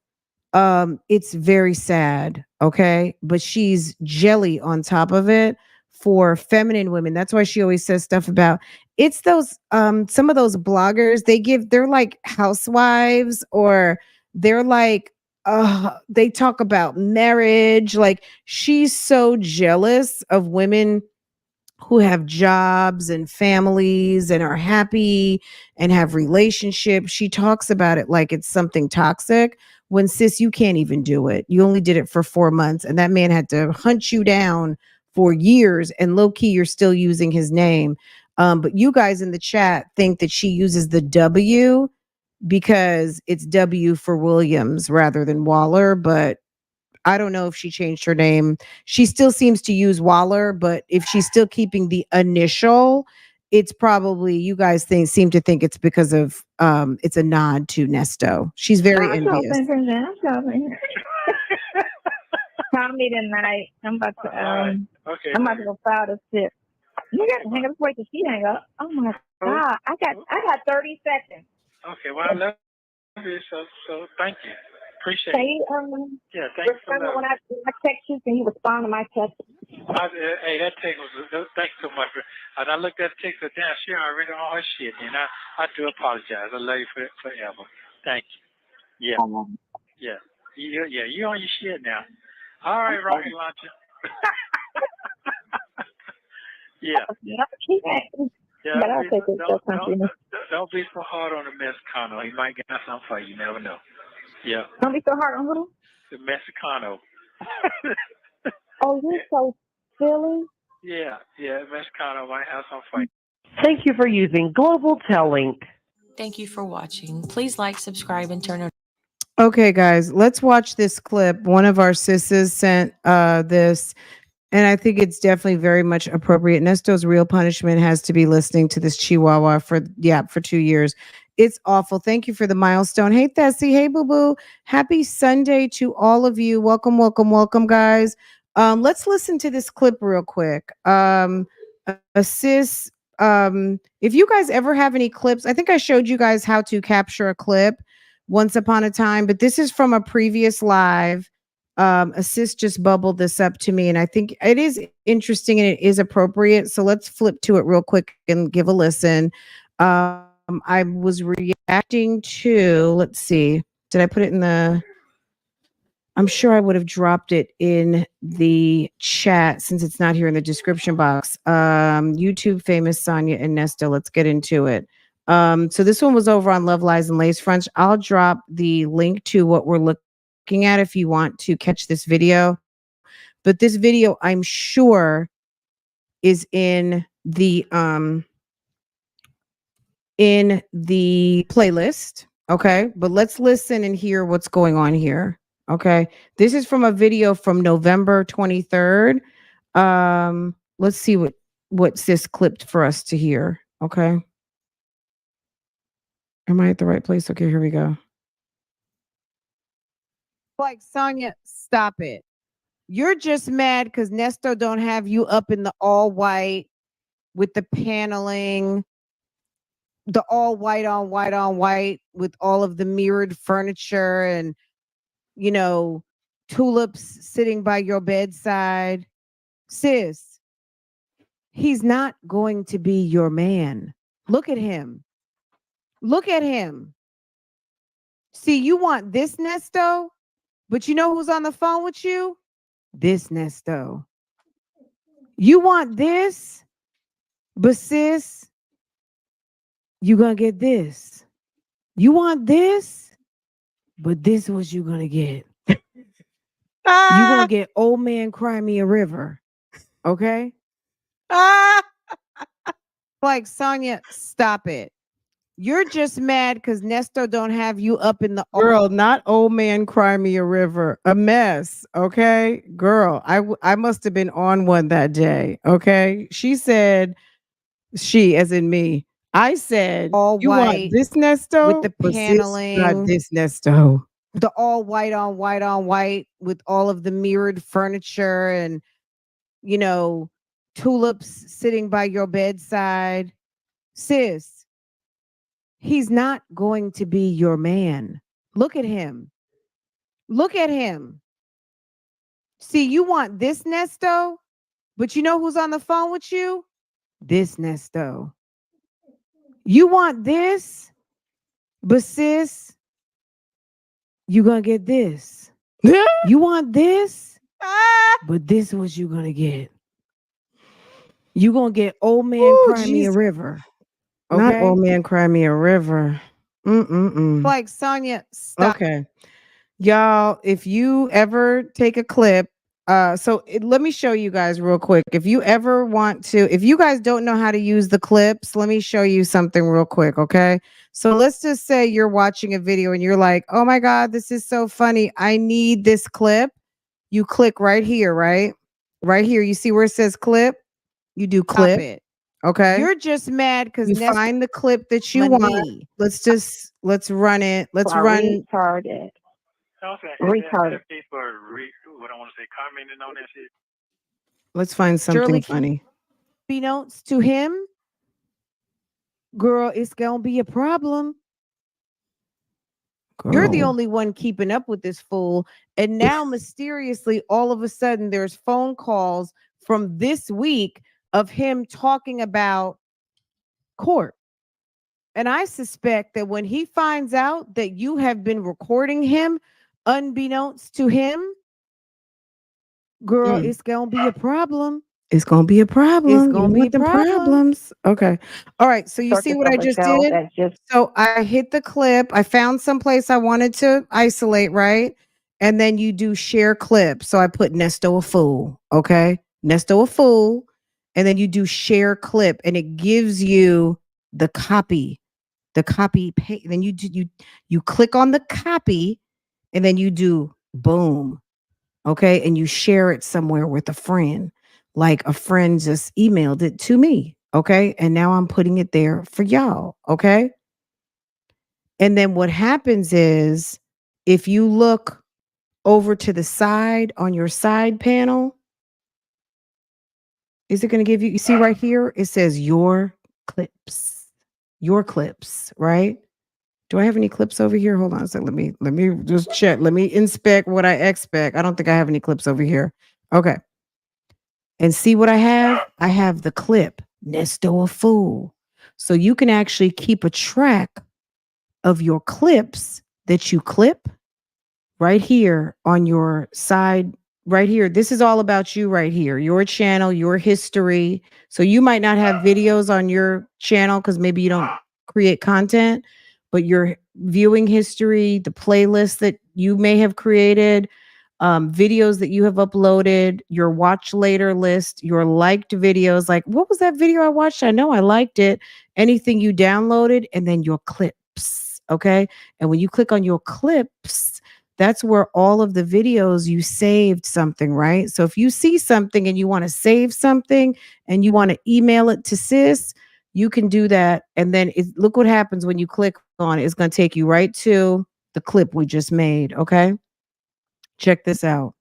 It's very sad, okay? But she's jelly on top of it for feminine women. That's why she always says stuff about it's those some of those bloggers, they're like housewives or they're like they talk about marriage. Like she's so jealous of women who have jobs and families and are happy and have relationships. She talks about it like it's something toxic when sis, you can't even do it. You only did it for 4 months and that man had to hunt you down for years and low key, you're still using his name. But you guys in the chat think that she uses the W because it's W for Williams rather than Waller, but I don't know if she changed her name. She still seems to use Waller, but if she's still keeping the initial, it's probably you guys seem to think it's because of it's a nod to Nesto. She's very envious. Call me tonight. I'm about to Okay. I'm about to go file this shit. You gotta hang up. Let's wait till she hang up. Oh my god. I got 30 seconds. Okay, well I love you, so thank you. Appreciate Can it. you Yeah, thanks so remember much. when I text you, can you respond to my text? Hey, that text was thanks so much. And I looked at the text and damn, she already on her shit, and I do apologize. I love you forever. Thank you. Yeah. Yeah. You on your shit now. All right, rocket launcher. Yeah. But I'll take it. Don't be so hard on the Mexicano. He might get something for you. You never know. Yeah. Don't be so hard on who? The Mexicano. Oh, you're so silly. Yeah, Mexicano might have some for you. Thank you for using Global Tellink. Thank you for watching. Please like, subscribe, and turn on. Okay, guys, let's watch this clip. One of our sisters sent this, and I think it's definitely very much appropriate. Nesto's real punishment has to be listening to this Chihuahua for 2 years. It's awful. Thank you for the milestone. Hey, Thessie. Hey, Boo Boo. Happy Sunday to all of you. Welcome, welcome, welcome, guys. Let's listen to this clip real quick. Sis, if you guys ever have any clips, I think I showed you guys how to capture a clip once upon a time, but this is from a previous live. Assist just bubbled this up to me, and I think it is interesting and it is appropriate. So let's flip to it real quick and give a listen. I was reacting to, let's see, did I put it in the, I'm sure I would have dropped it in the chat since it's not here in the description box. YouTube famous Sonya and Nesto. Let's get into it. So this one was over on Love Lies and Lace Fronts. I'll drop the link to what we're looking at if you want to catch this video. But this video, I'm sure, is in the playlist. Okay, but let's listen and hear what's going on here. Okay, this is from a video from November 23rd. Let's see what sis clipped for us to hear. Okay, am I at the right place? Okay, here we go. Like, Sonya, stop it. You're just mad because Nesto don't have you up in the all white with the paneling, the all white on white on white with all of the mirrored furniture and, you know, tulips sitting by your bedside. Sis, he's not going to be your man. Look at him. Look at him. See, you want this Nesto, but you know who's on the phone with you? This Nesto. You want this, but sis, you gonna get this. You want this, but this is what you gonna get. You gonna get old man cry me a river. Okay? Like Sonya, stop it. You're just mad because Nesto don't have you up in the girl, not old man cry me a river. A mess. Okay. Girl, I must have been on one that day. Okay. She said, she as in me. I said, all you want white this Nesto? with the But sis, you got paneling, this Nesto. the all white on white with all of the mirrored furniture and, you know, tulips sitting by your bedside. Sis, he's not going to be your man. Look at him. Look at him. See, you want this Nesto, but you know who's on the phone with you? This Nesto. You want this, but sis, you gonna get this. You want this, but this is what you gonna get. You gonna get old man Ooh, cry me a Jesus. river. Not Okay? old man cry me a river. Like Sonya, stop. Okay. Y'all, if you ever take a clip, let me show you guys real quick. If you ever want to, if you guys don't know how to use the clips, let me show you something real quick, okay? So let's just say you're watching a video and you're like, "Oh my god, this is so funny. I need this clip." You click right here, right? Right here, you see where it says clip? You do Stop clip, it. okay? You're just mad because You Nesto find the clip that you want. money. Let's run it. Let's Are run. retarded. Okay, Retarded. people what I want to say, commenting on that shit. Let's find something Shirley funny. Unbeknownst to him, girl, it's gonna be a problem. You're the Girl. only one keeping up with this fool. And now, mysteriously, all of a sudden, there's phone calls from this week of him talking about court. And I suspect that when he finds out that you have been recording him, unbeknownst to him, girl, Mm. it's going to be a problem. It's gonna be a It's problem. going You to be a want them problem. problems. Okay. All right. So you see Circus what of I a just show did? that's just So I hit the clip. I found some place I wanted to isolate, right? And then you do share clip. So I put Nesto a fool. Okay. Nesto a fool. And then you do share clip and it gives you the copy. The copy then you click on the copy and then you do boom. Okay. And you share it somewhere with a friend. Like a friend just emailed it to me. Okay. And now I'm putting it there for y'all. Okay. And then what happens is if you look over to the side on your side panel, is it going to give you, you see right here, it says your clips, right? Do I have any clips over here? Hold on a second. Let me just check. Let me inspect what I expect. I don't think I have any clips over here. Okay. And see what I have? I have the clip, Nesto a fool. So you can actually keep a track of your clips that you clip right here on your side. Right here. This is all about you right here. Your channel, your history. So you might not have videos on your channel because maybe you don't create content, but your viewing history, the playlist that you may have created, videos that you have uploaded, your watch later list, your liked videos. Like, what was that video I watched? I know I liked it. Anything you downloaded, and then your clips. Okay. And when you click on your clips, that's where all of the videos you saved something, right? So if you see something and you want to save something and you want to email it to sis, you can do that. And then look what happens when you click on it. It's going to take you right to the clip we just made. Okay. Check this out.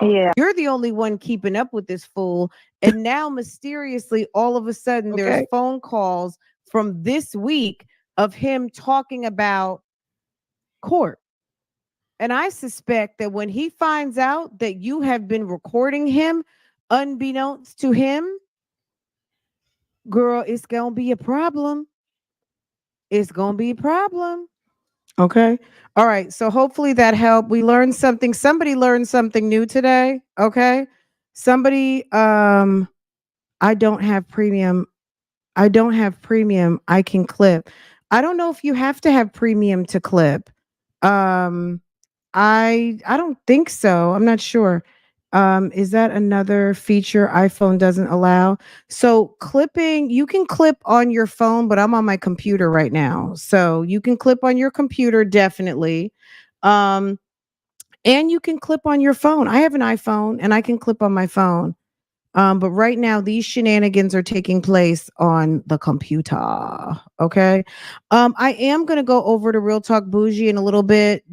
yeah. You're the only one keeping up with this fool. And now, mysteriously, all of a sudden, there's Okay. phone calls from this week of him talking about court. And I suspect that when he finds out that you have been recording him, unbeknownst to him, girl, it's going to be a problem. It's going to be a problem. Okay. All right. So hopefully that helped. We learned something. Somebody learned something new today. Okay. Somebody, I don't have premium. I don't have premium. I can clip. I don't know if you have to have premium to clip. Um, I don't think so. I'm not sure. Is that another feature iPhone doesn't allow? So clipping, you can clip on your phone, but I'm on my computer right now. So you can clip on your computer definitely. Um, and you can clip on your phone. I have an iPhone and I can clip on my phone. But right now, these shenanigans are taking place on the computer. Okay. I am gonna go over to Real Talk Bougie in a little bit.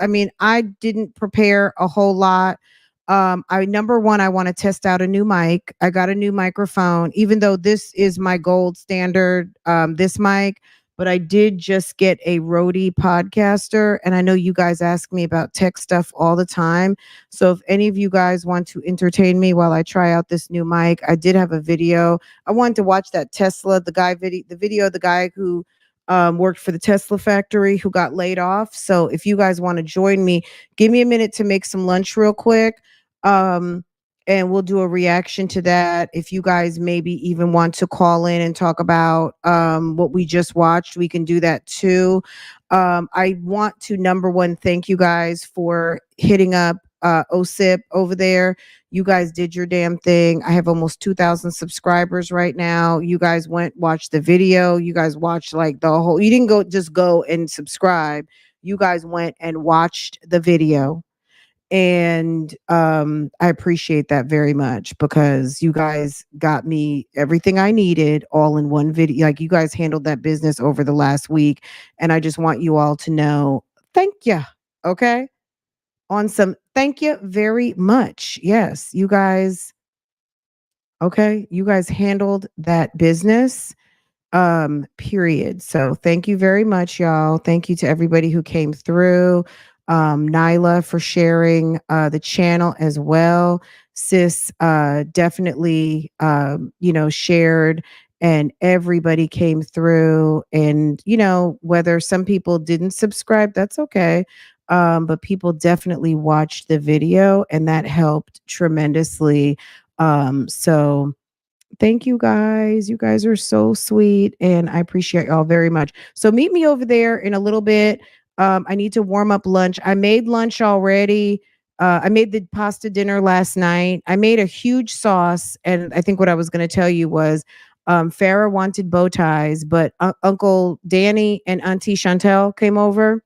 I mean, I didn't prepare a whole lot. I number one, I want to test out a new mic. I got a new microphone, even though this is my gold standard, this mic. But I did just get a Rode podcaster, and I know you guys ask me about tech stuff all the time. So if any of you guys want to entertain me while I try out this new mic, I did have a video. I wanted to watch that Tesla, the video of the guy who worked for the Tesla factory who got laid off. So if you guys want to join me, give me a minute to make some lunch real quick. Um, and we'll do a reaction to that. If you guys maybe even want to call in and talk about what we just watched, we can do that too. I want to number one thank you guys for hitting up OSIP over there. You guys did your damn thing. I have almost 2,000 subscribers right now. You guys watched the video. You guys watched like the whole, you didn't go and subscribe. You guys went and watched the video. And I appreciate that very much because you guys got me everything I needed all in one video. Like you guys handled that business over the last week. And I just want you all to know, thank you. Okay. On some, thank you very much. Yes, you guys, okay. You guys handled that business period. So thank you very much, y'all. Thank you to everybody who came through. Nyla for sharing the channel as well. Sis definitely shared, and everybody came through. And whether some people didn't subscribe, that's okay. But people definitely watched the video, and that helped tremendously. So thank you guys. You guys are so sweet and I appreciate y'all very much. So meet me over there in a little bit. I need to warm up lunch. I made lunch already. I made the pasta dinner last night. I made a huge sauce. And I think what I was going to tell you was Farrah wanted bow ties, but Uncle Danny and Auntie Chantel came over.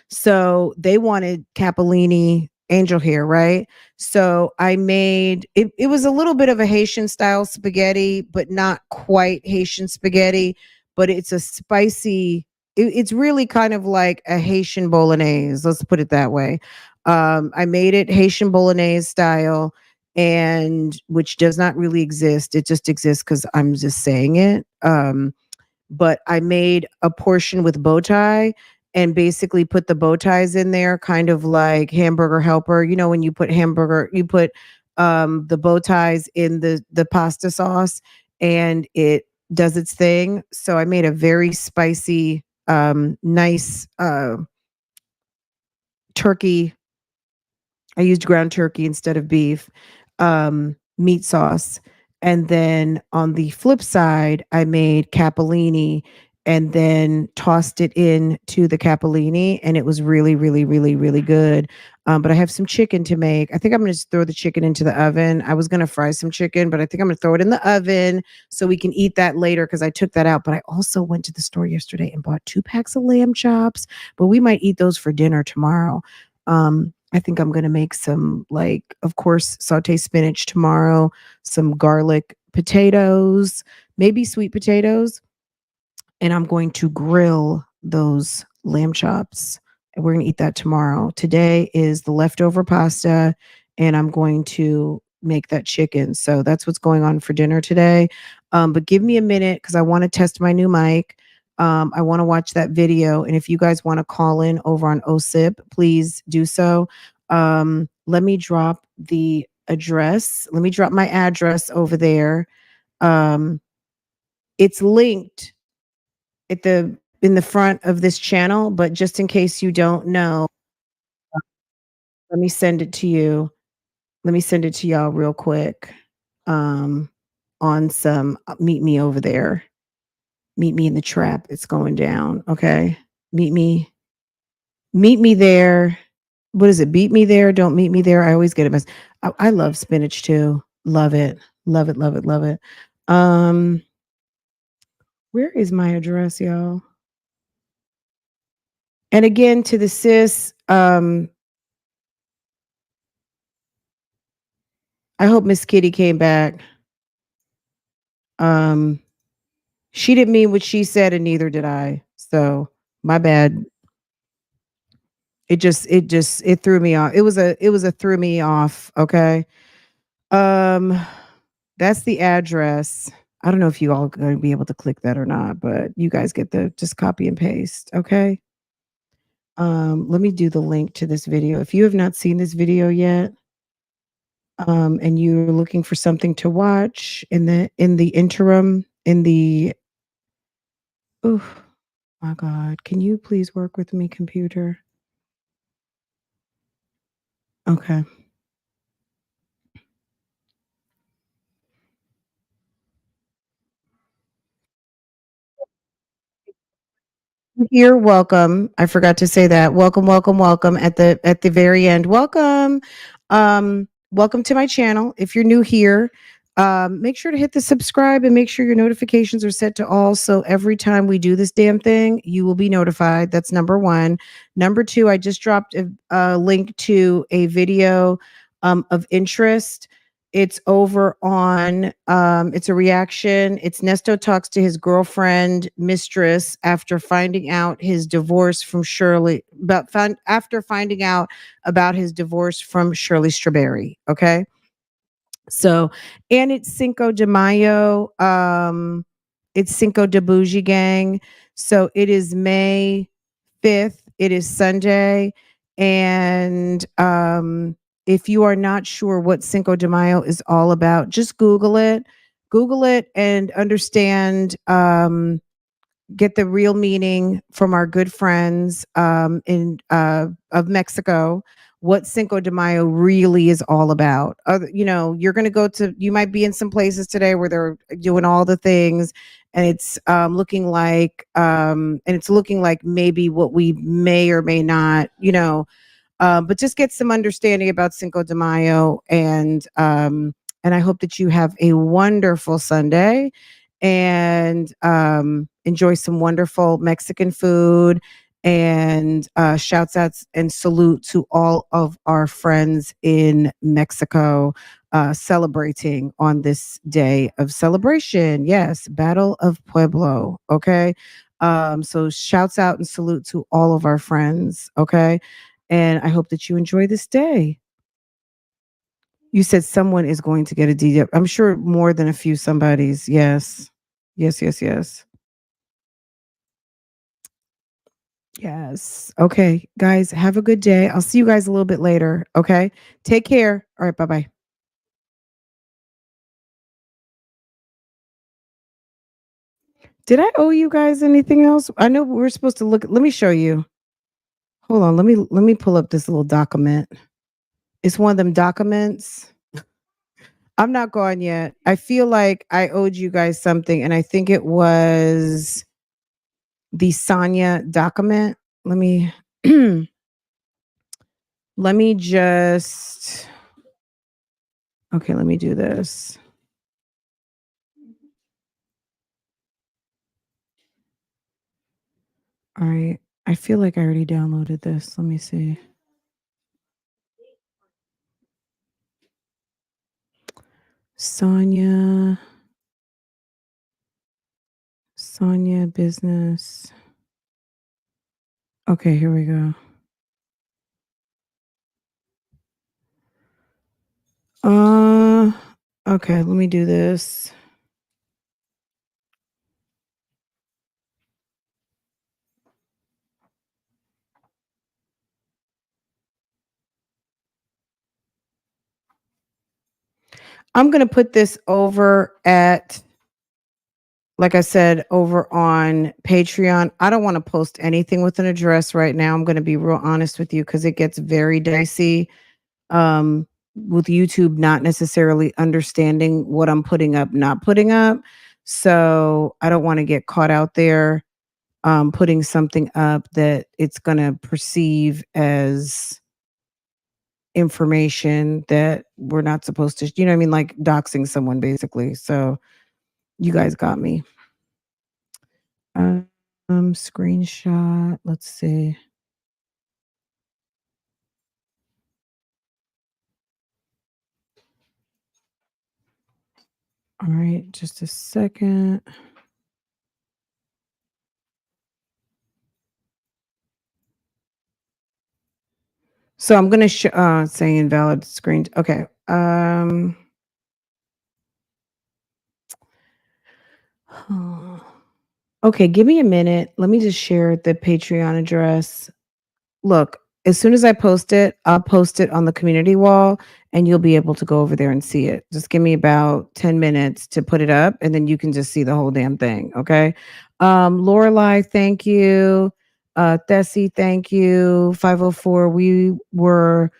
So they wanted capellini angel hair, right? So I made it. It was a little bit of a Haitian style spaghetti, but not quite Haitian spaghetti. But it's a spicy. It's really kind of like a Haitian bolognese. Let's put it that way. I made it Haitian bolognese style, and which does not really exist. It just exists because I'm just saying it. But I made a portion with bow tie and basically put the bow ties in there, kind of like hamburger helper. You know, when you put the bow ties in the pasta sauce and it does its thing. So I made a very spicy, nice turkey. I used ground turkey instead of beef, meat sauce. And then on the flip side, I made capellini and then tossed it into the capellini. And it was really, really, really, really good. But I have some chicken to make. I think I'm going to throw the chicken into the oven. I was going to fry some chicken, but I think I'm going to throw it in the oven so we can eat that later because I took that out. But I also went to the store yesterday and bought 2 packs of lamb chops, but we might eat those for dinner tomorrow. I think I'm going to make some, like, of course, saute spinach tomorrow, some garlic potatoes, maybe sweet potatoes. And I'm going to grill those lamb chops. And we're going to eat that tomorrow. Today is the leftover pasta, and I'm going to make that chicken. So that's what's going on for dinner today. But give me a minute because I want to test my new mic. I want to watch that video. And if you guys want to call in over on OSIP, please do so. Let me drop the address. Let me drop my address over there. It's linked in the front of this channel, but just in case you don't know, let me send it to you. Let me send it to y'all real quick. on some meet me over there. Meet me in the trap. It's going down. Okay. Meet me. Meet me there. What is it? Beat me there. Don't meet me there. I always get it messed. I love spinach too. Love it. Love it. Love it. Love it. Um, where is my address, y'all? And again, to the sis, I hope Miss Kitty came back. She didn't mean what she said, and neither did I. So my bad. It threw me off. It was a threw me off. Okay. Um, that's the address. I don't know if you all going to be able to click that or not, but you guys get the just copy and paste. Okay. Let me do the link to this video. If you have not seen this video yet, and you're looking for something to watch in the interim, in the oh my God, can you please work with me, computer? Okay. You're welcome. I forgot to say that. Welcome, welcome, welcome at the very end. Welcome. Welcome to my channel. If you're new here, make sure to hit the subscribe and make sure your notifications are set to all. So every time we do this damn thing, you will be notified. That's number one. Number two, I just dropped a link to a video of interest. It's over on it's a reaction. It's Nesto talks to his girlfriend mistress after finding out his divorce from Shirley, after finding out about his divorce from Shirley Strawberry. Okay. So, and it's Cinco de Mayo. It's Cinco de Bougie gang. So it is May 5th. It is Sunday. And if you are not sure what Cinco de Mayo is all about, just Google it. Google it and understand, get the real meaning from our good friends in of Mexico, what Cinco de Mayo really is all about. You're going to you might be in some places today where they're doing all the things, and it's looking like maybe what we may or may not, but just get some understanding about Cinco de Mayo, and I hope that you have a wonderful Sunday and enjoy some wonderful Mexican food. And shouts outs and salute to all of our friends in Mexico celebrating on this day of celebration. Yes, Battle of Pueblo. Okay. So shouts out and salute to all of our friends. Okay. And I hope that you enjoy this day. You said someone is going to get a DW. I'm sure more than a few somebodies. Yes. Yes, yes, yes. Yes. Okay, guys, have a good day. I'll see you guys a little bit later. Okay. Take care. All right. Bye bye. Did I owe you guys anything else? I know we're supposed to look. Let me show you. Hold on. Let me pull up this little document. It's one of them documents. I'm not gone yet. I feel like I owed you guys something, and I think it was the Sonya document. Let me let me just okay, let me do this. All right. I feel like I already downloaded this. Let me see. Sonya business. Okay, here we go. Okay, let me do this. I'm going to put this over at, like I said, over on Patreon. I don't want to post anything with an address right now. I'm going to be real honest with you because it gets very dicey. with YouTube not necessarily understanding what I'm putting up, not putting up. So I don't want to get caught out there putting something up that it's going to perceive as information that we're not supposed to, you know what I mean? Like doxing someone basically. So you guys got me. Screenshot. Let's see. All right, just a second. So I'm gonna say invalid screen. Okay. Okay, give me a minute. Let me just share the Patreon address. Look, as soon as I post it, I'll post it on the community wall and you'll be able to go over there and see it. Just give me about 10 minutes to put it up and then you can just see the whole damn thing. Okay. Lorelai, thank you. Tessie, thank you. 504. We were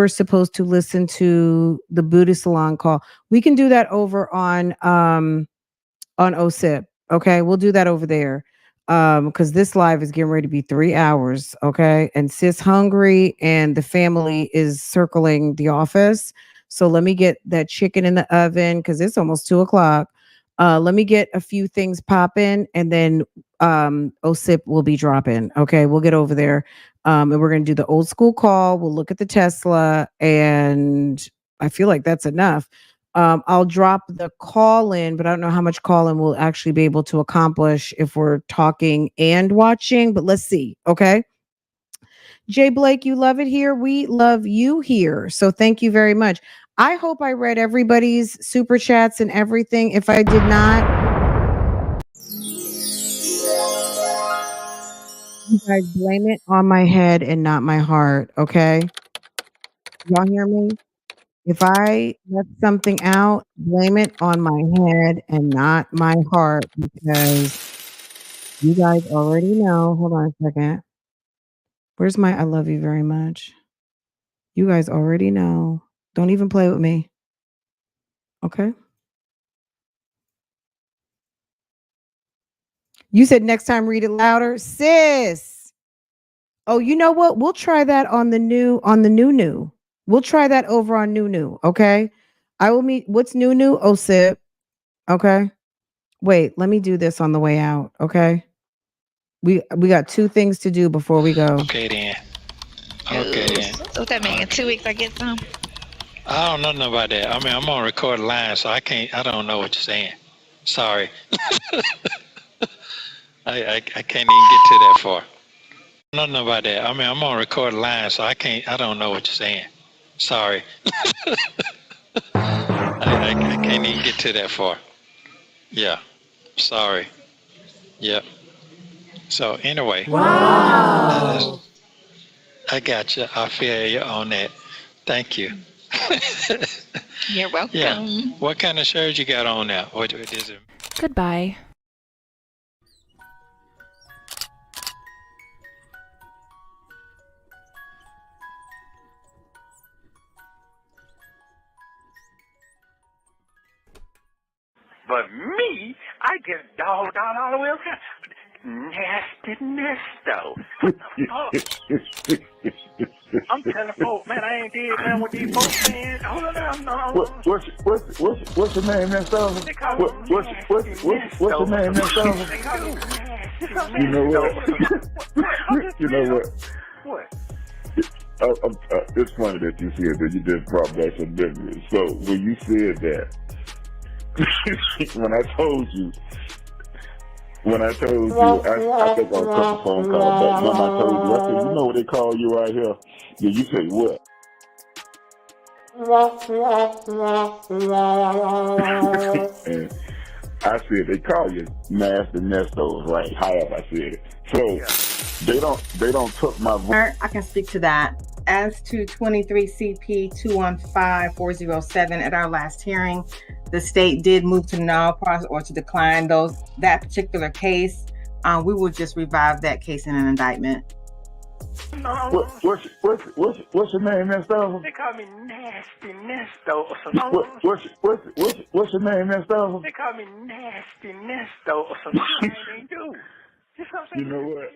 supposed to listen to the Buddhist salon call. We can do that over on OSIP. Okay, we'll do that over there. Because this live is getting ready to be 3 hours. Okay, and sis hungry and the family is circling the office. So let me get that chicken in the oven because it's almost 2:00. Let me get a few things popping and then OSIP will be dropping. Okay, we'll get over there. And we're gonna do the old school call. We'll look at the Tesla, and I feel like that's enough. I'll drop the call in, but I don't know how much call in we'll actually be able to accomplish if we're talking and watching, but let's see. Okay. Jay Blake, you love it here. We love you here. So thank you very much. I hope I read everybody's super chats and everything. If I did not, you guys blame it on my head and not my heart. Okay. Y'all hear me? If I left something out, blame it on my head and not my heart because you guys already know. Hold on a second. Where's my I love you very much? You guys already know. Don't even play with me. Okay. You said next time read it louder. Sis. Oh, you know what? We'll try that on the new. We'll try that over on new. Okay. I will meet what's new. Oh, sip. Okay. Wait, let me do this on the way out. Okay. We got 2 things to do before we go. Okay then. Okay then. So that mean in 2 weeks I get some? I don't know nothing about that. I mean, I'm on record line, so I don't know what you're saying. Sorry. I can't even get to that far. Nothing about that. I mean, I'm on record line, so I don't know what you're saying. Sorry. I can't even get to that far. Yeah. Sorry. Yep. So anyway. Wow. I got you. I feel you on that. Thank you. You're welcome. Yeah. What kind of shirt you got on now? What is it? Goodbye. But me, I get dogged out all the way around. Nasty Nesto. I'm telling folks, man, I ain't did nothing with these folks, man. Hold on, no. What's your name, Nesto? What's your name, Nesto? You know what? You know what? What? It's funny that you said that. You just brought back some memories. So when you said that, when I told you, I think I cut the phone call back. When I told you, I said, you know what they call you out here? Yeah, you say what? And I said they call you Nasty Nestos, right? However I said it. So they don't took my voice. I can speak to that. As to 23 CP 215407 at our last hearing, the state did move to null process or to decline that particular case. We will just revive that case in an indictment. What's your name, Nesto? They call me Nasty Nesto or something. What's your name, Nesto? They call me Nasty Nesto or something. I ain't do. You know what?